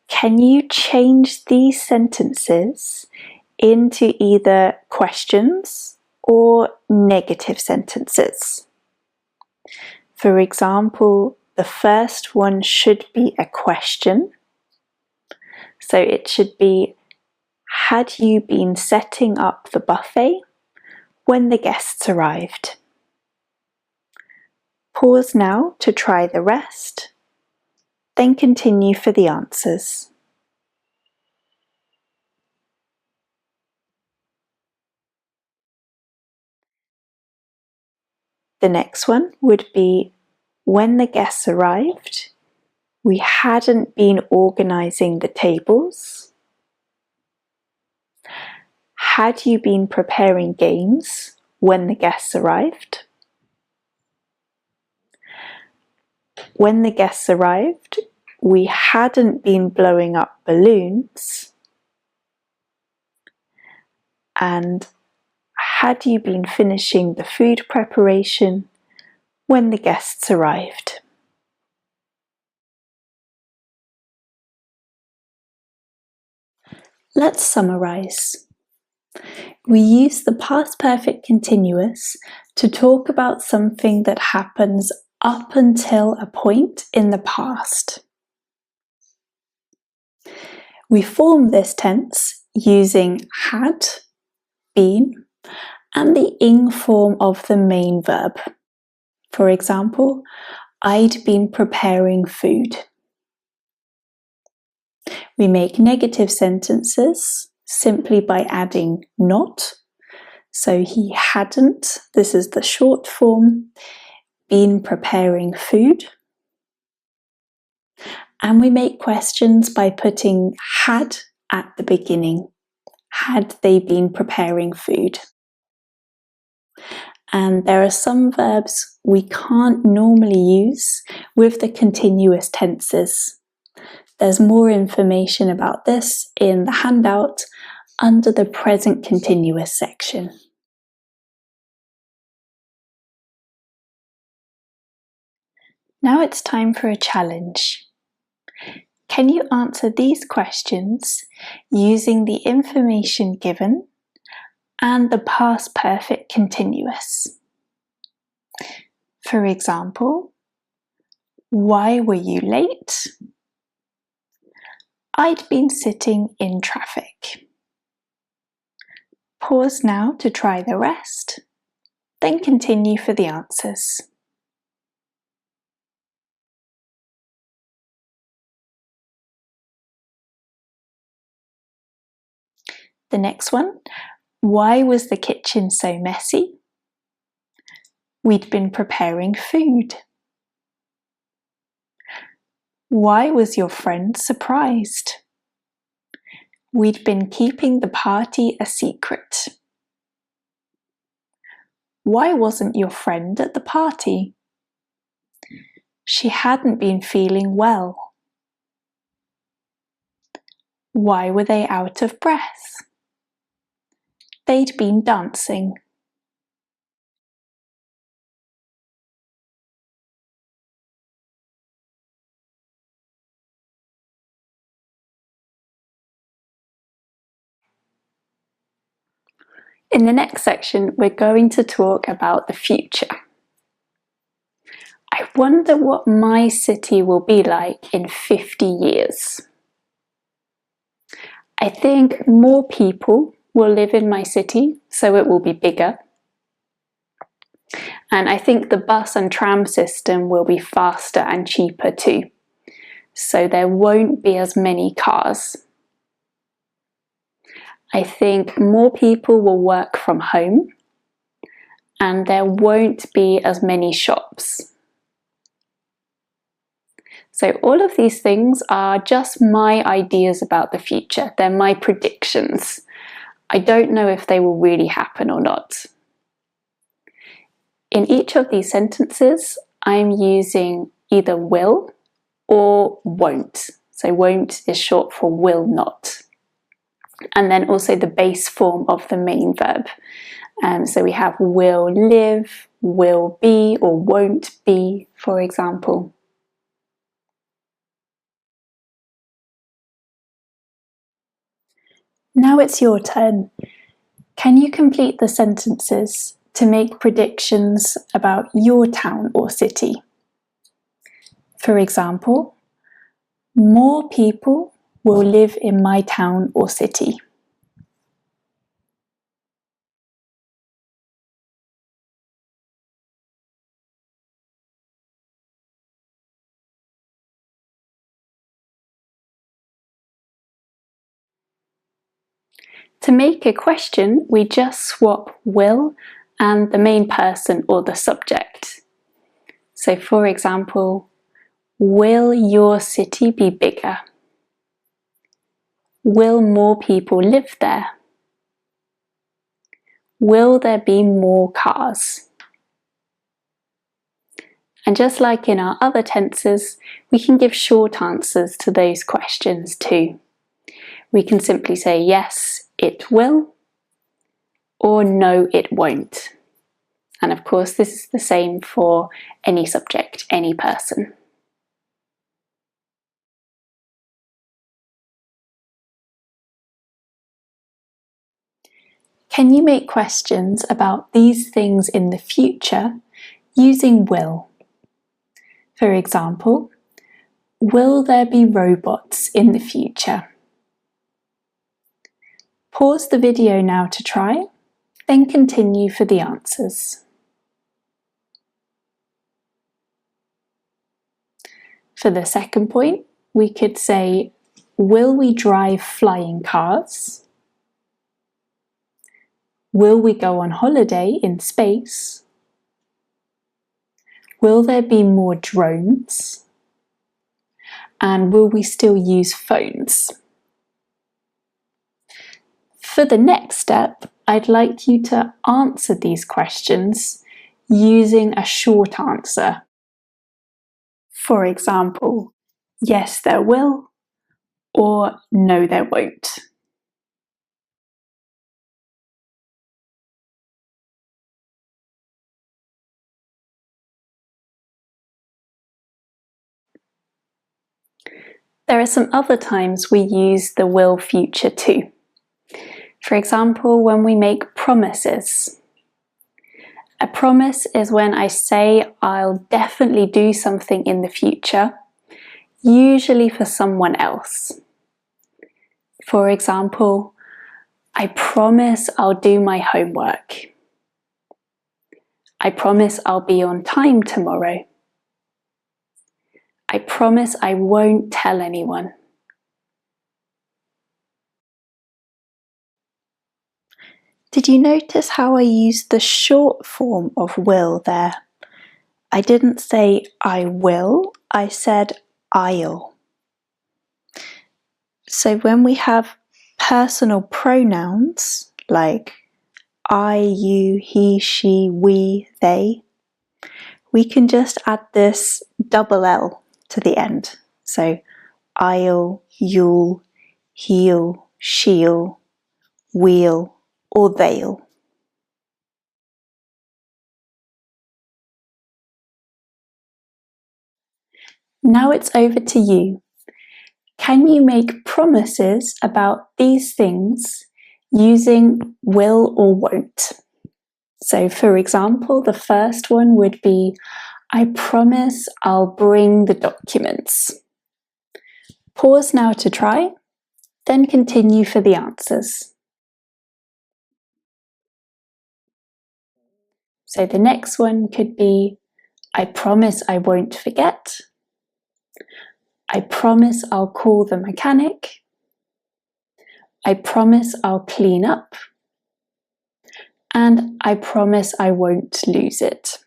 A: Can you change these sentences into either questions or negative sentences? For example, the first one should be a question. So it should be, had you been setting up the buffet when the guests arrived? Pause now to try the rest, then continue for the answers. The next one would be, when the guests arrived, we hadn't been organising the tables. Had you been preparing games when the guests arrived? When the guests arrived, we hadn't been blowing up balloons. And had you been finishing the food preparation when the guests arrived? Let's summarise. We use the past perfect continuous to talk about something that happens up until a point in the past. We form this tense using had, been, and the ing form of the main verb. For example, I'd been preparing food. We make negative sentences simply by adding not. So he hadn't, this is the short form, been preparing food. And we make questions by putting had at the beginning. Had they been preparing food? And there are some verbs we can't normally use with the continuous tenses. There's more information about this in the handout under the present continuous section. Now it's time for a challenge. Can you answer these questions using the information given and the past perfect continuous? For example, why were you late? I'd been sitting in traffic. Pause now to try the rest, then continue for the answers. The next one, why was the kitchen so messy? We'd been preparing food. Why was your friend surprised? We'd been keeping the party a secret. Why wasn't your friend at the party? She hadn't been feeling well. Why were they out of breath? They'd been dancing. In the next section, we're going to talk about the future. I wonder what my city will be like in 50 years. I think more people will live in my city, so it will be bigger. And I think the bus and tram system will be faster and cheaper too. So there won't be as many cars. I think more people will work from home and there won't be as many shops. So all of these things are just my ideas about the future. They're my predictions. I don't know if they will really happen or not. In each of these sentences, I'm using either will or won't. So won't is short for will not. And then also the base form of the main verb. So we have will live, will be, or won't be, for example. Now it's your turn. Can you complete the sentences to make predictions about your town or city? For example, more people will live in my town or city. To make a question, we just swap will and the main person or the subject. So for example, will your city be bigger? Will more people live there? Will there be more cars? And just like in our other tenses, we can give short answers to those questions too. We can simply say yes, it will, or no, it won't. And of course, this is the same for any subject, any person. Can you make questions about these things in the future using will? For example, will there be robots in the future? Pause the video now to try, then continue for the answers. For the second point, we could say, will we drive flying cars? Will we go on holiday in space? Will there be more drones? And will we still use phones? For the next step, I'd like you to answer these questions using a short answer. For example, yes, there will, or no, there won't. There are some other times we use the will future too. For example, when we make promises. A promise is when I say I'll definitely do something in the future, usually for someone else. For example, I promise I'll do my homework. I promise I'll be on time tomorrow. I promise I won't tell anyone. Did you notice how I used the short form of will there? I didn't say I will, I said I'll. So when we have personal pronouns like I, you, he, she, we, they, we can just add this double L to the end. So I'll, you'll, he'll, she'll, we'll, or they'll. Now it's over to you. Can you make promises about these things using will or won't? So for example, the first one would be, I promise I'll bring the documents. Pause now to try, then continue for the answers. So the next one could be, I promise I won't forget. I promise I'll call the mechanic. I promise I'll clean up. And I promise I won't lose it.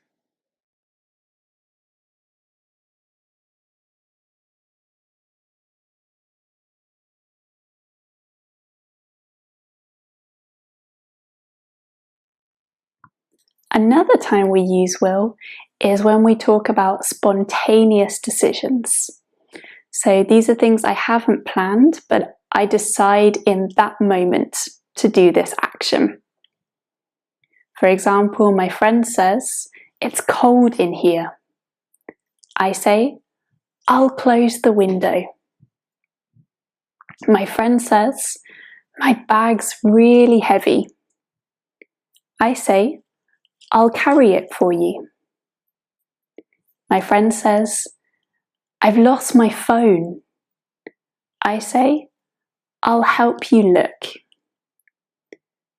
A: Another time we use will is when we talk about spontaneous decisions. So these are things I haven't planned, but I decide in that moment to do this action. For example, my friend says, "It's cold in here." I say, "I'll close the window." My friend says, "My bag's really heavy." I say, "I'll carry it for you." My friend says, "I've lost my phone." I say, "I'll help you look."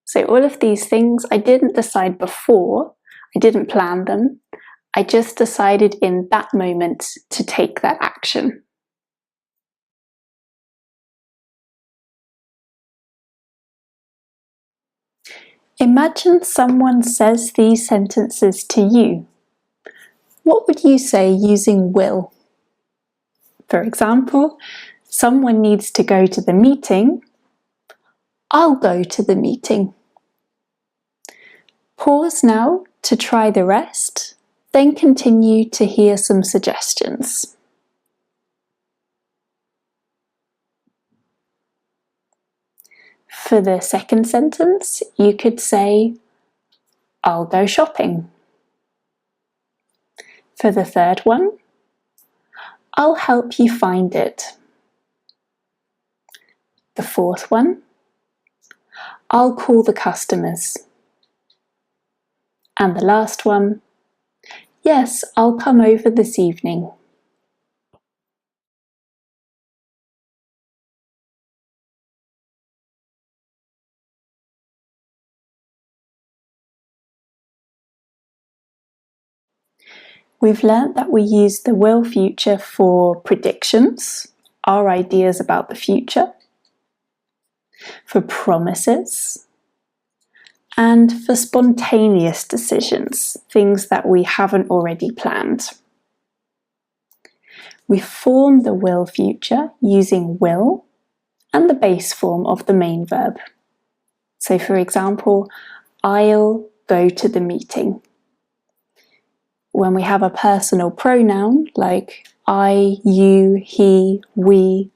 A: So all of these things I didn't decide before, I didn't plan them, I just decided in that moment to take that action. Imagine someone says these sentences to you. What would you say using will? For example, someone needs to go to the meeting. I'll go to the meeting. Pause now to try the rest, then continue to hear some suggestions. For the second sentence, you could say, "I'll go shopping." For the third one, "I'll help you find it." The fourth one, "I'll call the customers." And the last one, "Yes, I'll come over this evening." We've learnt that we use the will future for predictions, our ideas about the future, for promises, and for spontaneous decisions, things that we haven't already planned. We form the will future using will and the base form of the main verb. So for example, I'll go to the meeting. When we have a personal pronoun like I, you, he, we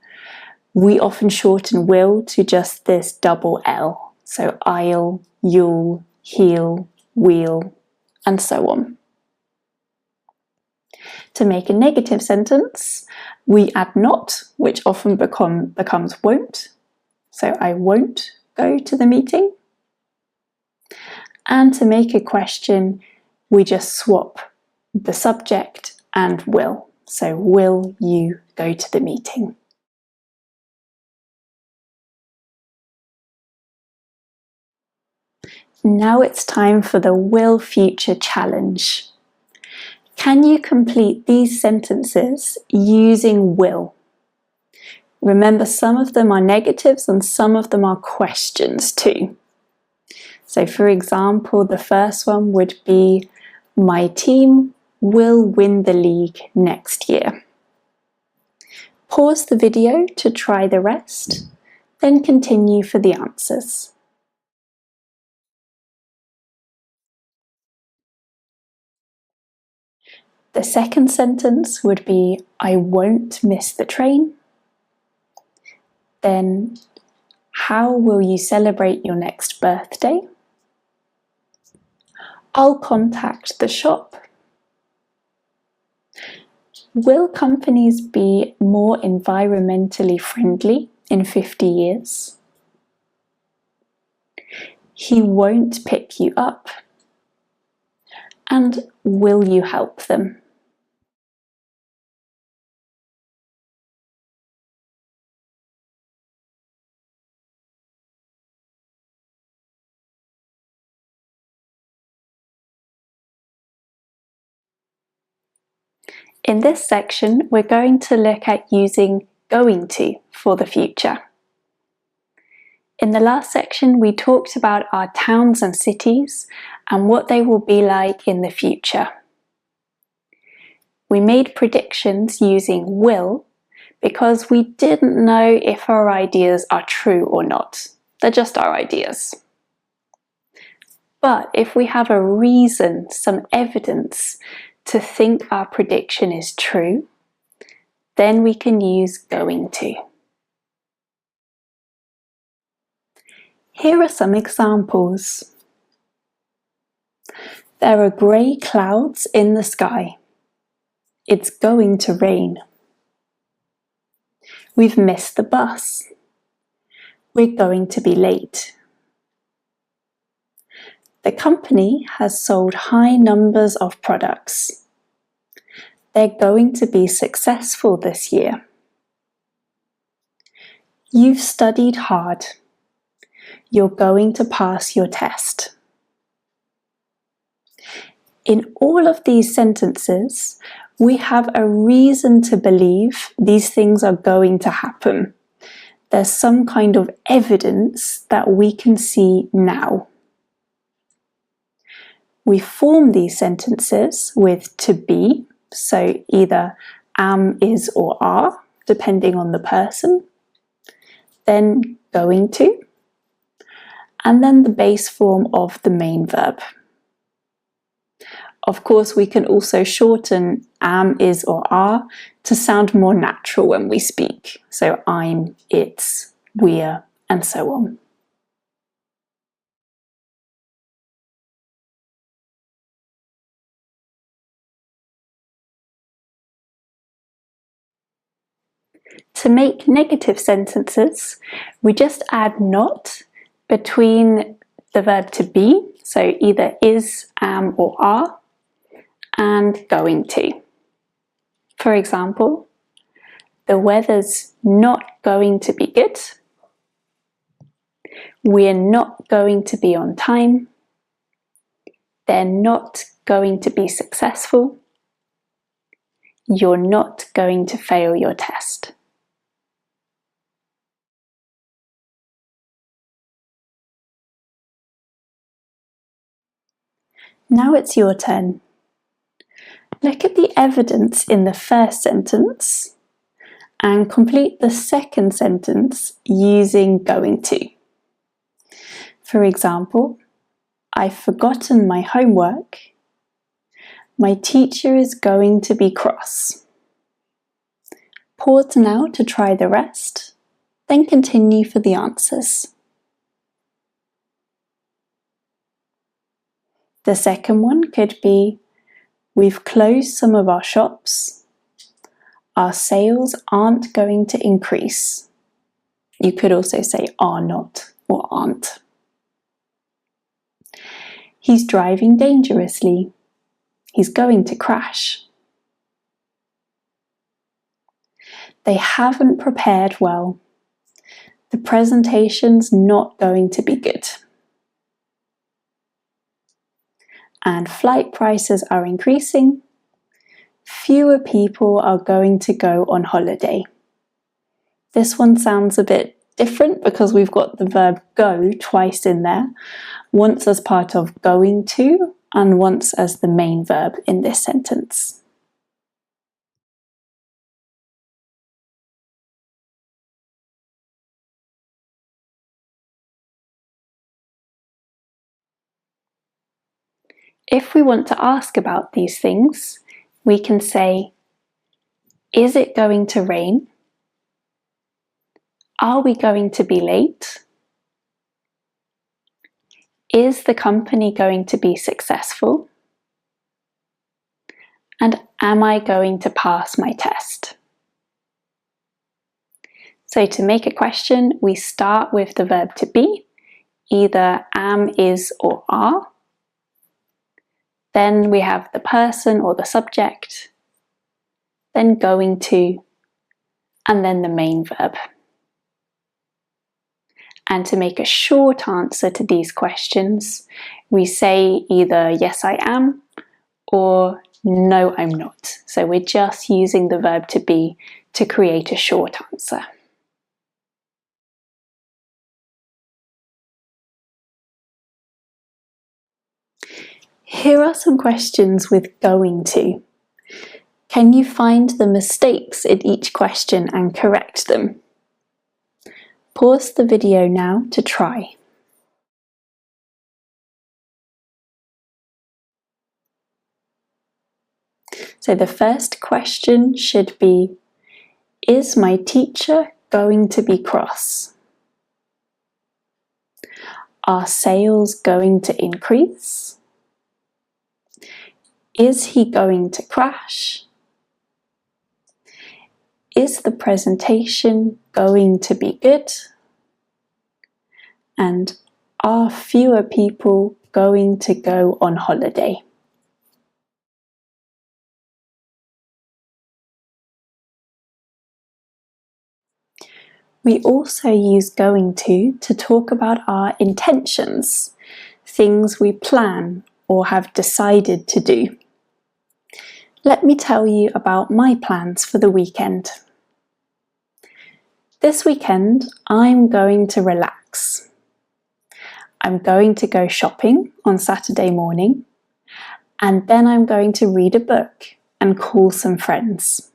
A: often shorten will to just this double L. So I'll, you'll, he'll, we'll, and so on. To make a negative sentence, we add not, which often becomes won't. So I won't go to the meeting. And to make a question, we just swap the subject and will. So will you go to the meeting? Now it's time for the will future challenge. Can you complete these sentences using will? Remember, some of them are negatives and some of them are questions too. So for example, the first one would be, my team will win the league next year. Pause the video to try the rest, then continue for the answers. The second sentence would be, I won't miss the train. Then, how will you celebrate your next birthday? I'll contact the shop. Will companies be more environmentally friendly in 50 years? He won't pick you up. And will you help them? In this section, we're going to look at using going to for the future. In the last section, we talked about our towns and cities and what they will be like in the future. We made predictions using will because we didn't know if our ideas are true or not. They're just our ideas. But if we have a reason, some evidence to think our prediction is true, then we can use going to. Here are some examples. There are grey clouds in the sky. It's going to rain. We've missed the bus. We're going to be late. The company has sold high numbers of products. They're going to be successful this year. You've studied hard. You're going to pass your test. In all of these sentences, we have a reason to believe these things are going to happen. There's some kind of evidence that we can see now. We form these sentences with to be, so either am, is, or are, depending on the person, then going to, and then the base form of the main verb. Of course, we can also shorten am, is, or are to sound more natural when we speak. So I'm, it's, we're, and so on. To make negative sentences, we just add not between the verb to be, so either is, am, or are, and going to. For example, the weather's not going to be good. We're not going to be on time. They're not going to be successful. You're not going to fail your test. Now it's your turn. Look at the evidence in the first sentence and complete the second sentence using going to. For example, I've forgotten my homework. My teacher is going to be cross. Pause now to try the rest, then continue for the answers. The second one could be, we've closed some of our shops. Our sales aren't going to increase. You could also say are not or aren't. He's driving dangerously. He's going to crash. They haven't prepared well. The presentation's not going to be good. And flight prices are increasing. Fewer people are going to go on holiday. This one sounds a bit different because we've got the verb go twice in there, once as part of going to and once as the main verb in this sentence. If we want to ask about these things, we can say, is it going to rain? Are we going to be late? Is the company going to be successful? And am I going to pass my test? So to make a question, we start with the verb to be, either am, is, or are. Then we have the person or the subject, then going to, and then the main verb. And to make a short answer to these questions, we say either yes I am or no I'm not. So we're just using the verb to be to create a short answer. Here are some questions with going to. Can you find the mistakes in each question and correct them? Pause the video now to try. So the first question should be, is my teacher going to be cross? Are sales going to increase? Is he going to crash? Is the presentation going to be good? And are fewer people going to go on holiday? We also use going to talk about our intentions, things we plan or have decided to do. Let me tell you about my plans for the weekend. This weekend, I'm going to relax. I'm going to go shopping on Saturday morning, and then I'm going to read a book and call some friends.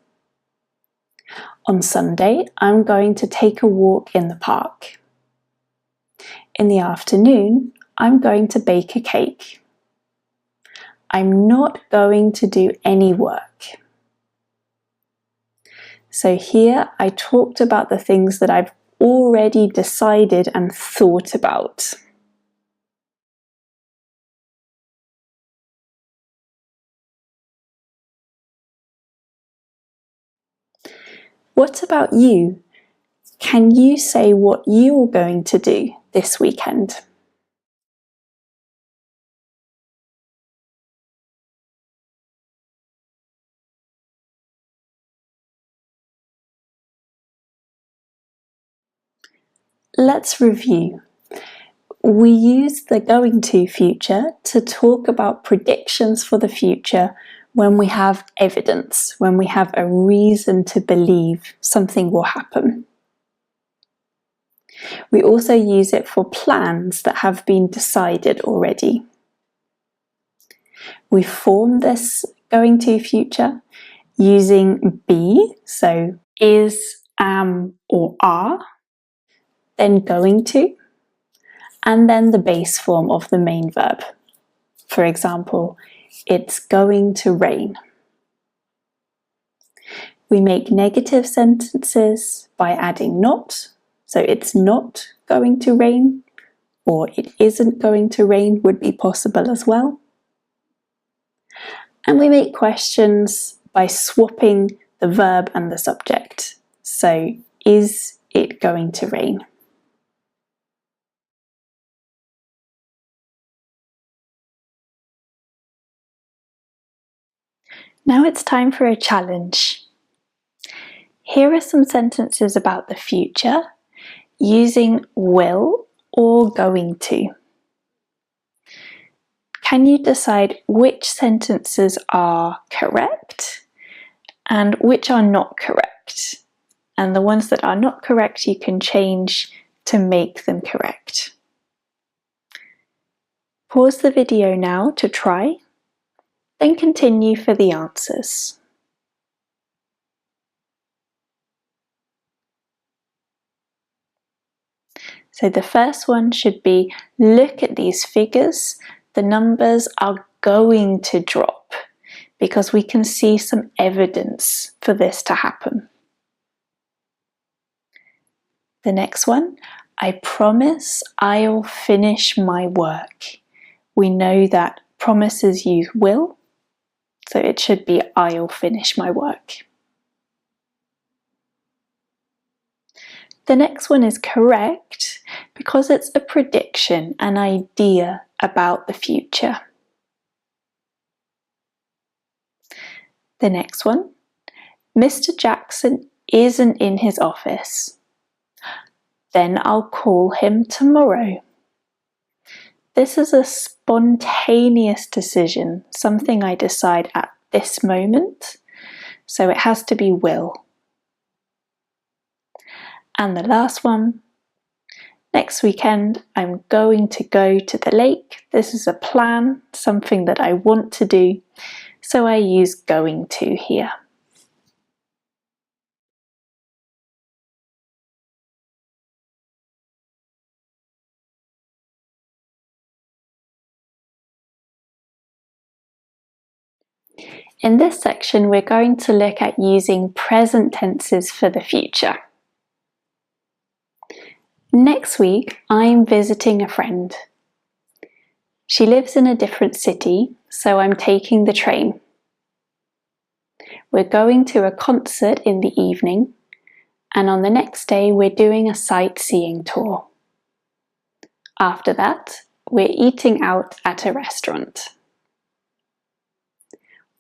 A: On Sunday, I'm going to take a walk in the park. In the afternoon, I'm going to bake a cake. I'm not going to do any work. So here I talked about the things that I've already decided and thought about. What about you? Can you say what you're going to do this weekend? Let's review. We use the going to future to talk about predictions for the future when we have evidence, when we have a reason to believe something will happen. We also use it for plans that have been decided already. We form this going to future using be, so is, am, or are, then going to, and then the base form of the main verb. For example, it's going to rain. We make negative sentences by adding not, so it's not going to rain, or it isn't going to rain would be possible as well. And we make questions by swapping the verb and the subject. So, is it going to rain? Now it's time for a challenge. Here are some sentences about the future using will or going to. Can you decide which sentences are correct and which are not correct? And the ones that are not correct you can change to make them correct. Pause the video now to try, then continue for the answers. So the first one should be, look at these figures, the numbers are going to drop because we can see some evidence for this to happen. The next one, I promise I'll finish my work. We know that promises use will, so it should be I'll finish my work. The next one is correct because it's a prediction, an idea about the future. The next one, Mr. Jackson isn't in his office. Then I'll call him tomorrow. This is a spontaneous decision, something I decide at this moment, so it has to be will. And the last one, next weekend I'm going to go to the lake. This is a plan, something that I want to do, so I use going to here. In this section, we're going to look at using present tenses for the future. Next week, I'm visiting a friend. She lives in a different city, so I'm taking the train. We're going to a concert in the evening, and on the next day, we're doing a sightseeing tour. After that, we're eating out at a restaurant.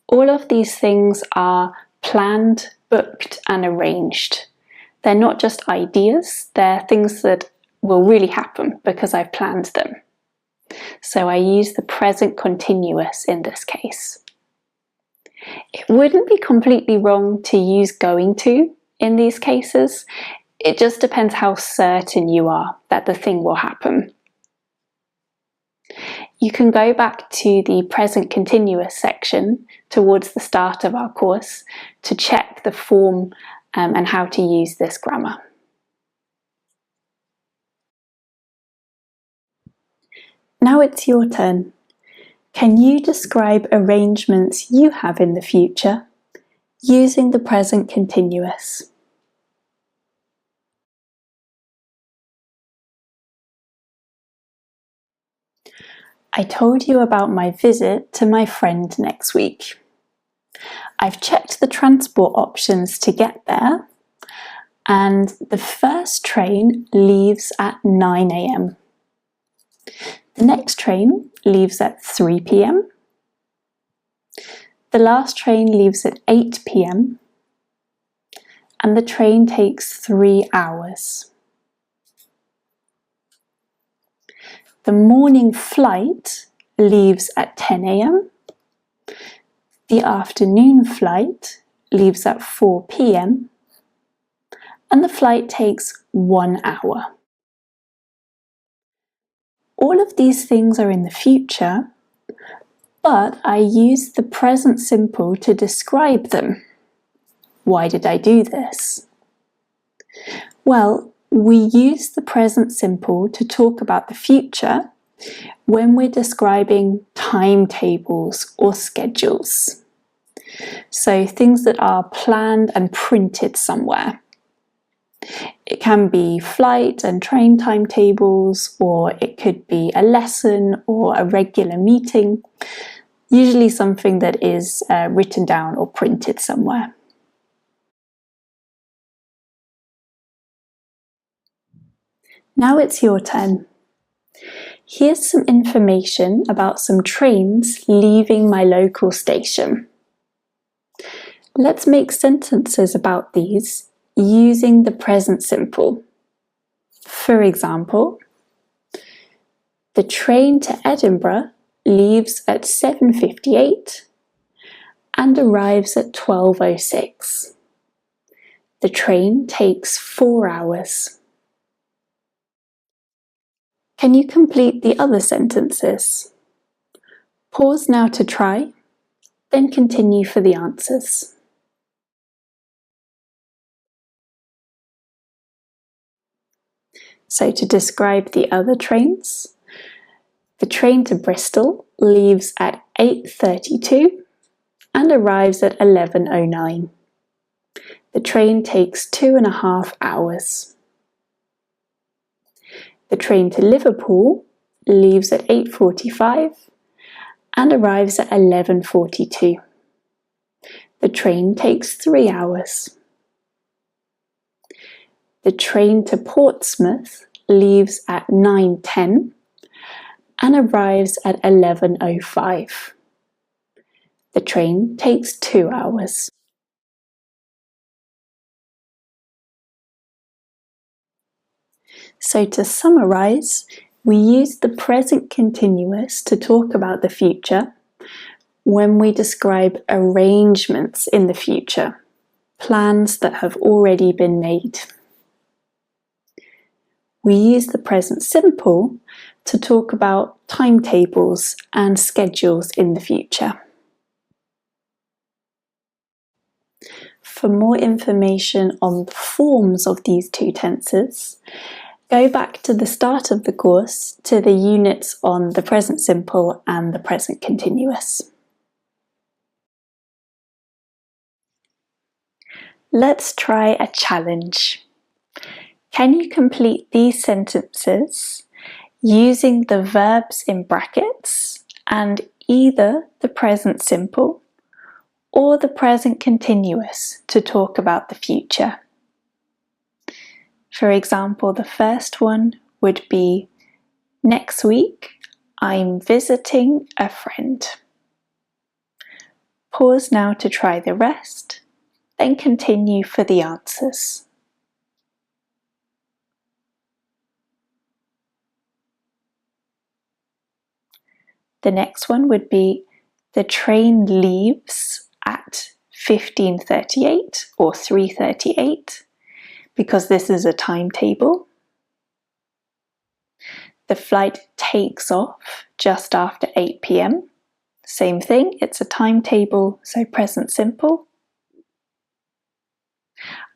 A: All of these things are planned, booked, and arranged. They're not just ideas, they're things that will really happen because I've planned them. So I use the present continuous in this case. It wouldn't be completely wrong to use going to in these cases. It just depends how certain you are that the thing will happen. You can go back to the present continuous section towards the start of our course to check the form and how to use this grammar. Now it's your turn. Can you describe arrangements you have in the future using the present continuous? I told you about my visit to my friend next week. I've checked the transport options to get there, and the first train leaves at 9 a.m. The next train leaves at 3 p.m. The last train leaves at 8 p.m. and the train takes 3 hours. The morning flight leaves at 10 a.m. The afternoon flight leaves at 4 p.m. and the flight takes 1 hour. All of these things are in the future, but I use the present simple to describe them. Why did I do this? Well, we use the present simple to talk about the future when we're describing timetables or schedules. So things that are planned and printed somewhere. It can be flight and train timetables, or it could be a lesson or a regular meeting, usually something that is written down or printed somewhere. Now it's your turn. Here's some information about some trains leaving my local station. Let's make sentences about these using the present simple. For example, the train to Edinburgh leaves at 7:58 and arrives at 12:06. The train takes 4 hours. Can you complete the other sentences? Pause now to try, then continue for the answers. So to describe the other trains, the train to Bristol leaves at 8:32 and arrives at 11:09. The train takes 2.5 hours. The train to Liverpool leaves at 8:45 and arrives at 11:42. The train takes 3 hours. The train to Portsmouth leaves at 9:10 and arrives at 11:05. The train takes 2 hours. So to summarize, we use the present continuous to talk about the future when we describe arrangements in the future, plans that have already been made. We use the present simple to talk about timetables and schedules in the future. For more information on the forms of these two tenses, go back to the start of the course to the units on the present simple and the present continuous. Let's try a challenge. Can you complete these sentences using the verbs in brackets and either the present simple or the present continuous to talk about the future? For example, the first one would be, next week I'm visiting a friend. Pause now to try the rest, then continue for the answers. The next one would be, the train leaves at 15:38 or 3:38, because this is a timetable. The flight takes off just after 8 p.m. Same thing, it's a timetable, so present simple.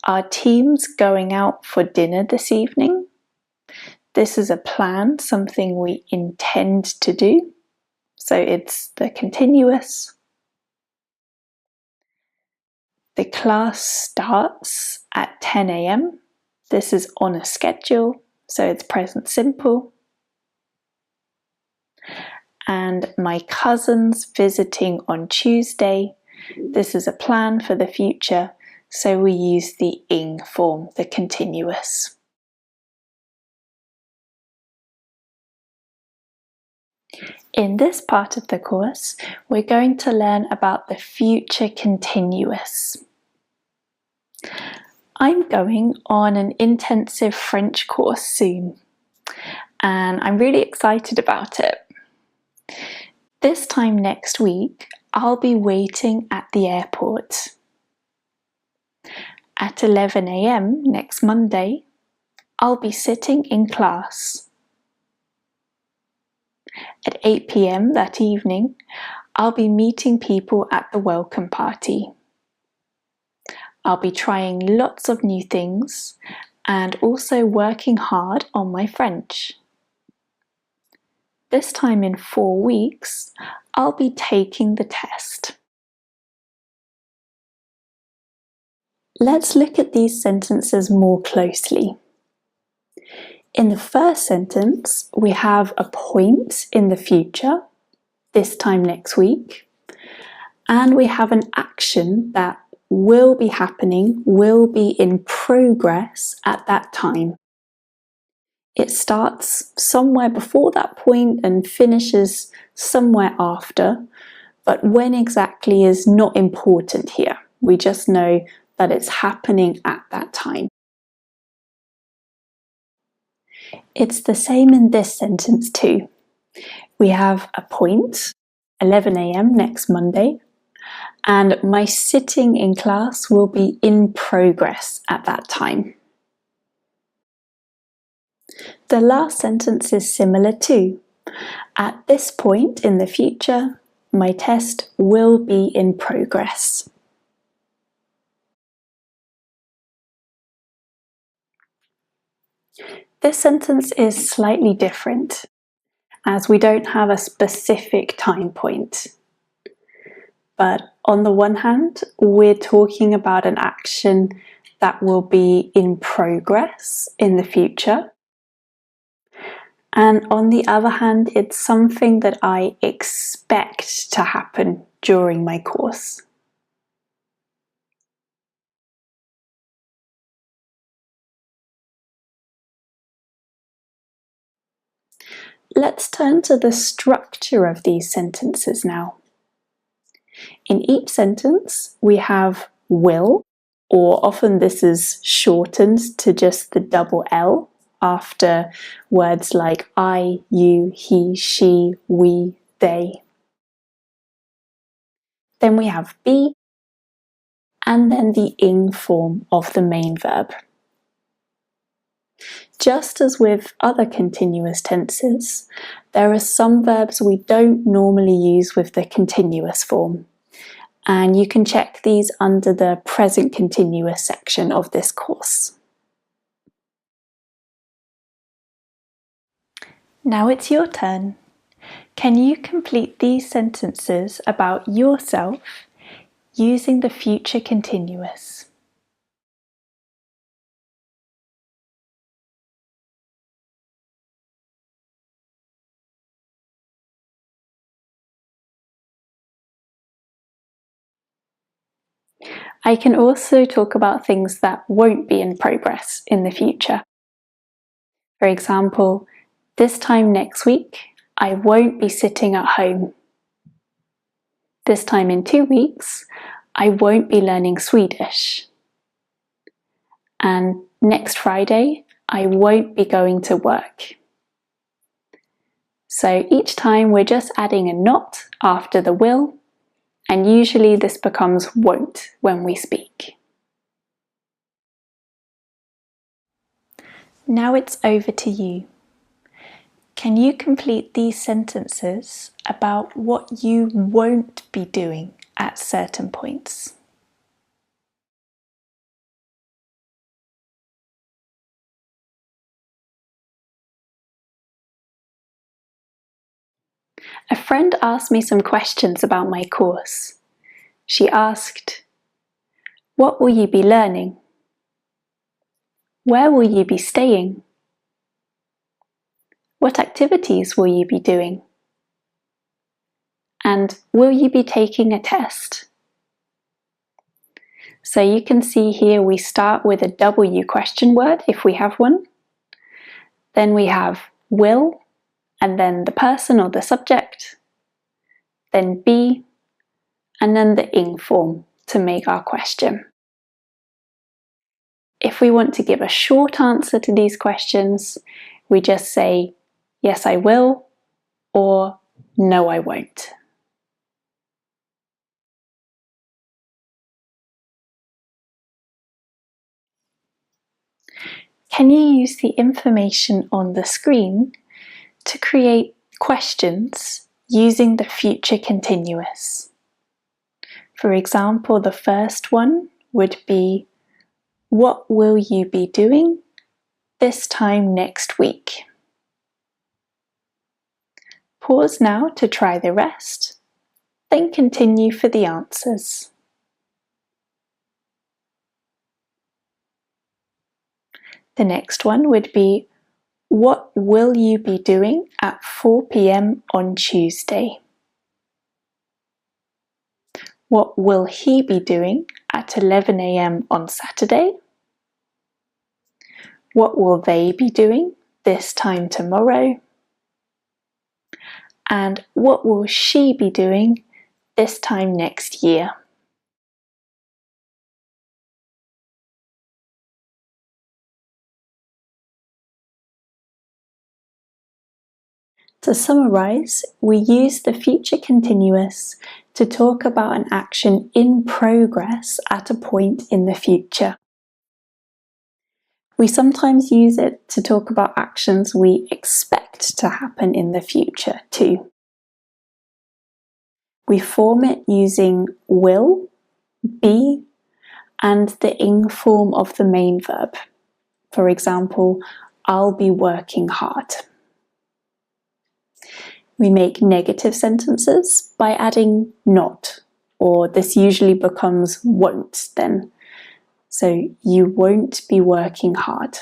A: Our team's going out for dinner this evening. This is a plan, something we intend to do, so it's the continuous. The class starts at 10 a.m. This is on a schedule, so it's present simple. And my cousin's visiting on Tuesday. This is a plan for the future, so we use the ing form, the continuous. In this part of the course, we're going to learn about the future continuous. I'm going on an intensive French course soon, and I'm really excited about it. This time next week, I'll be waiting at the airport. At 11 a.m. next Monday, I'll be sitting in class. At 8 p.m. that evening, I'll be meeting people at the welcome party. I'll be trying lots of new things and also working hard on my French. This time in 4 weeks, I'll be taking the test. Let's look at these sentences more closely. In the first sentence, we have a point in the future, this time next week, and we have an action that will be happening, will be in progress at that time. It starts somewhere before that point and finishes somewhere after, but when exactly is not important here. We just know that it's happening at that time. It's the same in this sentence too. We have a point, 11 a.m. next Monday, and my sitting in class will be in progress at that time. The last sentence is similar too. At this point in the future, my test will be in progress. This sentence is slightly different, as we don't have a specific time point. But on the one hand, we're talking about an action that will be in progress in the future. And on the other hand, it's something that I expect to happen during my course. Let's turn to the structure of these sentences now. In each sentence, we have will, or often this is shortened to just the double L after words like I, you, he, she, we, they. Then we have be, and then the ing form of the main verb. Just as with other continuous tenses, there are some verbs we don't normally use with the continuous form, and you can check these under the present continuous section of this course. Now it's your turn. Can you complete these sentences about yourself using the future continuous? I can also talk about things that won't be in progress in the future. For example, this time next week, I won't be sitting at home. This time in 2 weeks, I won't be learning Swedish. And next Friday, I won't be going to work. So each time we're just adding a not after the will, and usually this becomes won't when we speak. Now it's over to you. Can you complete these sentences about what you won't be doing at certain points? A friend asked me some questions about my course. She asked, "What will you be learning? Where will you be staying? What activities will you be doing? And will you be taking a test?" So you can see here we start with a W question word if we have one. Then we have will, and then the person or the subject, then be, and then the ing form to make our question. If we want to give a short answer to these questions, we just say, "Yes, I will," or "No, I won't." Can you use the information on the screen to create questions using the future continuous? For example, the first one would be, "What will you be doing this time next week?" Pause now to try the rest, then continue for the answers. The next one would be, "What will you be doing at 4 p.m. on Tuesday?" What will he be doing at 11 a.m. on Saturday? What will they be doing this time tomorrow? And what will she be doing this time next year? To summarize, we use the future continuous to talk about an action in progress at a point in the future. We sometimes use it to talk about actions we expect to happen in the future too. We form it using will, be, and the ing form of the main verb. For example, "I'll be working hard." We make negative sentences by adding not, or this usually becomes won't then. So you won't be working hard.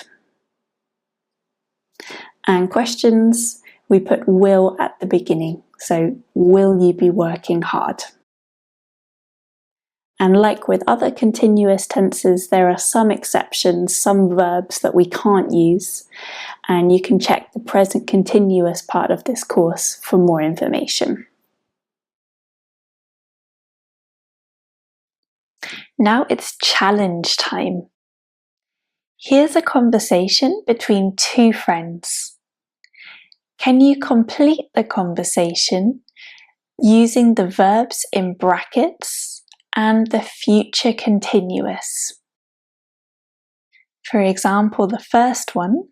A: And questions, we put will at the beginning. So will you be working hard? And like with other continuous tenses, there are some exceptions, some verbs that we can't use, and you can check the present continuous part of this course for more information. Now it's challenge time. Here's a conversation between two friends. Can you complete the conversation using the verbs in brackets and the future continuous? For example, the first one,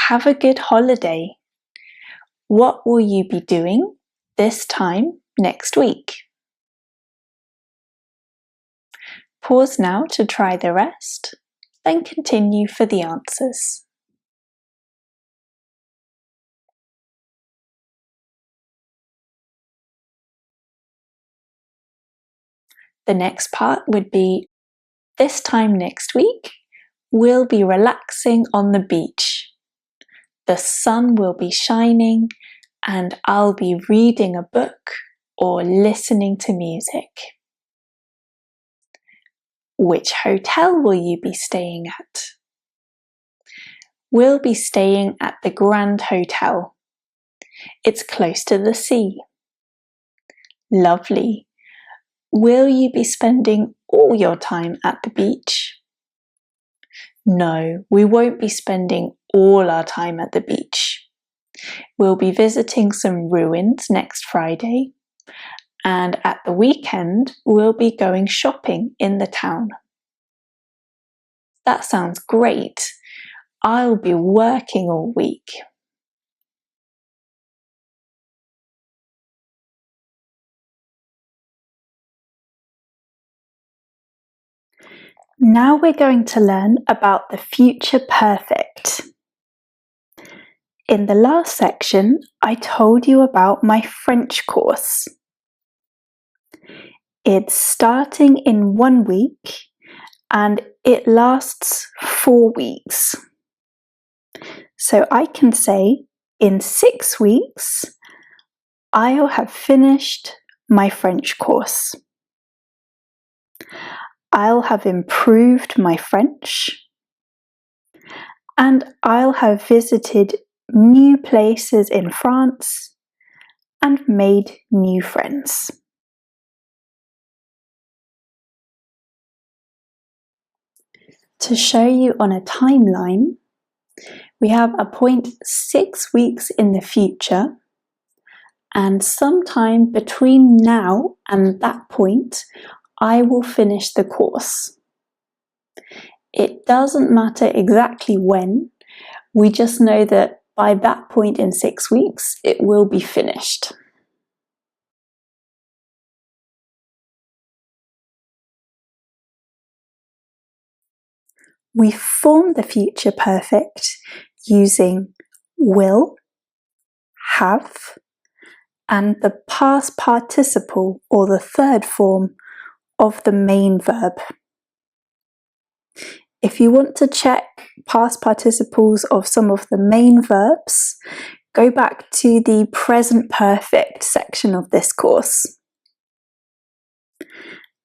A: "Have a good holiday. What will you be doing this time next week?" Pause now to try the rest, then continue for the answers. The next part would be, "This time next week, we'll be relaxing on the beach. The sun will be shining and I'll be reading a book or listening to music." Which hotel will you be staying at? We'll be staying at the Grand Hotel. It's close to the sea. Lovely. Will you be spending all your time at the beach? No, we won't be spending all our time at the beach. We'll be visiting some ruins next Friday, and at the weekend we'll be going shopping in the town. That sounds great. I'll be working all week. Now we're going to learn about the future perfect. In the last section, I told you about my French course. It's starting in 1 week and it lasts 4 weeks. So I can say in 6 weeks, I'll have finished my French course. I'll have improved my French and I'll have visited new places in France and made new friends. To show you on a timeline, we have a point 6 weeks in the future, and sometime between now and that point, I will finish the course. It doesn't matter exactly when, we just know that by that point in 6 weeks, it will be finished. We form the future perfect using will, have, and the past participle or the third form of the main verb. If you want to check past participles of some of the main verbs, go back to the present perfect section of this course.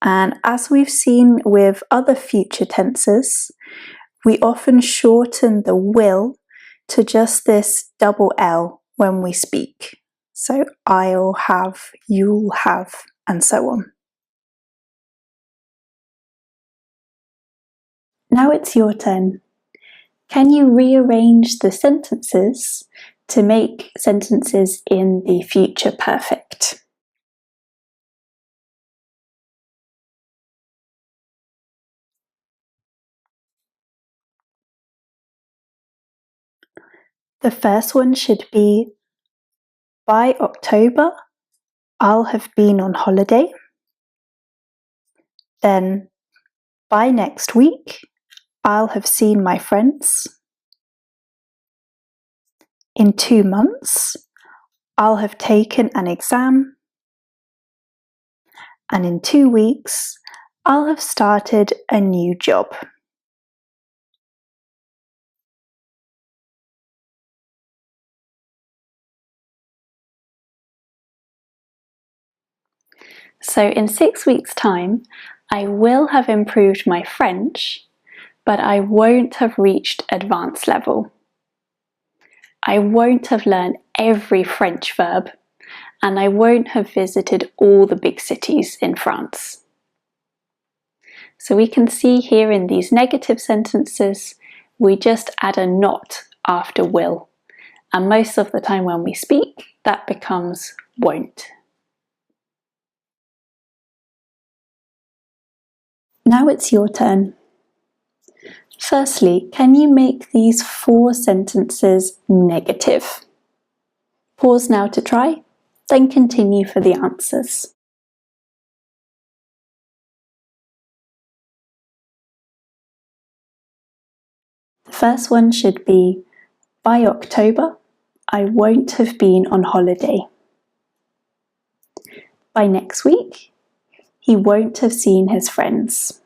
A: And as we've seen with other future tenses, we often shorten the will to just this double L when we speak. So I'll have, you'll have, and so on. Now it's your turn. Can you rearrange the sentences to make sentences in the future perfect? The first one should be, by October, I'll have been on holiday. Then, by next week, I'll have seen my friends. In 2 months, I'll have taken an exam. And in 2 weeks, I'll have started a new job. So in 6 weeks' time, I will have improved my French, but I won't have reached advanced level. I won't have learned every French verb, and I won't have visited all the big cities in France. So we can see here in these negative sentences, we just add a not after will, and most of the time when we speak, that becomes won't. Now it's your turn. Firstly, can you make these 4 sentences negative? Pause now to try, then continue for the answers. The first one should be, by October, I won't have been on holiday. By next week, he won't have seen his friends.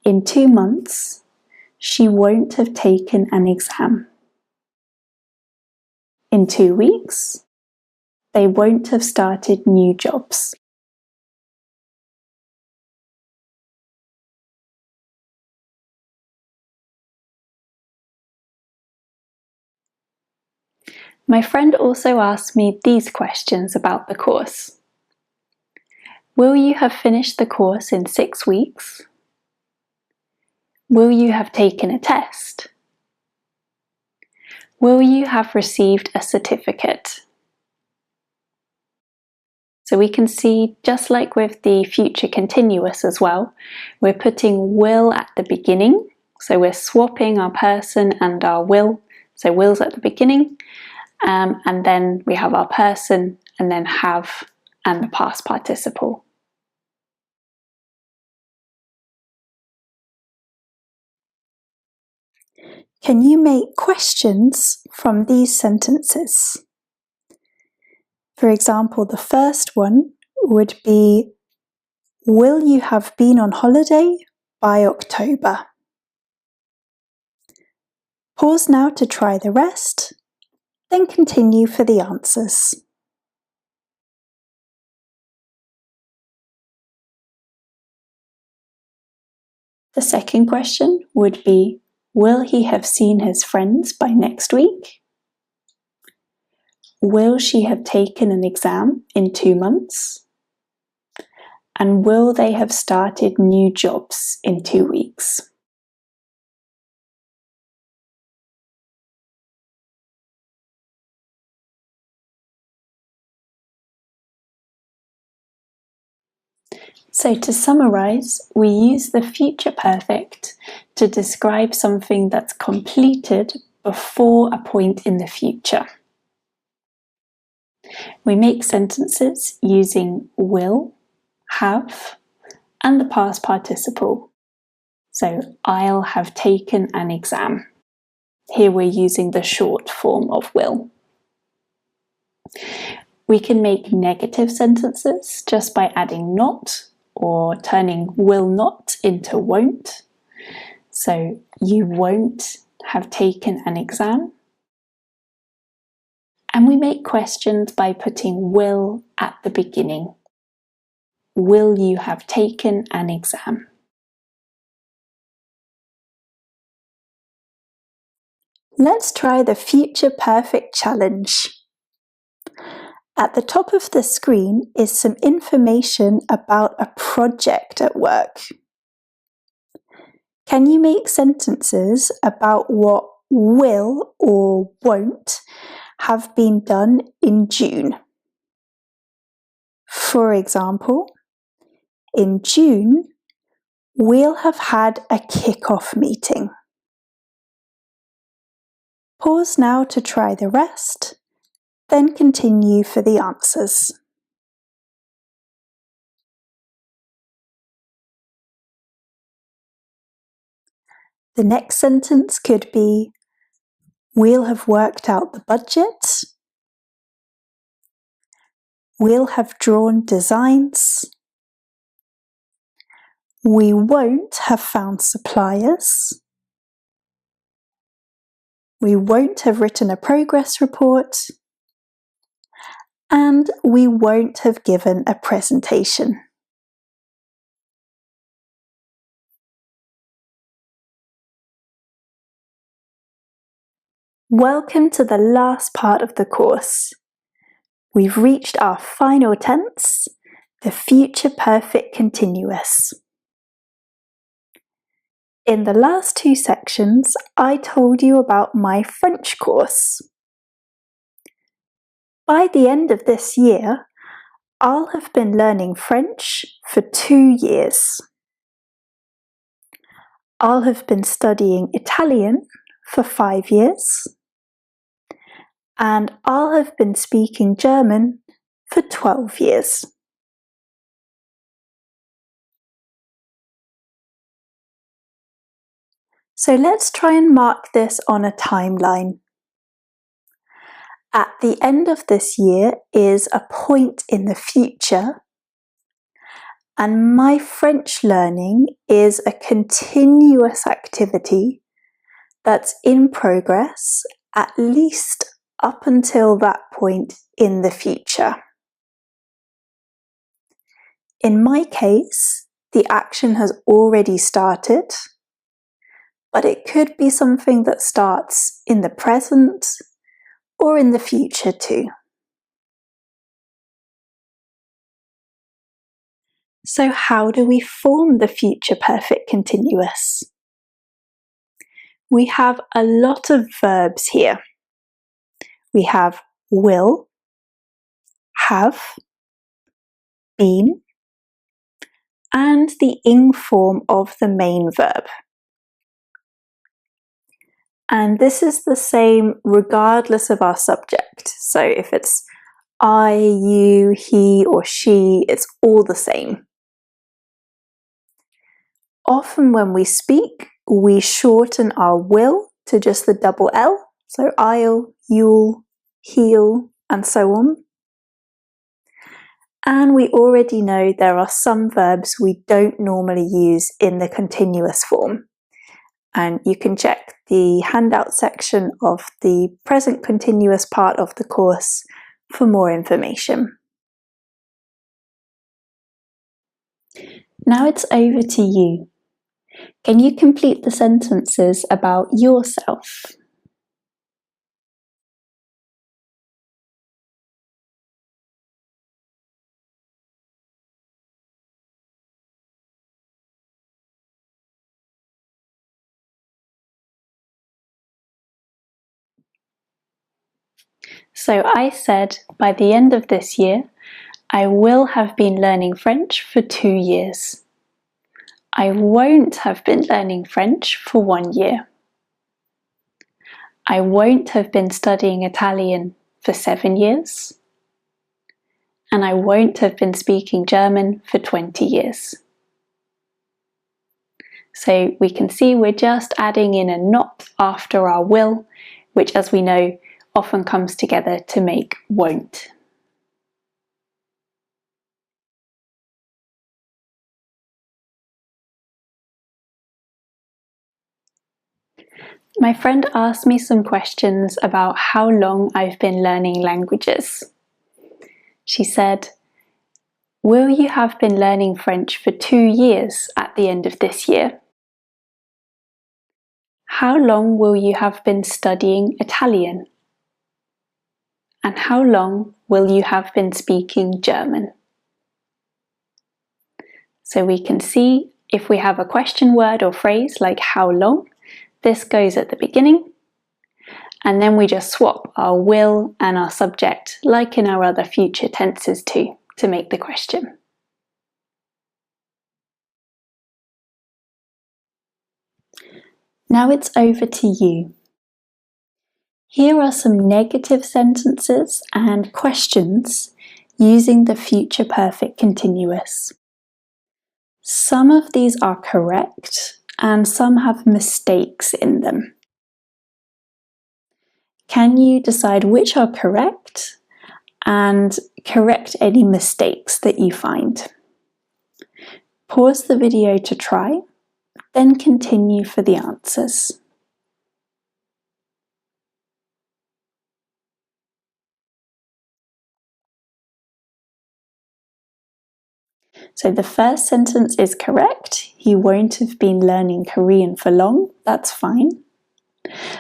A: In 2 months, she won't have taken an exam. In 2 weeks, they won't have started new jobs. My friend also asked me these questions about the course. Will you have finished the course in 6 weeks? Will you have taken a test? Will you have received a certificate? So we can see, just like with the future continuous as well, we're putting will at the beginning. So we're swapping our person and our will. So will's at the beginning, and then we have our person, and then have and the past participle. Can you make questions from these sentences? For example, the first one would be, will you have been on holiday by October? Pause now to try the rest, then continue for the answers. The second question would be, will he have seen his friends by next week? Will she have taken an exam in 2 months? And will they have started new jobs in 2 weeks? So to summarize, we use the future perfect to describe something that's completed before a point in the future. We make sentences using will, have, and the past participle. So, I'll have taken an exam. Here we're using the short form of will. We can make negative sentences just by adding not or turning will not into won't. So, you won't have taken an exam. And we make questions by putting will at the beginning. Will you have taken an exam? Let's try the future perfect challenge. At the top of the screen is some information about a project at work. Can you make sentences about what will or won't have been done in June? For example, in June, we'll have had a kick-off meeting. Pause now to try the rest, then continue for the answers. The next sentence could be, we'll have worked out the budget. We'll have drawn designs. We won't have found suppliers. We won't have written a progress report. And we won't have given a presentation. Welcome to the last part of the course. We've reached our final tense, the future perfect continuous. In the last 2 sections, I told you about my French course. By the end of this year, I'll have been learning French for 2 years. I'll have been studying Italian for 5 years. And I'll have been speaking German for 12 years. So let's try and mark this on a timeline. At the end of this year is a point in the future, and my French learning is a continuous activity that's in progress at least up until that point in the future. In my case, the action has already started, but it could be something that starts in the present or in the future too. So how do we form the future perfect continuous? We have a lot of verbs here. We have will, have, been, and the ing form of the main verb. And this is the same regardless of our subject. So if it's I, you, he, or she, it's all the same. Often when we speak, we shorten our will to just the double L. So I'll, you'll, he'll, and so on. And we already know there are some verbs we don't normally use in the continuous form. And you can check the handout section of the present continuous part of the course for more information. Now it's over to you. Can you complete the sentences about yourself? So I said, by the end of this year, I will have been learning French for 2 years. I won't have been learning French for 1 year. I won't have been studying Italian for 7 years. And I won't have been speaking German for 20 years. So we can see we're just adding in a not after our will, which, as we know, often comes together to make won't. My friend asked me some questions about how long I've been learning languages. She said, "Will you have been learning French for 2 years at the end of this year? How long will you have been studying Italian? And how long will you have been speaking German?" So we can see if we have a question word or phrase like how long, this goes at the beginning, and then we just swap our will and our subject like in our other future tenses too, to make the question. Now it's over to you. Here are some negative sentences and questions using the future perfect continuous. Some of these are correct and some have mistakes in them. Can you decide which are correct and correct any mistakes that you find? Pause the video to try, then continue for the answers. So the first sentence is correct. He won't have been learning Korean for long. That's fine.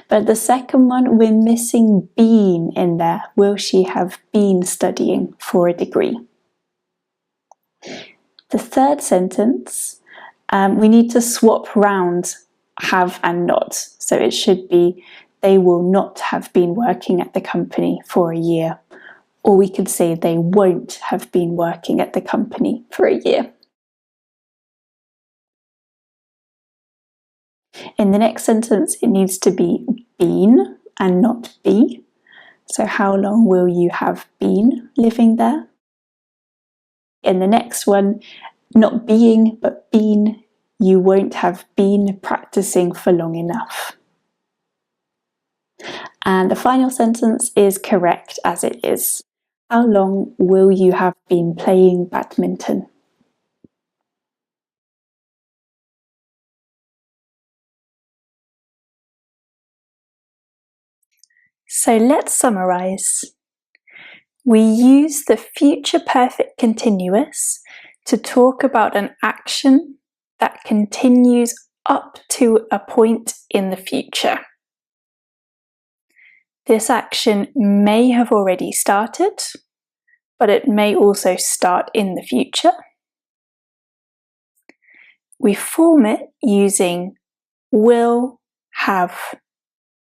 A: But the second one, we're missing been in there. Will she have been studying for a degree? The third sentence, we need to swap round have and not. So it should be, they will not have been working at the company for a year. Or we could say they won't have been working at the company for a year. In the next sentence, it needs to be been and not be. So how long will you have been living there? In the next one, not being but been, you won't have been practicing for long enough. And the final sentence is correct as it is. How long will you have been playing badminton? So let's summarize. We use the future perfect continuous to talk about an action that continues up to a point in the future. This action may have already started, but it may also start in the future. We form it using will, have,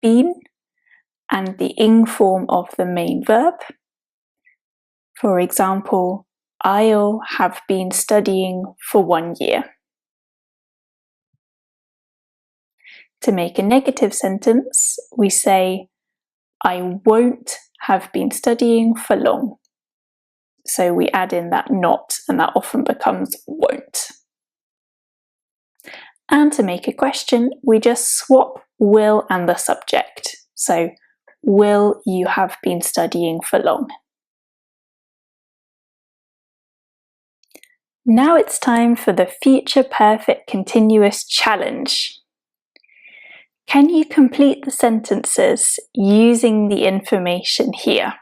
A: been, and the ing form of the main verb. For example, I'll have been studying for 1 year. To make a negative sentence, we say, I won't have been studying for long. So we add in that not, and that often becomes won't. And to make a question, we just swap will and the subject. So, will you have been studying for long? Now it's time for the Future Perfect Continuous Challenge. Can you complete the sentences using the information here?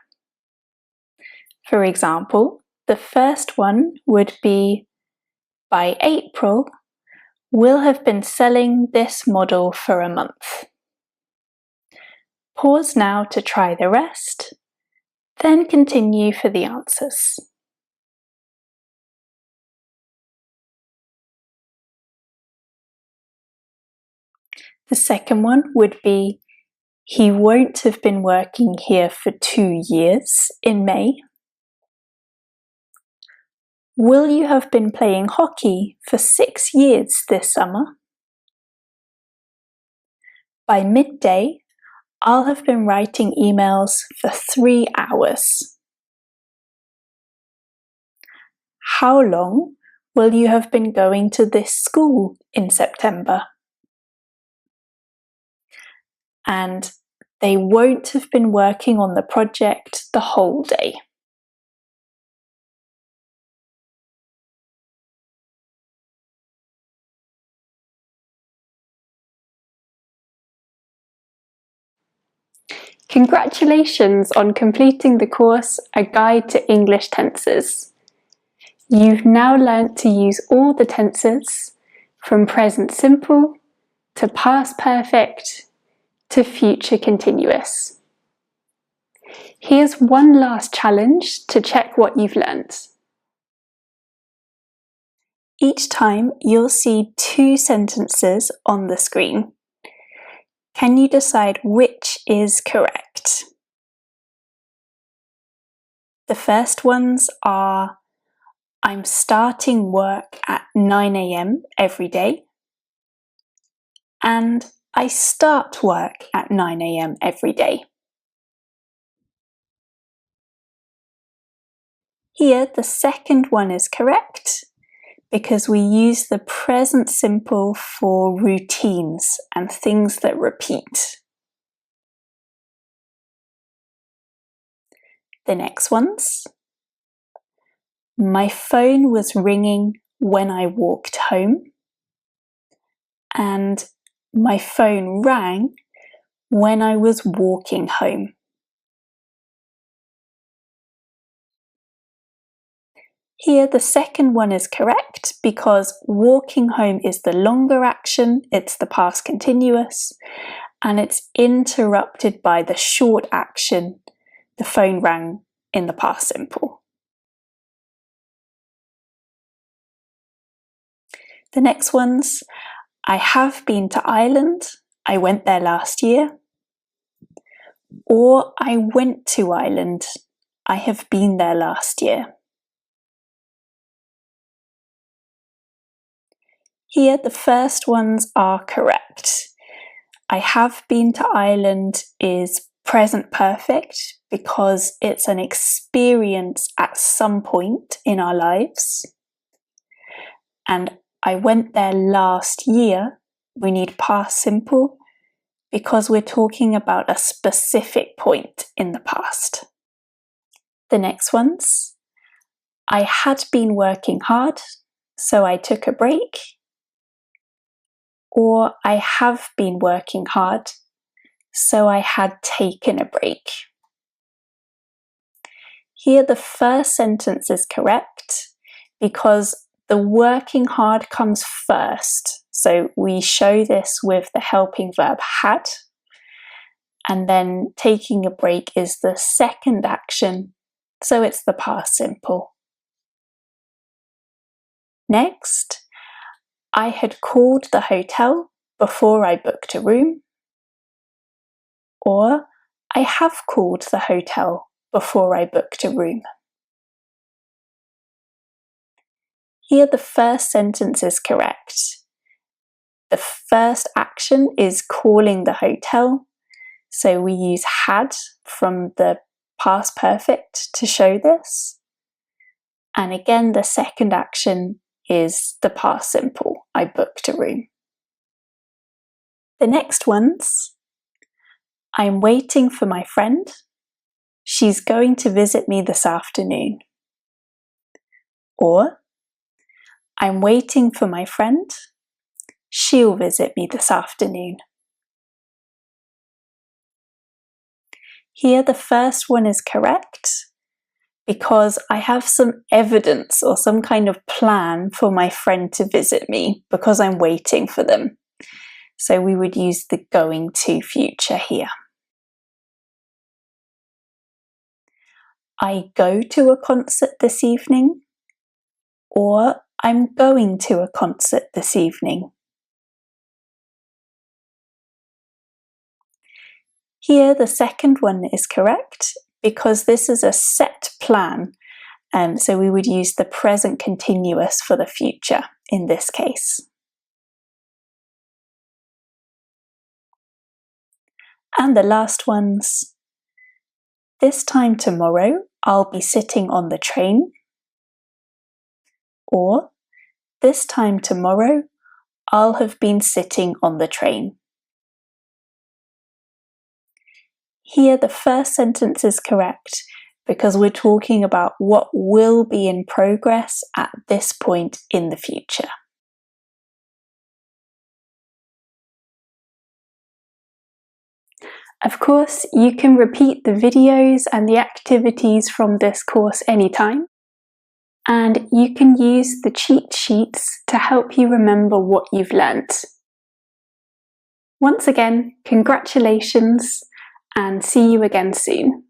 A: For example, the first one would be, by April, we'll have been selling this model for a month. Pause now to try the rest, then continue for the answers. The second one would be, he won't have been working here for 2 years in May. Will you have been playing hockey for 6 years this summer? By midday, I'll have been writing emails for 3 hours. How long will you have been going to this school in September? And they won't have been working on the project the whole day. Congratulations on completing the course, A Guide to English Tenses. You've now learnt to use all the tenses, from present simple to past perfect to future continuous. Here's one last challenge to check what you've learnt. Each time you'll see 2 sentences on the screen. Can you decide which is correct? The first ones are, I'm starting work at 9 a.m. every day, and I start work at 9 a.m. every day. Here, the second one is correct because we use the present simple for routines and things that repeat. The next ones. My phone was ringing when I walked home, and my phone rang when I was walking home. Here, the second one is correct because walking home is the longer action, it's the past continuous, and it's interrupted by the short action, the phone rang, in the past simple. The next ones, I have been to Ireland, I went there last year, or I went to Ireland, I have been there last year. Here, the first ones are correct. I have been to Ireland is present perfect because it's an experience at some point in our lives. And I went there last year, we need past simple because we're talking about a specific point in the past. The next ones, I had been working hard, so I took a break. Or I have been working hard, so I had taken a break. Here the first sentence is correct because the working hard comes first. So we show this with the helping verb had, and then taking a break is the second action, so it's the past simple. Next, I had called the hotel before I booked a room, or I have called the hotel before I booked a room. Here the first sentence is correct. The first action is calling the hotel, so we use had from the past perfect to show this. And again, the second action is the past simple, I booked a room. The next ones, I'm waiting for my friend. She's going to visit me this afternoon. Or, I'm waiting for my friend. She'll visit me this afternoon. Here the first one is correct because I have some evidence or some kind of plan for my friend to visit me because I'm waiting for them. So we would use the going to future here. I go to a concert this evening, or I'm going to a concert this evening. Here the second one is correct because this is a set plan, so we would use the present continuous for the future in this case. And the last ones, this time tomorrow I'll be sitting on the train, or this time tomorrow I'll have been sitting on the train. Here the first sentence is correct because we're talking about what will be in progress at this point in the future. Of course, you can repeat the videos and the activities from this course anytime, and you can use the cheat sheets to help you remember what you've learnt. Once again, congratulations, and see you again soon.